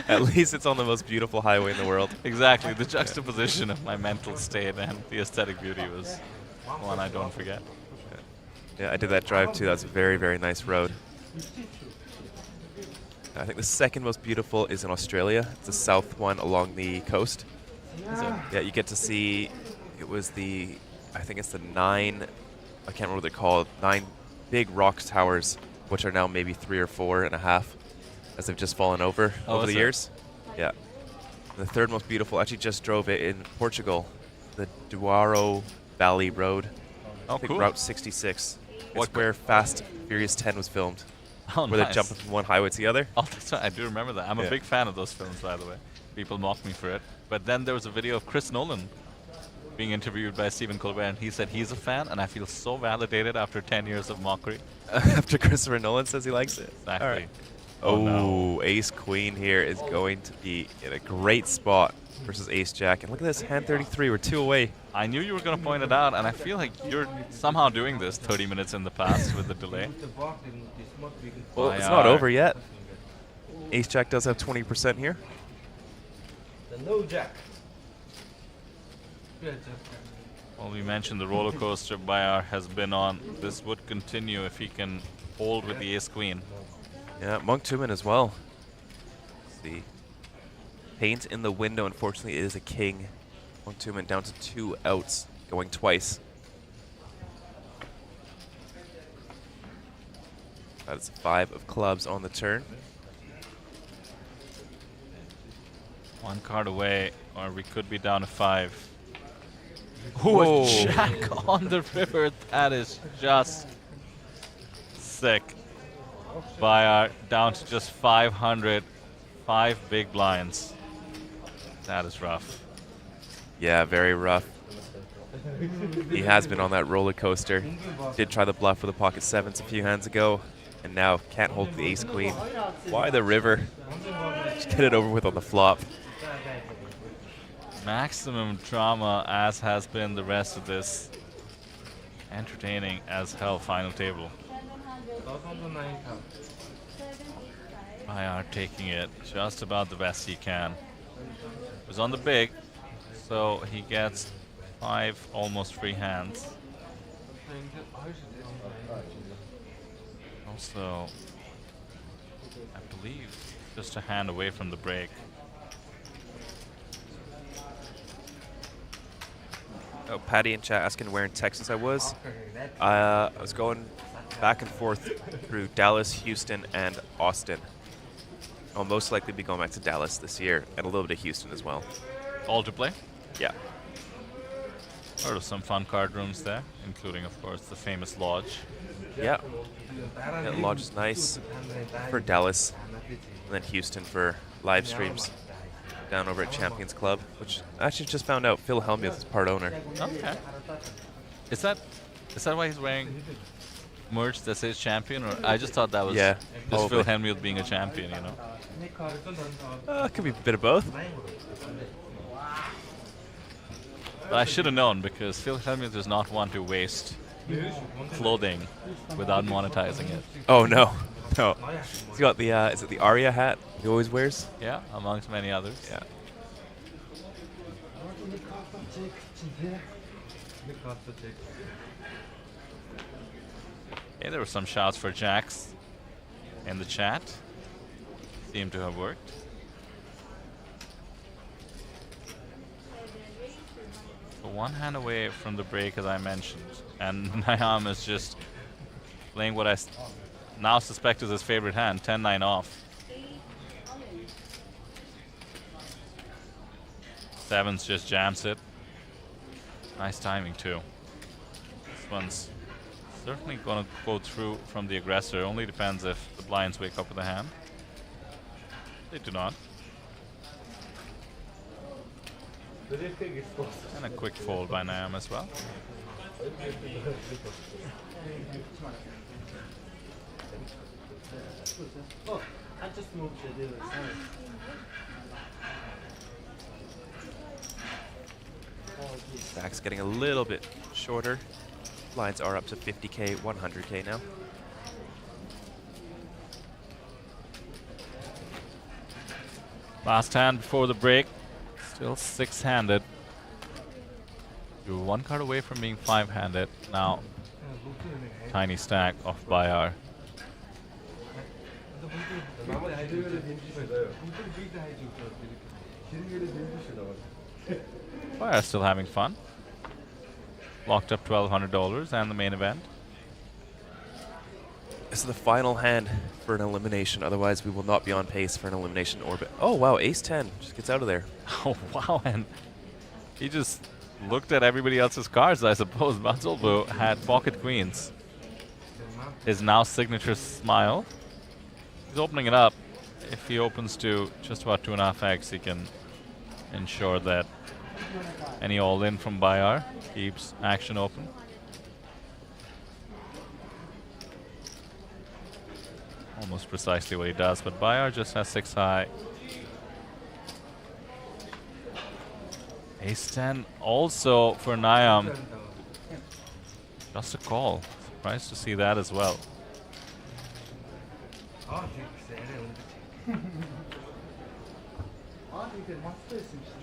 At least it's on the most beautiful highway in the world. Exactly. The juxtaposition of my mental state and the aesthetic beauty was one I don't forget. Yeah, I did that drive too. That's a very, very nice road. I think the second most beautiful is in Australia. It's the south one along the coast. So, yeah, you get to see, it was the, I think it's the 9, I can't remember what they're called, 9 big rock towers, which are now maybe 3 or 4.5, as they've just fallen over Oh, over is the it? years. Yeah. And the third most beautiful, actually just drove it in Portugal, the Douro Valley Road. Oh, I think cool. Route 66. What It's where Fast and Furious 10 was filmed, Oh, where nice. they jump from one highway to the other. Oh, that's right. I do remember that. I'm a Yeah. big fan of those films, by the way. People mock me for it. But then there was a video of Chris Nolan being interviewed by Stephen Colbert, and he said he's a fan, and I feel so validated after 10 years of mockery. After Christopher Nolan says he likes it. Exactly. All right. Oh, Oh, no. Ace Queen here is going to be in a great spot versus Ace Jack. And look at this, hand 33, we're 2 away. I knew you were going to point it out, and I feel like you're somehow doing this 30 minutes in the past with the delay. Well, Why it's not are- over yet. Ace Jack does have 20% here. No jack. Well, we mentioned the roller coaster Bayar has been on. This would continue if he can hold with the ace queen. Yeah, Monk Tumen as well. The paint in the window, unfortunately, is a king. Monk Tumen down to 2 outs, going twice. That is 5 of clubs on the turn. One card away, or we could be down to 5. Whoa. Ooh, a jack on the river. That is just sick. Bayar down to just 500. 5 big blinds. That is rough. Yeah, very rough. He has been on that roller coaster. Did try the bluff with the pocket 7s a few hands ago, and now can't hold the ace queen. Why the river? Just get it over with on the flop. Maximum drama, as has been the rest of this. Entertaining as hell final table. Bayar taking it just about the best he can. Was on the big, so he gets 5 almost free hands. Also, I believe just a hand away from the break. Oh, Patty in chat asking where in Texas I was. I was going back and forth through Dallas, Houston, and Austin. I'll most likely be going back to Dallas this year, and a little bit of Houston as well. All to play. Yeah. Heard of some fun card rooms there, including, of course, the famous Lodge. Yeah. That Lodge is nice for Dallas, and then Houston for live streams down over at Champions Club, which I actually just found out Phil Hellmuth is part owner. Okay. Is that why he's wearing merch that says champion? Or I just thought that was Yeah, just Phil probably. Hellmuth being a champion, you know? It could be a bit of both. But I should have known, because Phil Hellmuth is not one to waste clothing without monetizing it. Oh, no. No. He's got the, is it the Arya hat he always wears? Yeah, amongst many others. Yeah. Yeah, there were some shouts for jacks in the chat. Seemed to have worked. So one hand away from the break, as I mentioned, and Niam is just playing what I now suspect is his favorite hand, 10-9 off. Sevens just jams it. Nice timing too. This one's certainly gonna go through from the aggressor. Only depends if the blinds wake up with a hand. They do not. And a quick fold by Niam as well. Oh, I just moved to the other side. Stack's getting a little bit shorter. Lines are up to 50K, 100K now. Last hand before the break. Still 6-handed. You're one card away from being 5-handed. Now, tiny stack of Bayar. Bayar still having fun. Locked up $1,200 and the main event. This is the final hand for an elimination. Otherwise, we will not be on pace for an elimination orbit. Oh, wow. Ace-10 just gets out of there. Oh, wow. And he just looked at everybody else's cards, I suppose. Matsolbu had pocket queens. His now signature smile. He's opening it up. If he opens to just about 2.5x, he can ensure that any all-in from Bayar keeps action open. Almost precisely what he does, but Bayar just has 6 high. Ace-10 also for Niam. Just a call. Surprised to see that as well.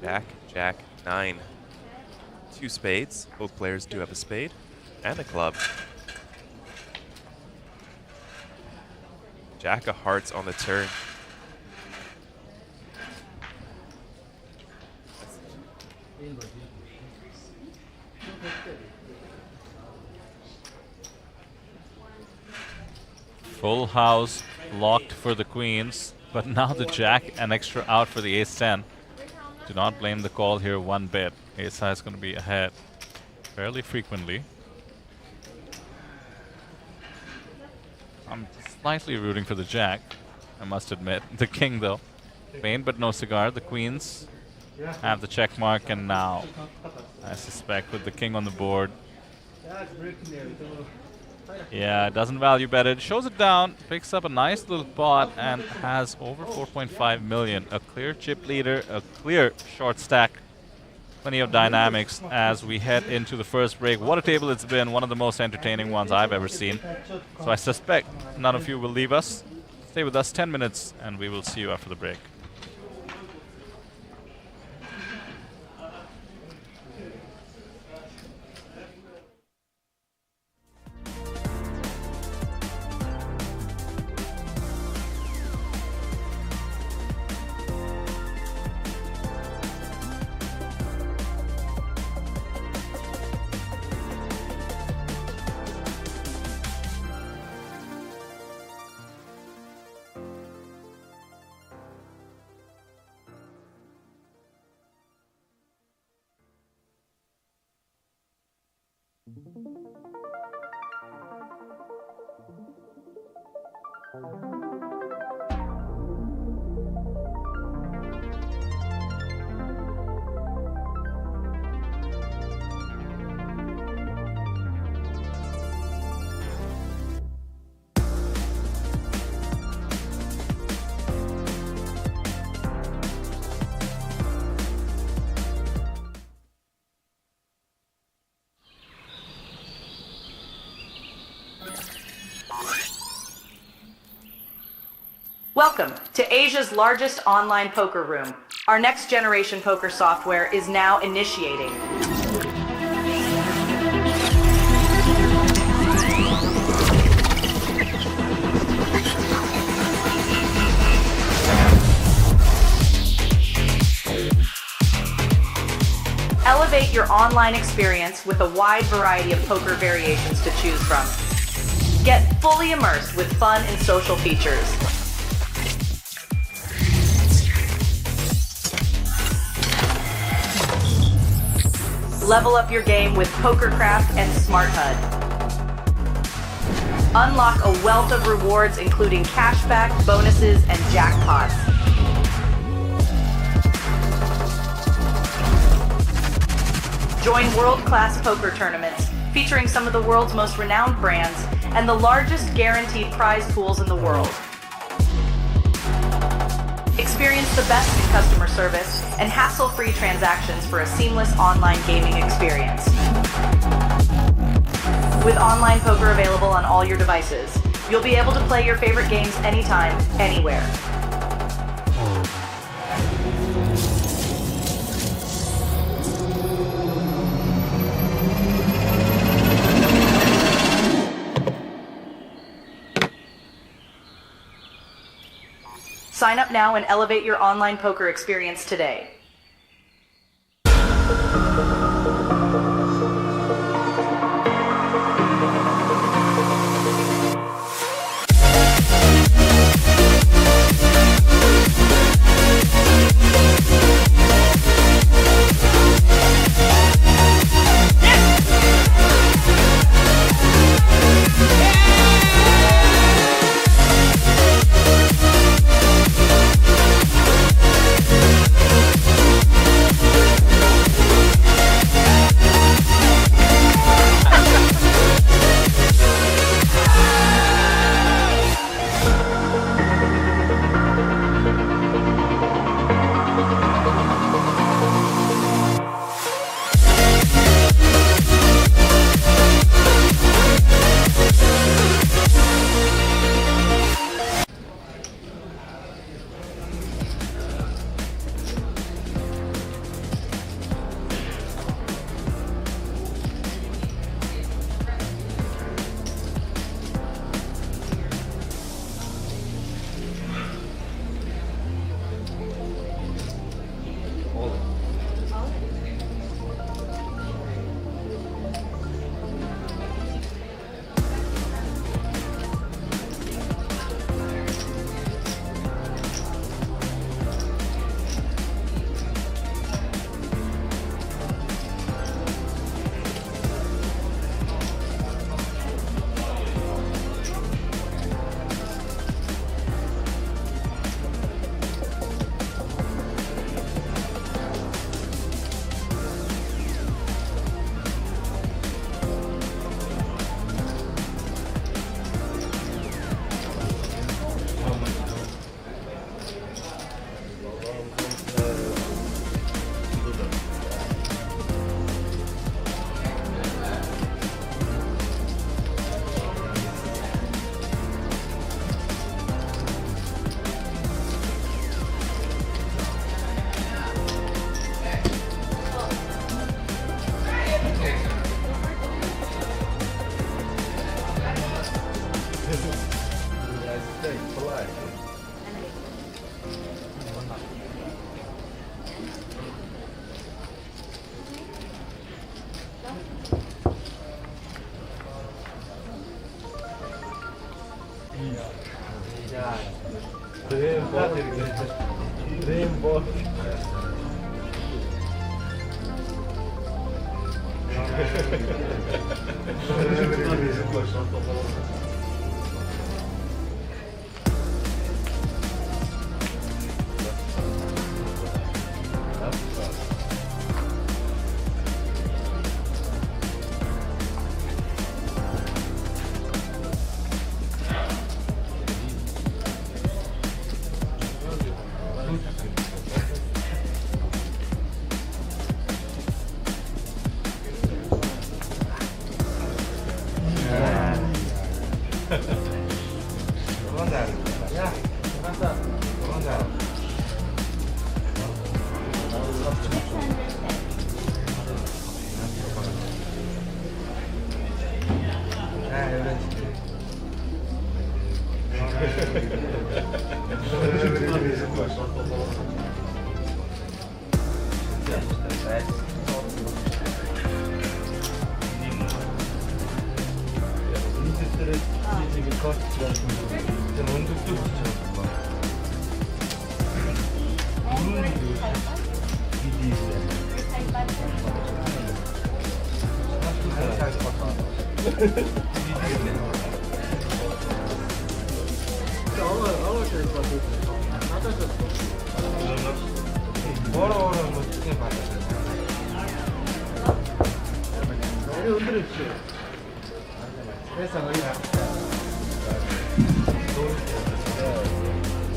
Jack, Jack, 9. 2 spades. Both players do have a spade and a club. Jack of hearts on the turn. Full house locked for the queens, but now the jack an extra out for the ace-10. Do not blame the call here one bit. Ace-high is going to be ahead fairly frequently. I'm slightly rooting for the jack, I must admit. The king, though. Pain but no cigar. The queens have the check mark, and now, I suspect, with the king on the board. Yeah, doesn't value bet it. Shows it down, picks up a nice little pot, and has over 4.5 million. A clear chip leader, a clear short stack. Plenty of dynamics as we head into the first break. What a table it's been, one of the most entertaining ones I've ever seen. So I suspect none of you will leave us. Stay with us 10 minutes and we will see you after the break. Welcome to Asia's largest online poker room. Our next generation poker software is now initiating. Elevate your online experience with a wide variety of poker variations to choose from. Get fully immersed with fun and social features. Level up your game with PokerCraft and Smart HUD. Unlock a wealth of rewards including cashback, bonuses, and jackpots. Join world-class poker tournaments featuring some of the world's most renowned brands and the largest guaranteed prize pools in the world. Experience the best in customer service and hassle-free transactions for a seamless online gaming experience. With online poker available on all your devices, you'll be able to play your favorite games anytime, anywhere. Sign up now and elevate your online poker experience today.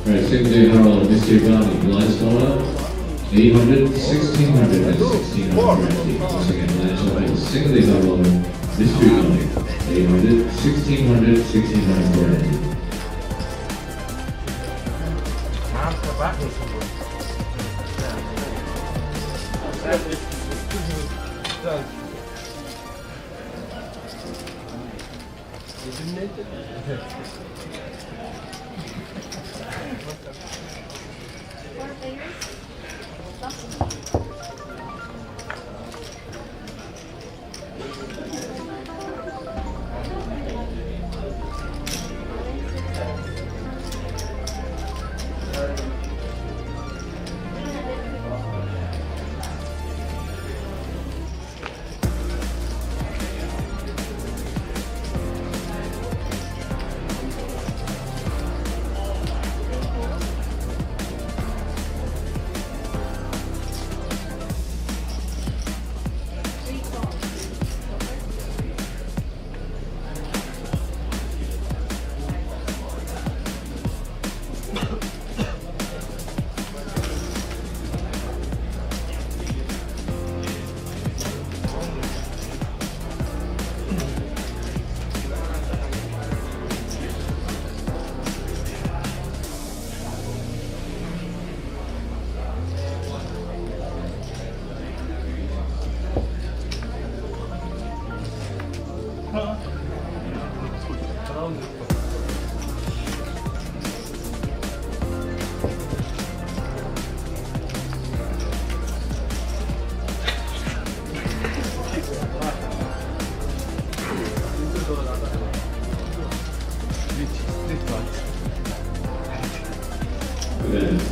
Right, same day Harold, Mr. Ghani, blind smaller, 800, 1600, and 1600. Once again, blind smaller, single day Harold, Mr. Ghani, 800, 1600, 1600.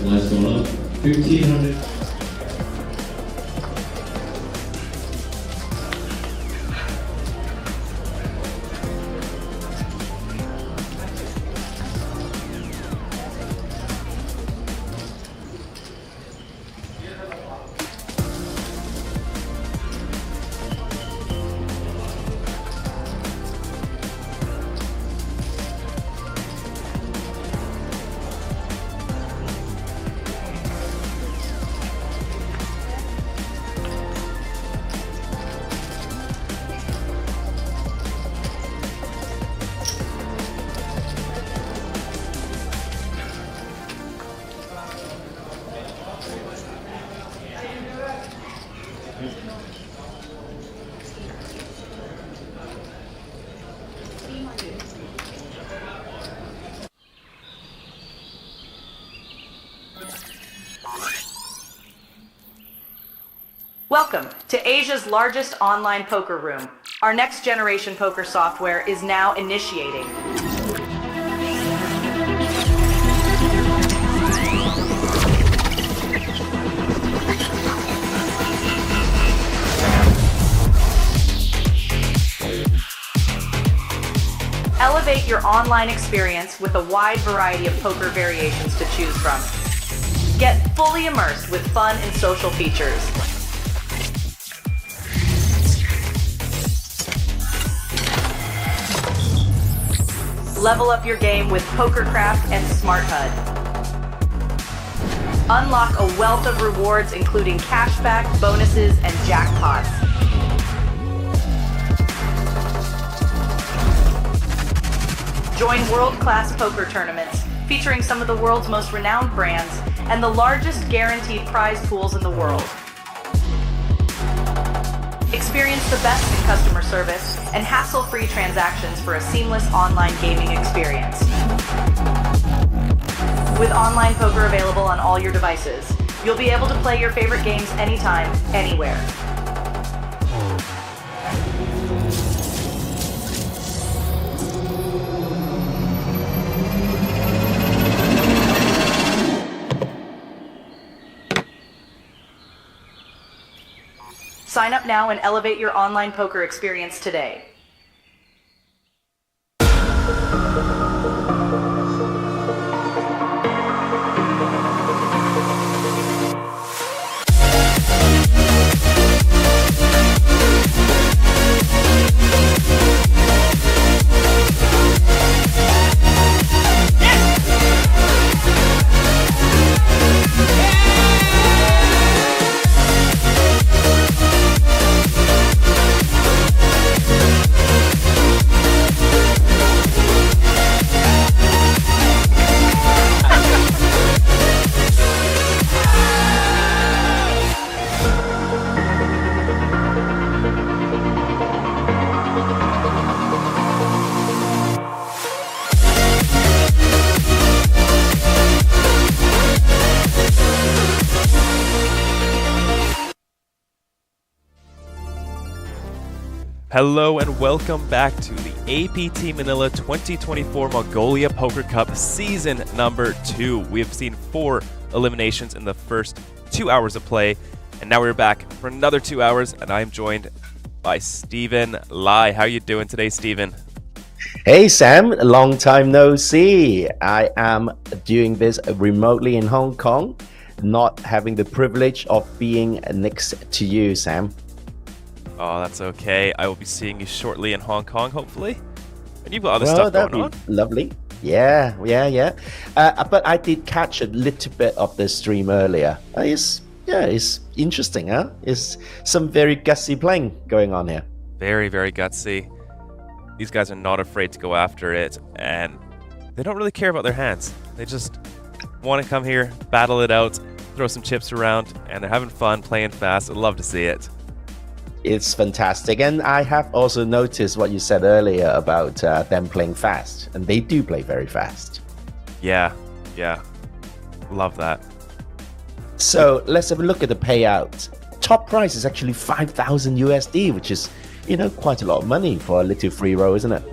Last one up, 1500. Welcome to Asia's largest online poker room. Our next generation poker software is now initiating. Elevate your online experience with a wide variety of poker variations to choose from. Get fully immersed with fun and social features. Level up your game with PokerCraft and Smart HUD. Unlock a wealth of rewards including cashback, bonuses, and jackpots. Join world-class poker tournaments featuring some of the world's most renowned brands and the largest guaranteed prize pools in the world. Experience the best in customer service and hassle-free transactions for a seamless online gaming experience. With online poker available on all your devices, You'll be able to play your favorite games anytime, anywhere. Sign up now and elevate your online poker experience today. Hello and welcome back to the APT Manila 2024 Mongolia Poker Cup Season number 2. We have seen 4 eliminations in the first 2 hours of play, and now we're back for another 2 hours, and I'm joined by Stephen Lai. How are you doing today, Stephen? Hey Sam, long time no see. I am doing this remotely in Hong Kong, not having the privilege of being next to you, Sam. Oh, that's okay. I will be seeing you shortly in Hong Kong, hopefully. And you've got other stuff going on. Lovely. Yeah. But I did catch a little bit of the stream earlier. It's interesting, huh? It's some very gutsy playing going on here. Very, very gutsy. These guys are not afraid to go after it, and they don't really care about their hands. They just want to come here, battle it out, throw some chips around, and they're having fun, playing fast. I'd love to see it. It's fantastic. And I have also noticed what you said earlier about them playing fast. And they do play very fast. Yeah. Love that. So let's have a look at the payout. Top price is actually 5,000 USD, which is, quite a lot of money for a little free roll, isn't it?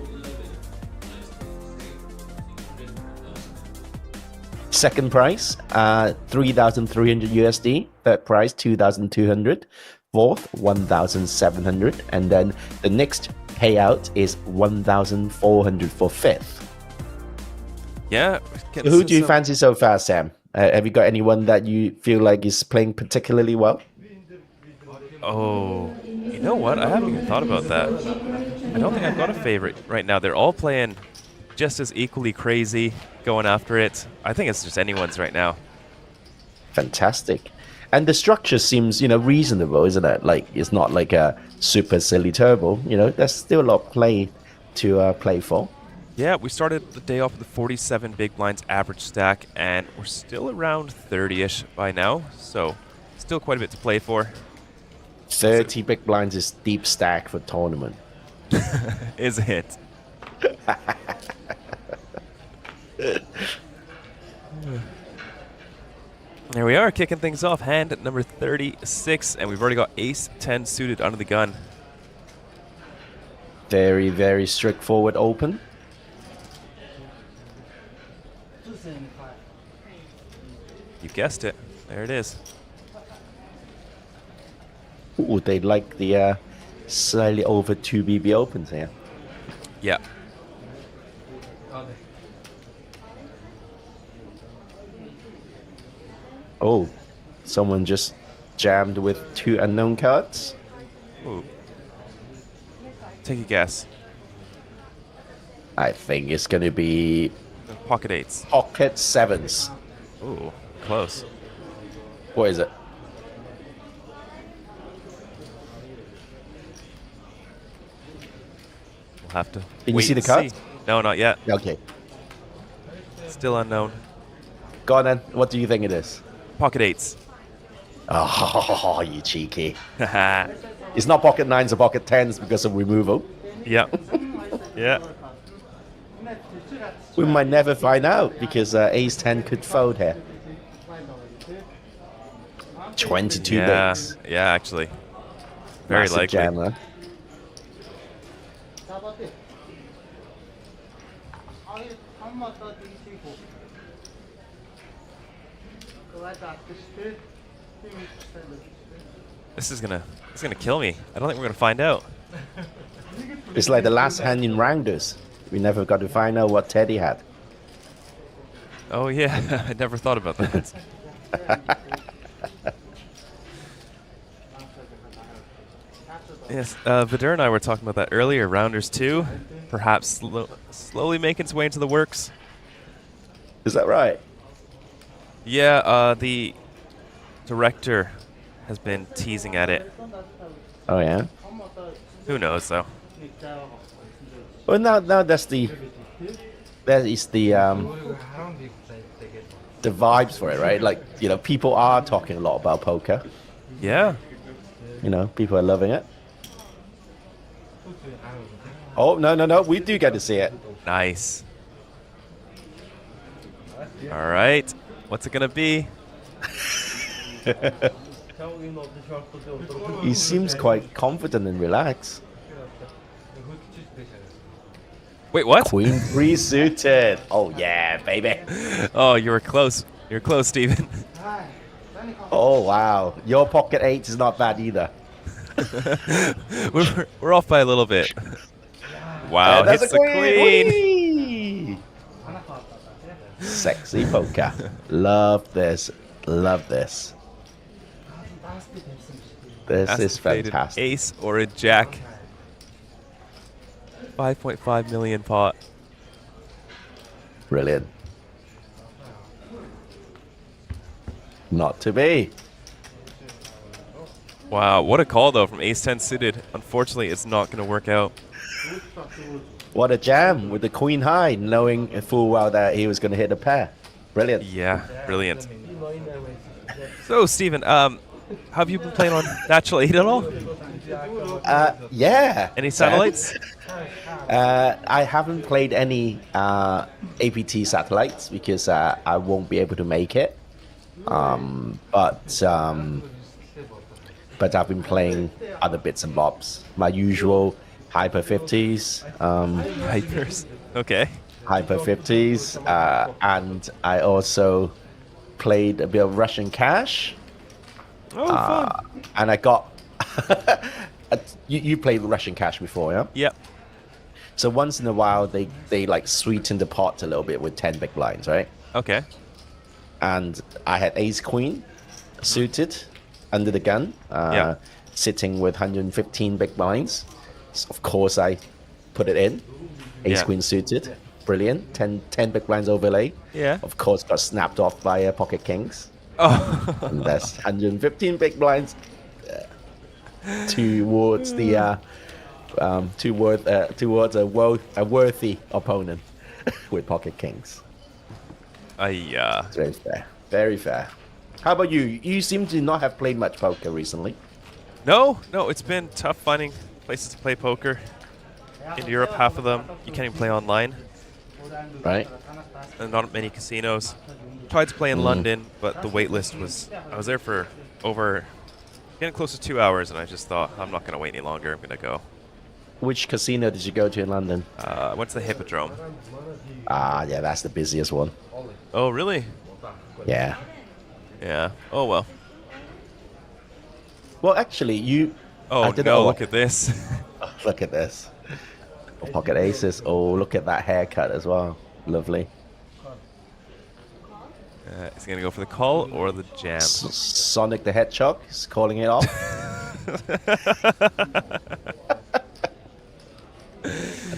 Second price, 3,300 USD. Third price, 2,200. Fourth, 1,700, and then the next payout is 1,400 for fifth. Yeah. Who do you fancy so far, Sam? Have you got anyone that you feel like is playing particularly well? Oh, you know what? I haven't even thought about that. I don't think I've got a favorite right now. They're all playing just as equally crazy, going after it. I think it's just anyone's right now. Fantastic. And the structure seems, reasonable, isn't it? Like, it's not like a super silly turbo. There's still a lot of play to play for. Yeah, we started the day off with the 47 big blinds average stack, and we're still around 30-ish by now. So, still quite a bit to play for. 30 big blinds is deep stack for tournament. Is it? There we are, kicking things off, hand at number 36, and we've already got ace-10 suited under the gun. Very, very straightforward open. You guessed it. There it is. Ooh, they like the slightly over 2 BB opens here. Yeah. Oh, someone just jammed with 2 unknown cards. Ooh. Take a guess. I think it's going to be Pocket 8s. pocket 7s. Ooh, close. What is it? We'll have to Can you wait see the and card? see. No, not yet. Okay. Still unknown. Go on then. What do you think it is? Pocket 8s. Oh, you cheeky. Haha. It's not pocket 9s or pocket 10s because of removal. Yeah. Yeah. We might never find out because ace 10 could fold here. 22 Yeah, bigs. yeah, actually. Very Massive likely. jammer. 잡았대. 아니, 한 맞다 뒤지고. 그거다 아트시트. This is gonna kill me. I don't think we're gonna find out. It's like the last hand in rounders. We never got to find out what Teddy had. Oh yeah, I never thought about that. Yes, Vidur and I were talking about that earlier. Rounders 2, perhaps slowly making its way into the works. Is that right? Yeah, the director has been teasing at it. Oh yeah. Who knows though? Well, now that is the vibes for it, right? Like, you know, people are talking a lot about poker. Yeah. You know, people are loving it. Oh no, we do get to see it. Nice. All right. What's it gonna be? He seems quite confident and relaxed. Wait, what? Queen 3 suited. Oh yeah, baby. Oh, you were close. You're close, Steven. Oh wow, your pocket 8 is not bad either. we're off by a little bit. Wow, That's hits a the queen. Whee! Sexy poker. Love this. Love this. This Has is to fade an fantastic. ace or a jack. 5.5 million pot. Brilliant. Not to be. Wow, what a call though from ace 10 suited. Unfortunately, it's not going to work out. What a jam with the queen high, knowing full well that he was going to hit a pair. Brilliant. Yeah, brilliant. So, Steven, have you been playing on Natural 8 at all? Yeah. Any satellites? I haven't played any APT satellites because I won't be able to make it. But I've been playing other bits and bobs. My usual Hyper 50s. Hypers. Okay. Hyper 50s. And I also played a bit of Russian Cash. Oh, fun. And I got... you played Russian Cash before, yeah? Yep. So once in a while, they like sweeten the pot a little bit with 10 big blinds, right? Okay. And I had ace queen suited under the gun, Yeah. sitting with 115 big blinds. So of course, I put it in. Ace Yeah. queen suited. Brilliant. 10 big blinds overlay. Yeah. Of course, got snapped off by pocket kings. Oh. And that's 115 big blinds towards the towards a worthy opponent with pocket kings. Yeah. It's very fair. Very fair. How about you? You seem to not have played much poker recently. No, it's been tough finding places to play poker. In Europe, half of them you can't even play online, Right? and not many casinos. Tried to play in London, but the wait list I was there for getting close to 2 hours, and I just thought, I'm not going to wait any longer, I'm going to go. Which casino did you go to in London? I went to the Hippodrome. Ah, yeah, that's the busiest one. Oh, really? Yeah. Yeah. Oh, well. Well, actually, I Oh, did no, all- look at this. Look at this. Oh, pocket aces. Oh, look at that haircut as well. Lovely. Is he going to go for the call or the jam? Sonic the Hedgehog is calling it off.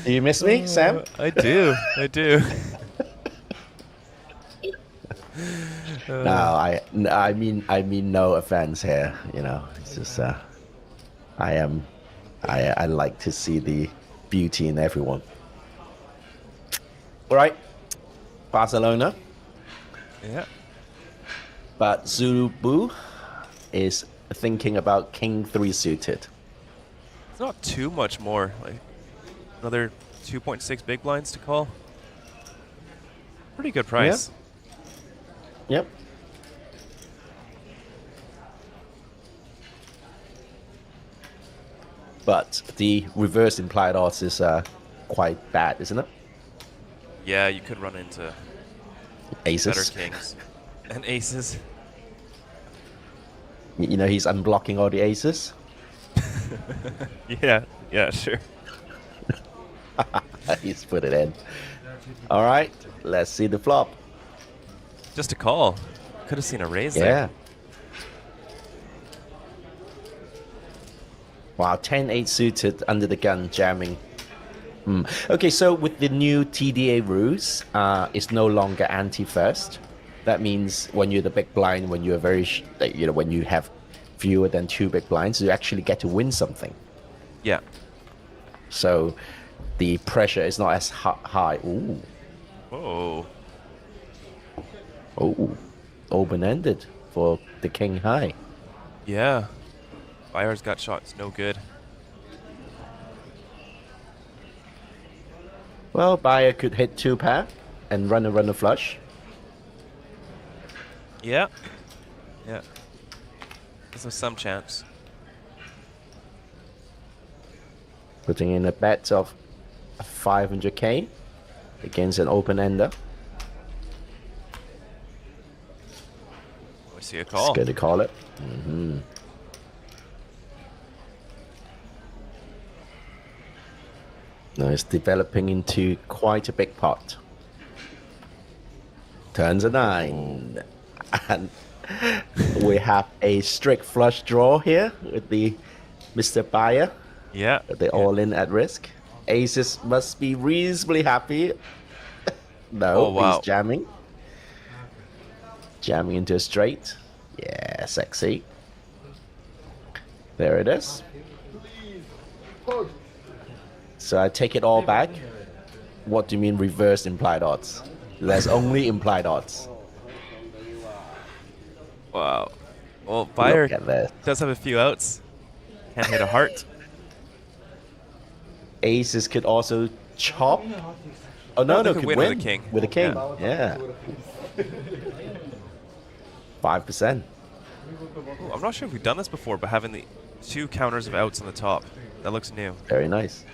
Do you miss me, Sam? I do. No, I mean no offense here. You know, it's just I like to see the beauty in everyone. All right, Barcelona, Yeah. but Zulu Boo is thinking about King 3 suited. It's not too much more. Like another 2.6 big blinds to call. Pretty good price. Yep. but the reverse implied odds is quite bad, isn't it? Yeah, you could run into Aces. better kings and aces. You know, he's unblocking all the aces. Yeah, yeah, sure. He's put it in. All right, let's see the flop. Just a call. Could have seen a raise Yeah. there. Wow, 10-8 suited under the gun, jamming. Okay, so with the new TDA rules, it's no longer anti-first. That means when you're the big blind, when you're when you have fewer than 2 big blinds, you actually get to win something. Yeah. So the pressure is not as high. Ooh, Whoa. oh, open-ended for the king high. Yeah. Bayer's got shots, no good. Well, Bayer could hit 2 pair and run a flush. Yeah. Yeah. There's some chance. Putting in a bet of 500k against an open-ender. We see a It's call. good to call it. Now it's developing into quite a big pot. Turns a 9. And we have a strict flush draw here with the Mr. Bayer. Yeah. They're all in at risk. Aces must be reasonably happy. No, Oh, wow. he's jamming. Jamming into a straight. Yeah, sexy. There it is. So I take it all back. What do you mean reverse implied odds? There's only implied odds. Wow. Well, Bayer Look at this. does have a few outs. Can't hit a heart. Aces could also chop. Oh No, no, they no, could could win win with a king. With a king, yeah. 5%. Ooh, I'm not sure if we've done this before, but having the 2 counters of outs on the top. That looks new. Very nice.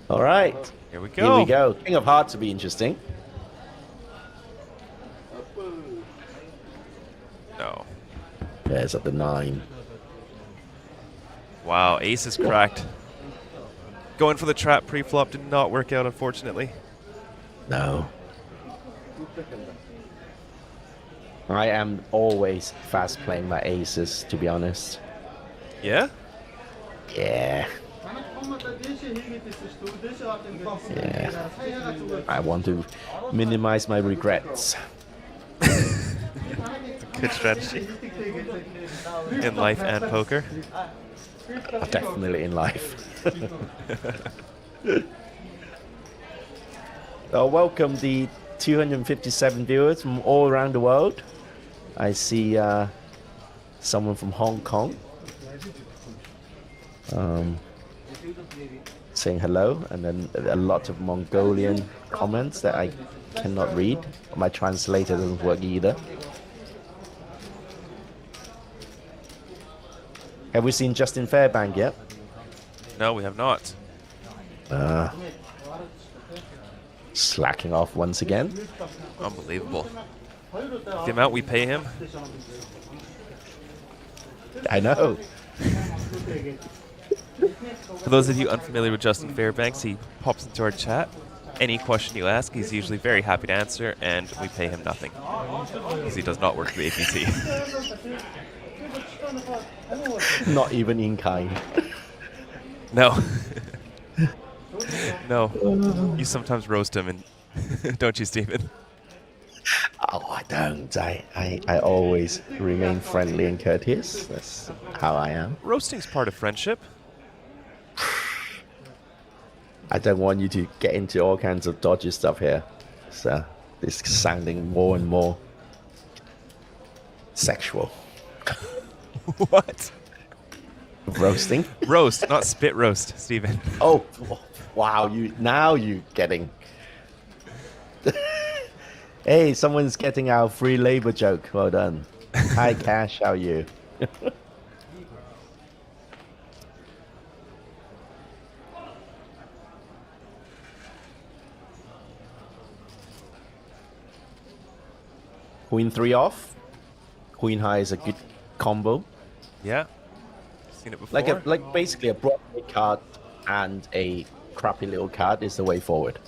All right. Here we go. Here we go. King of Hearts will be interesting. No. There's up the 9. Wow, ace is cracked. Going for the trap pre-flop did not work out, unfortunately. No. I am always fast playing my aces, to be honest. Yeah? Yeah. Yeah. I want to minimize my regrets. Good strategy. In life and poker. Definitely in life. Welcome the 257 viewers from all around the world. I see someone from Hong Kong saying hello, and then a lot of Mongolian comments that I cannot read. My translator doesn't work either. Have we seen Justin Fairbank yet? No, we have not. Slacking off once again. Unbelievable. The amount we pay him. I know. For those of you unfamiliar with Justin Fairbanks, he pops into our chat. Any question you ask, he's usually very happy to answer, and we pay him nothing. Because he does not work for the APT. Not even in kind. No. No. You sometimes roast him, and don't you, Stephen? Oh, I don't. I always remain friendly and courteous. That's how I am. Roasting's part of friendship. I don't want you to get into all kinds of dodgy stuff here. So this is sounding more and more sexual. What? Roasting? Roast, not spit roast, Stephen. Oh, wow! You getting? Hey, someone's getting our free labor joke. Well done. Hi, Cash. How are you? Queen 3 off. Queen high is a good combo. Yeah. Seen it before. Like basically a Broadway card and a crappy little card is the way forward.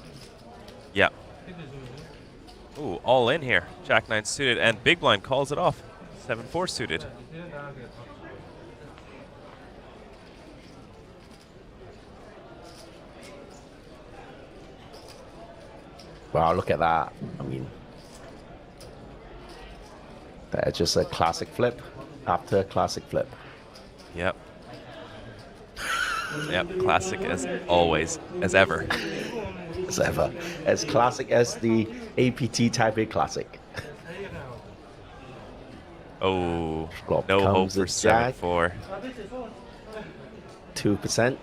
Yeah. Ooh, all in here. Jack 9 suited, and Big Blind calls it off. 7-4 suited. Wow, look at that. I mean, that's just a classic flip after a classic flip. Yep. Yep, classic as always, as ever. As ever. As classic as the APT Taipei Classic. Oh, Flop no hope comes for a jack. 7-4. 2%.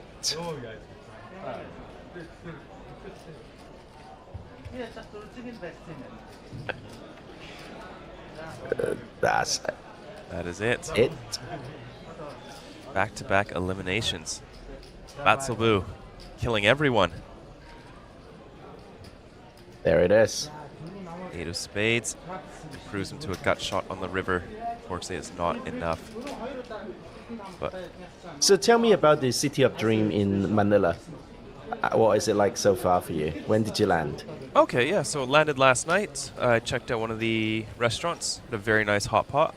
That's That is it. it. Back-to-back eliminations. Batselbu killing everyone. There it is. 8 of spades. Improves him to a gut shot on the river. Unfortunately, it's not enough. But So tell me about the City of Dream in Manila. What is it like so far for you? When did you land? okay, yeah, so it landed last night. I checked out one of the restaurants. Had a very nice hot pot.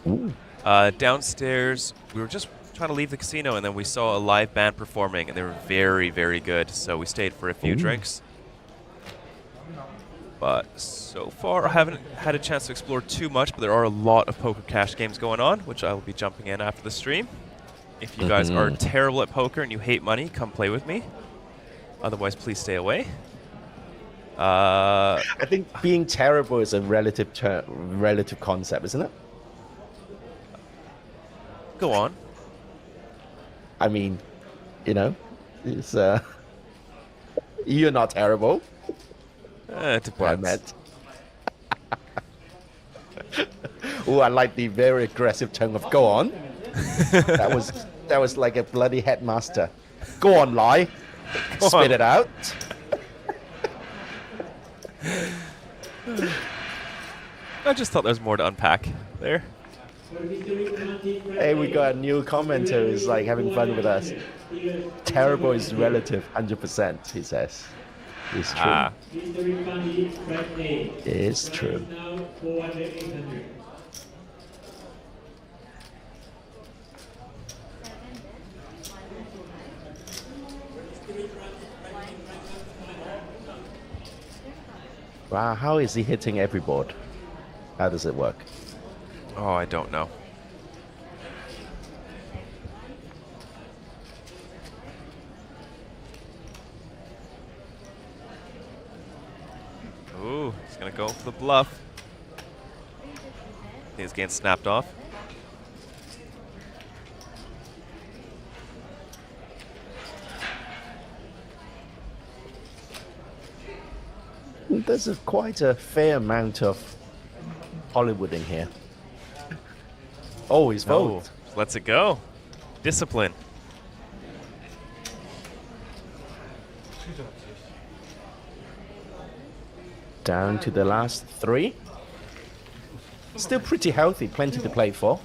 Ooh. Downstairs, we were just trying to leave the casino, and then we saw a live band performing, and they were very, very good. So we stayed for a few drinks. But so far, I haven't had a chance to explore too much, but there are a lot of poker cash games going on, which I will be jumping in after the stream. If you guys are terrible at poker and you hate money, come play with me. Otherwise, please stay away. I think being terrible is a relative concept, isn't it? Go on. I mean, you know, it's you're not terrible. It What I depends. meant. Oh, I like the very aggressive tone of "go on." that was like a bloody headmaster. Go on, lie. Go Spit on. it out. I just thought there was more to unpack there. Hey, we got a new commenter who's like having fun with us. Terrible is relative, 100%, he says. It's true. Ah, It's true. Now 400, 800. Wow, how is he hitting every board? How does it work? oh, I don't know. Ooh, he's gonna go for the bluff. He's getting snapped off. There's quite a fair amount of Hollywood in here. Oh, he's Oh, vote. lets it go. Discipline. Down to the last three. Still pretty healthy, plenty to play for.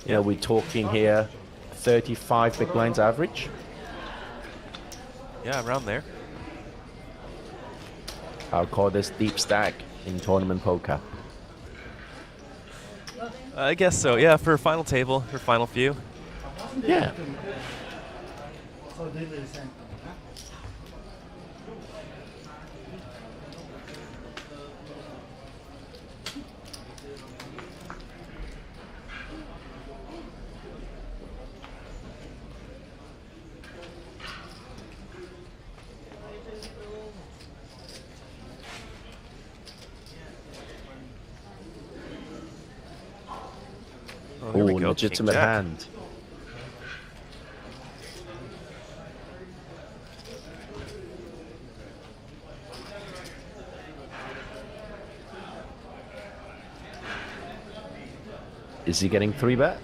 You know, we're talking here 35 big blinds average. Yeah, around there. I'll call this deep stack in tournament poker. I guess so. Yeah, for final table, for final few. Yeah. Oh, here we Oh, go. legitimate King Jack. hand. Is he getting 3-bet?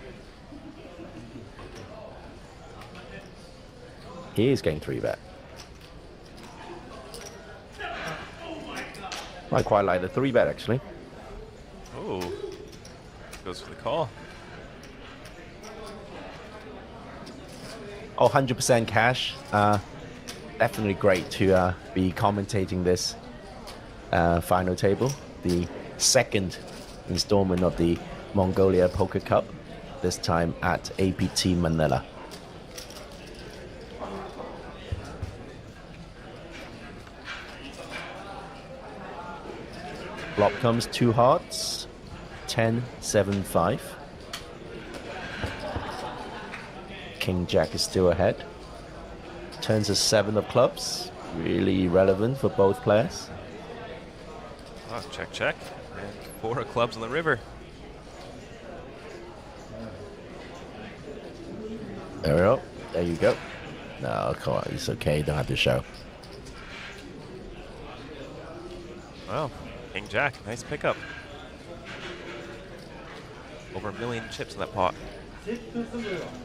He is getting 3-bet. I quite like the 3-bet actually. Goes for the call. Oh, 100% cash. Definitely great to be commentating this final table, the second installment of the Mongolia Poker Cup, this time at APT Manila. Flop comes 2 hearts, 10, 7, 5. King Jack is still ahead. Turns a 7 of clubs, really relevant for both players. Oh, check, check. And 4 of clubs on the river. There we go. There you go. No, come on, it's okay. Don't have to show. Wow, King Jack, nice pickup. Over 1 million chips in that pot.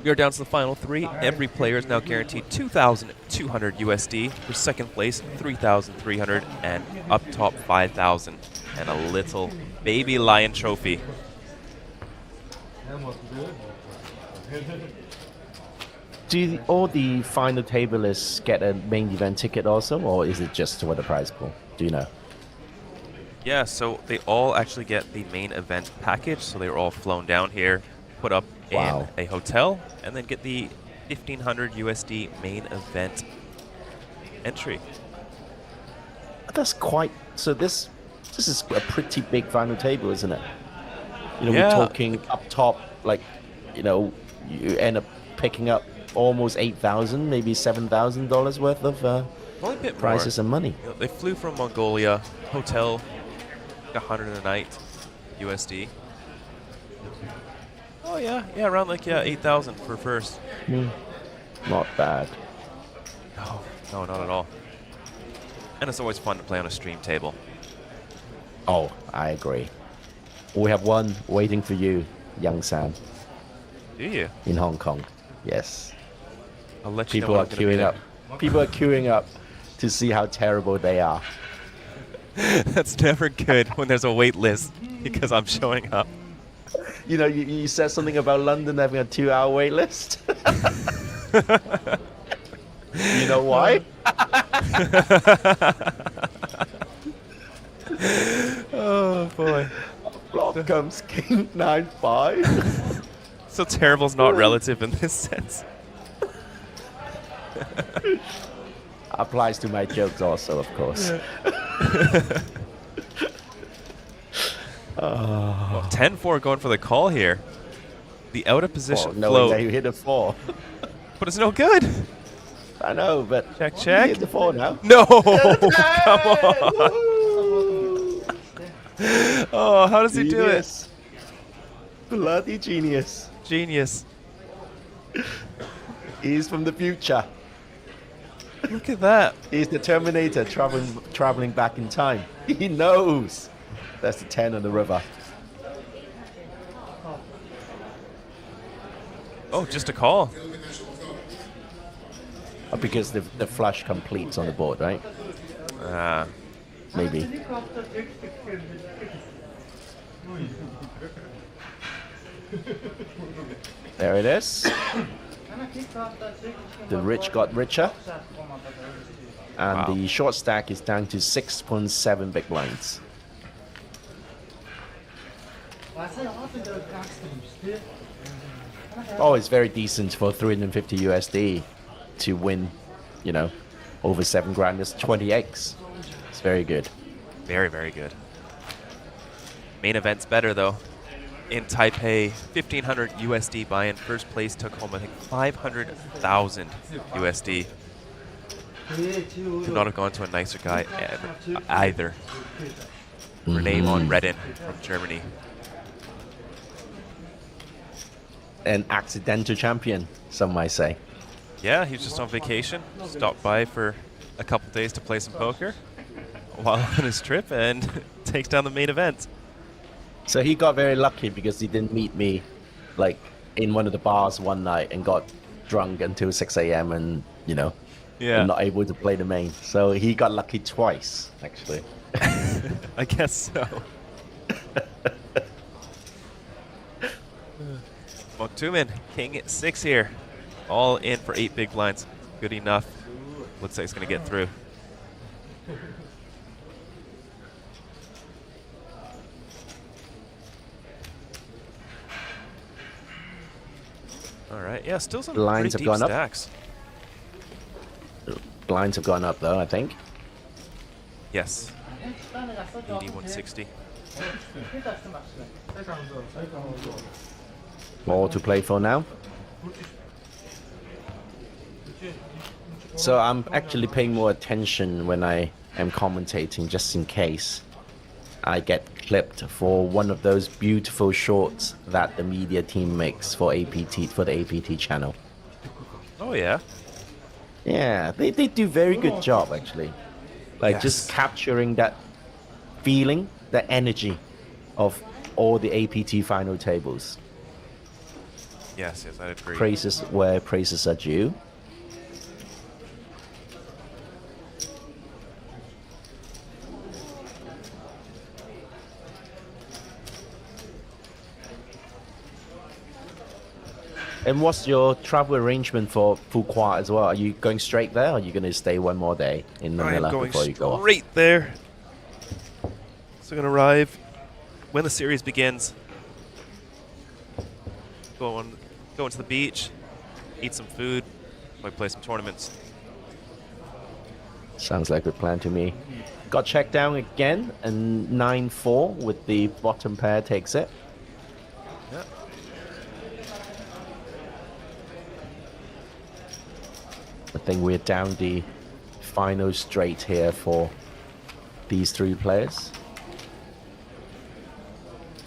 We are down to the final 3. Every player is now guaranteed 2,200 USD. For second place, 3,300, and up top 5,000, and a little baby lion trophy. Do all the final tablists get a main event ticket also, or is it just for the prize pool? Do you know? Yeah, so they all actually get the main event package. So they're all flown down here, put up Wow. in a hotel, and then get the 1,500 USD main event entry. That's quite. So this is a pretty big final table, isn't it? You know, Yeah. we're talking up top, like, you know, you end up picking up almost $8,000, maybe $7,000 worth of Only a bit prizes more. and money. You know, they flew from Mongolia, hotel, 100 a night USD. Oh yeah, around like 8,000 for first. Not bad. No, not at all. And it's always fun to play on a stream table. Oh, I agree. We have one waiting for you, young Sam, Do you? in Hong Kong. Yes. I'll let you know People when are I'm gonna be queuing there. up. People are queuing up to see how terrible they are. That's never good when there's a wait list because I'm showing up. You know, you said something about London having a 2-hour wait list. You know why? Oh boy. Flop comes King 9-5. So terrible's not relative in this sense. Applies to my jokes also, of course. Well, 10-4 going for the call here. The out of position Oh, knowing float, that you hit a 4. but it's no good. I know, but Check, you check. hit the 4 now. No, come on. Oh, how does he do it? Genius. Bloody genius. Genius. He's from the future. Look at that. He's the Terminator traveling back in time. He knows. That's the 10 on the river. Oh, just a call. Because the flush completes on the board, right? Maybe. There it is. The rich got richer. And Wow. the short stack is down to 6.7 big blinds. Oh, it's very decent for 350 USD to win, you know, over 7 grand. It's 20x. It's very good. Very, very good. Main event's better though. In Taipei, 1,500 USD buy-in. First place took home, I think, 500,000 USD. Could not have gone to a nicer guy either. Renee von Redden from Germany. An accidental champion, some might say. Yeah, he was just on vacation. Stopped by for a couple days to play some poker while on his trip and takes down the main event. So he got very lucky because he didn't meet me like in one of the bars one night and got drunk until 6 a.m. and, you know, Yeah. and not able to play the main. So he got lucky twice, actually. I guess so. Moktumin, king 6 here. All in for 8 big blinds. Good enough. Looks like it's going to get through. All right, yeah, still some Blinds pretty have deep gone up. stacks. Blinds have gone up though, I think. Yes. 80, 160. More to play for now. So I'm actually paying more attention when I am commentating, just in case I get clipped for one of those beautiful shorts that the media team makes for APT, for the APT channel. Oh, yeah. Yeah, they do very good job actually. Like just Yes. capturing that feeling, the energy of all the APT final tables. Yes, yes, I agree. Praises where praises are due. And what's your travel arrangement for Fuqua as well? Are you going straight there, or are you going to stay one more day in Manila I'm going before you go off? straight there. So I'm going to arrive when the series begins. Go into the beach, eat some food, might play some tournaments. Sounds like a plan to me. Got checked down again, and 9-4 with the bottom pair takes it. Yeah. I think we're down the final straight here for these 3 players.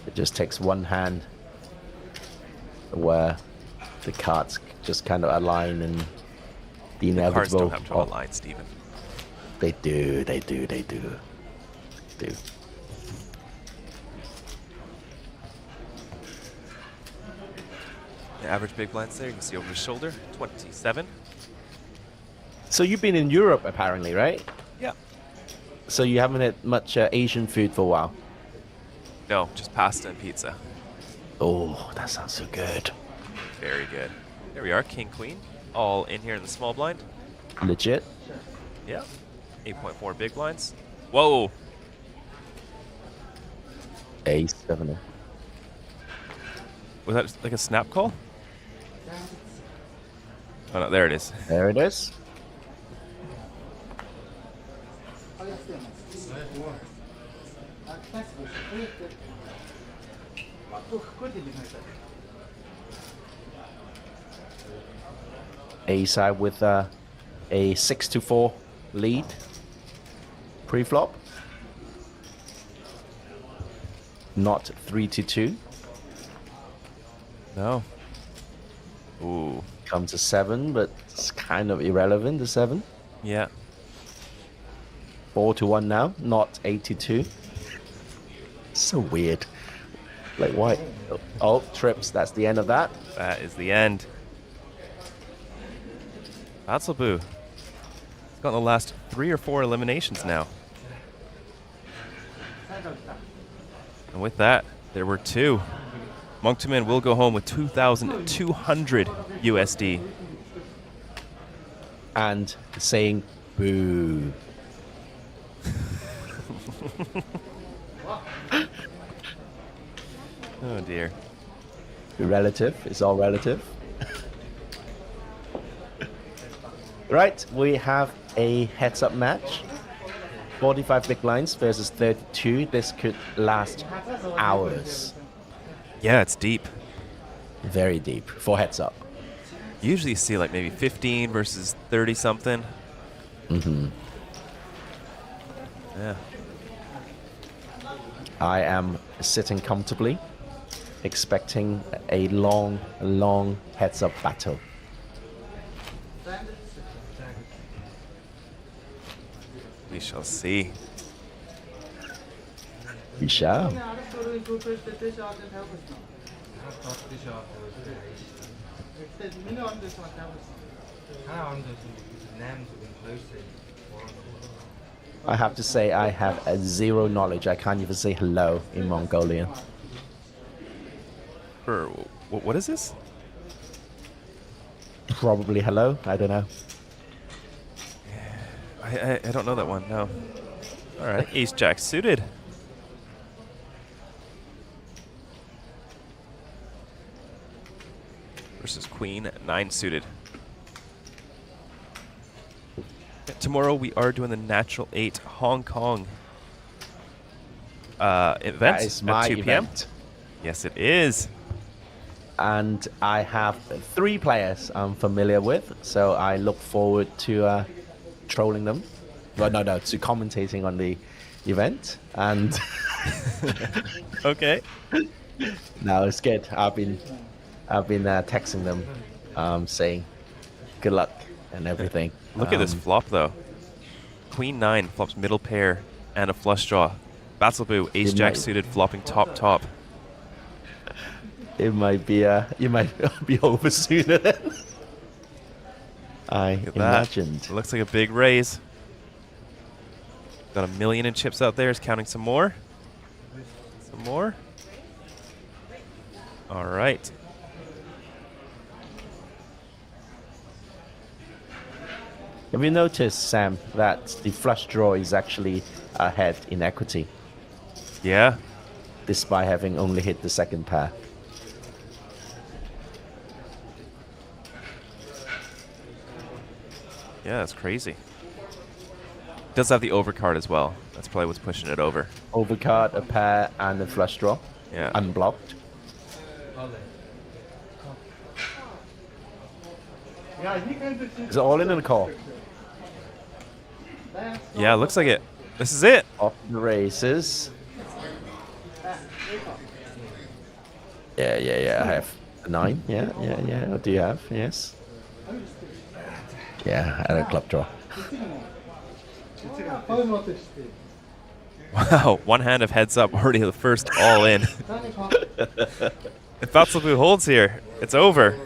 It just takes one hand where the cards just kind of align and the Cards inevitable. don't have to align, Stephen. They do. The average big blinds there, you can see over his shoulder, 27. So you've been in Europe apparently, right? Yeah. So you haven't had much Asian food for a while. No, just pasta and pizza. Oh, that sounds so good. Very good. There we are, king, queen, all in here in the small blind. Legit. Yeah. 8.4 big blinds. Whoa. A7. Was that like a snap call? Oh no, there it is. There it is. A side with a 6-4 lead pre-flop. Not 3-2. No. Ooh. Comes to 7, but it's kind of irrelevant, the 7. Yeah. 4-1 now, not 8-2. So weird. Like, why? Oh, trips, that's the end of that. That is the end. Batselboo. He's gotten the last 3 or 4 eliminations now. And with that, there were 2. Moktumin will go home with 2,200 USD. And saying boo. Oh dear. Relative, it's all relative. Right, we have a heads-up match. 45 big blinds versus 32. This could last hours. Yeah, it's deep. Very deep for heads-up. Usually you see like maybe 15 versus 30 something. Mm-hmm. Yeah. I am sitting comfortably, expecting a long, long heads-up battle. We shall see. We shall. I have to say I have a zero knowledge. I can't even say hello in Mongolian. What is this? probably hello. I don't know. I don't know that one, no. All right, ace-jack suited. Versus queen 9 suited. Tomorrow we are doing the natural 8 Hong Kong event That is my at 2 p.m. event. Yes, it is. And I have 3 players I'm familiar with, so I look forward to trolling them. Well, no, to commentating on the event. And Okay. no, it's good. I've been texting them, saying good luck and everything. Look at this flop though. Queen 9 flops middle pair and a flush draw. Battleboo ace-jack suited flopping top. It might be over sooner than I Look at imagined. that. It looks like a big raise. Got $1 million in chips out there. Is counting some more. Some more. All right. Have you noticed, Sam, that the flush draw is actually ahead in equity, Yeah. despite having only hit the second pair? Yeah, that's crazy. Does have the overcard as well. That's probably what's pushing it over. Overcard, a pair, and a flush draw. Yeah. Unblocked. Is it all in a call? Yeah, looks like it. This is it. Off the races. Yeah. I have a 9. Yeah. What do you have? Yes. Yeah, and a club draw. Wow, one hand of heads up, already the first all in. If Battleboo holds here, it's over.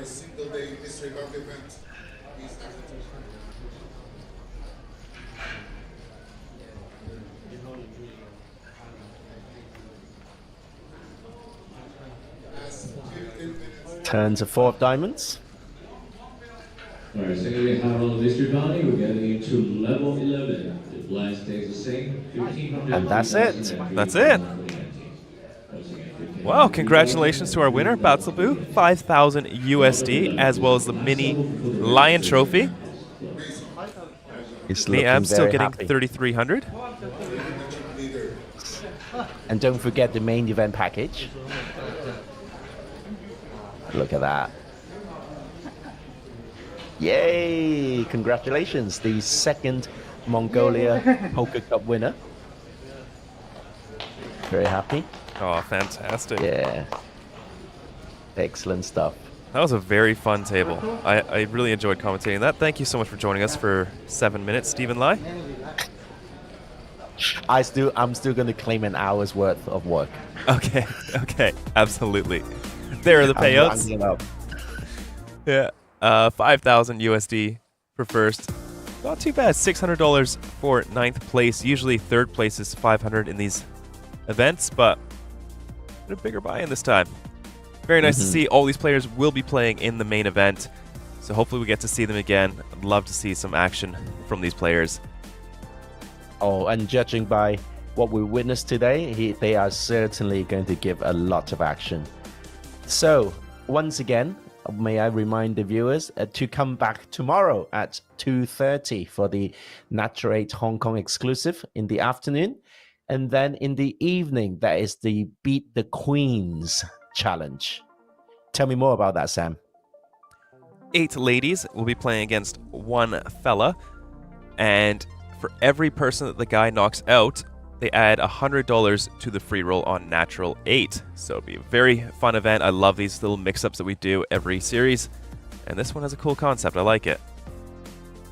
Turns a 4 of diamonds. Alright, secondly, Harold District Valley, we're getting into level 11. The blind stays the same, 1,500. And that's it. That's it. Wow, congratulations to our winner, Battleboo. 5,000 USD, as well as the mini Lion Trophy. He's Me, looking I'm still very getting happy. 3,300. And don't forget the main event package. Look at that. Yay! Congratulations, the second Mongolia Poker Cup winner. Very happy. Oh, fantastic. Yeah. Excellent stuff. That was a very fun table. I really enjoyed commentating that. Thank you so much for joining us for 7 minutes, Stephen Lai. I'm still going to claim an hour's worth of work. Okay, absolutely. There are the I'm payouts. rounding up. Yeah, 5,000 USD for first. Not too bad. $600 for 9th place. Usually 3rd place is 500 in these events, but a bigger buy-in this time. Very nice to see. All these players will be playing in the main event, so hopefully we get to see them again. I'd love to see some action from these players. Oh, and judging by what we witnessed today, they are certainly going to give a lot of action. So, once again, may I remind the viewers to come back tomorrow at 2:30 for the Natural 8 Hong Kong exclusive in the afternoon. And then in the evening, that is the Beat the Queens challenge. Tell me more about that, Sam. 8 ladies will be playing against 1 fella, and for every person that the guy knocks out, they add $100 to the free roll on Natural 8. So it'll be a very fun event. I love these little mix-ups that we do every series, and this one has a cool concept. I like it.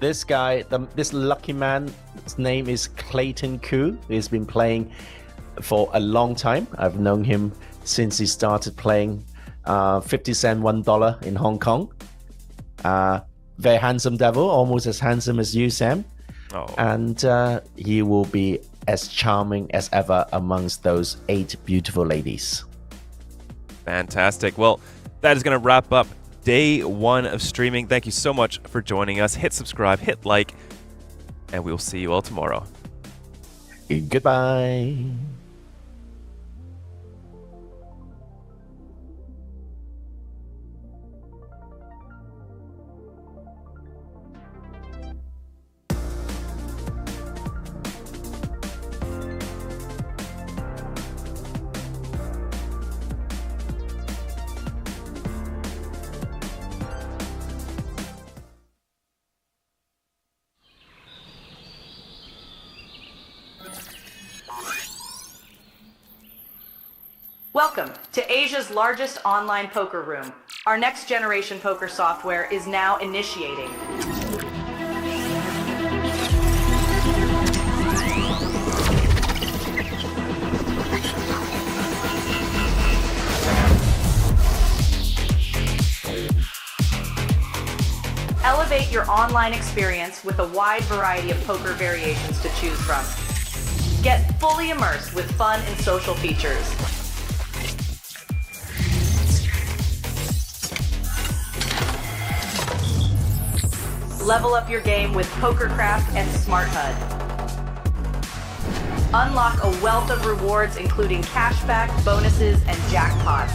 This guy, this lucky man, his name is Clayton Koo. He's been playing for a long time. I've known him since he started playing 50 cent $1 in Hong Kong. Very handsome devil, almost as handsome as you, Sam. Oh. And he will be as charming as ever amongst those 8 beautiful ladies. Fantastic. Well, that is going to wrap up day 1 of streaming. Thank you so much for joining us. Hit subscribe, hit like, and we will see you all tomorrow. Goodbye. Welcome to Asia's largest online poker room. Our next generation poker software is now initiating. Elevate your online experience with a wide variety of poker variations to choose from. Get fully immersed with fun and social features. Level up your game with PokerCraft and Smart HUD. Unlock a wealth of rewards including cashback, bonuses, and jackpots.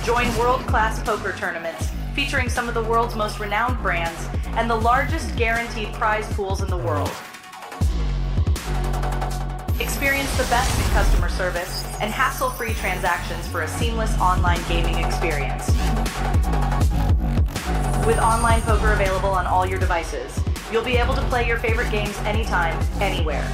Join world-class poker tournaments featuring some of the world's most renowned brands and the largest guaranteed prize pools in the world. Experience the best in customer service and hassle-free transactions for a seamless online gaming experience. With online poker available on all your devices, you'll be able to play your favorite games anytime, anywhere.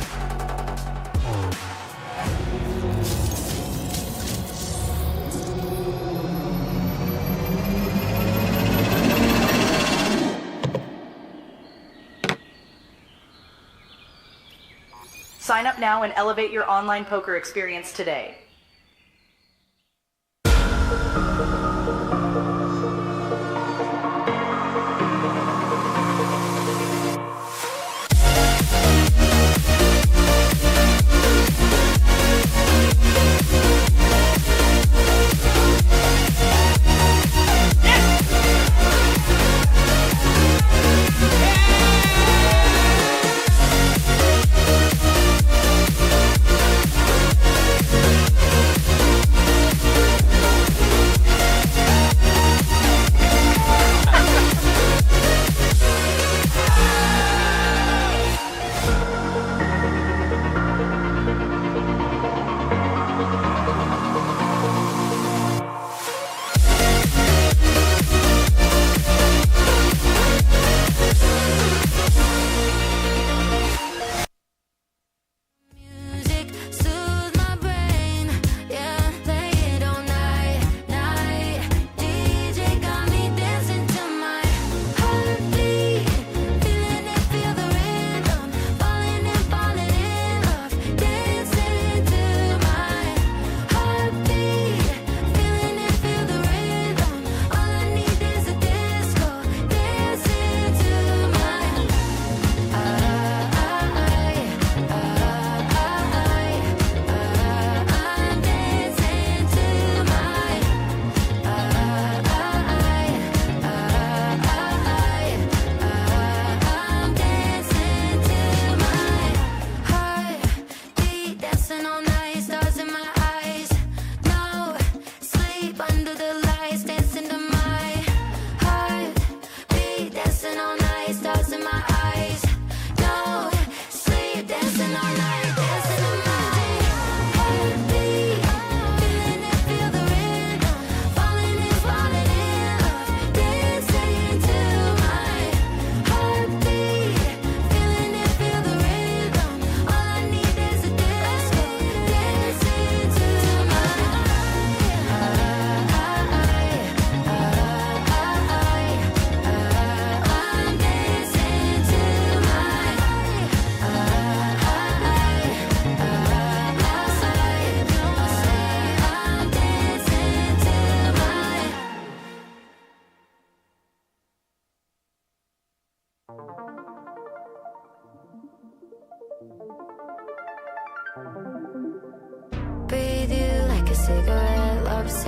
Sign up now and elevate your online poker experience today.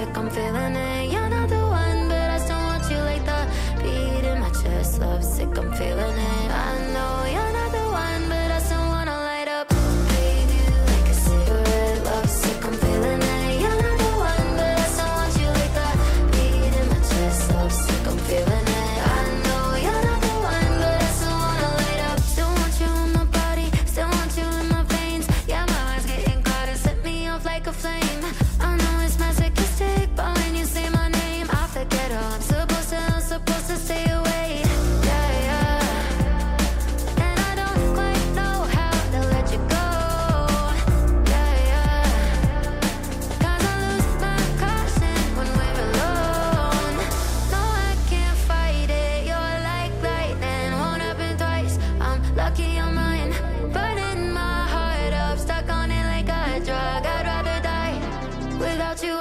sick, I'm feeling it. You're not the one, but I still want you like the beat in my chest. Love sick, I'm feeling it. I know you're not the one, but I still wanna light up. Babe, you like a cigarette. Love sick, I'm feeling it. You're not the one, but I still want you like the beat in my chest. Love sick, I'm feeling it. I know you're not the one, but I still wanna light up. Still want you in my body, still want you in my veins. Yeah, my mind's getting caught and set me off like a flame. I know it's masochistic, but when you say my name, I forget all I'm supposed to stay away. Yeah, yeah. And I don't quite know how to let you go. Yeah, yeah. 'Cause I lose my caution when we're alone. No, I can't fight it. You're like lightning, won't happen twice. I'm lucky I'm mine, burning my heart up, stuck on it like a drug. I'd rather die without you.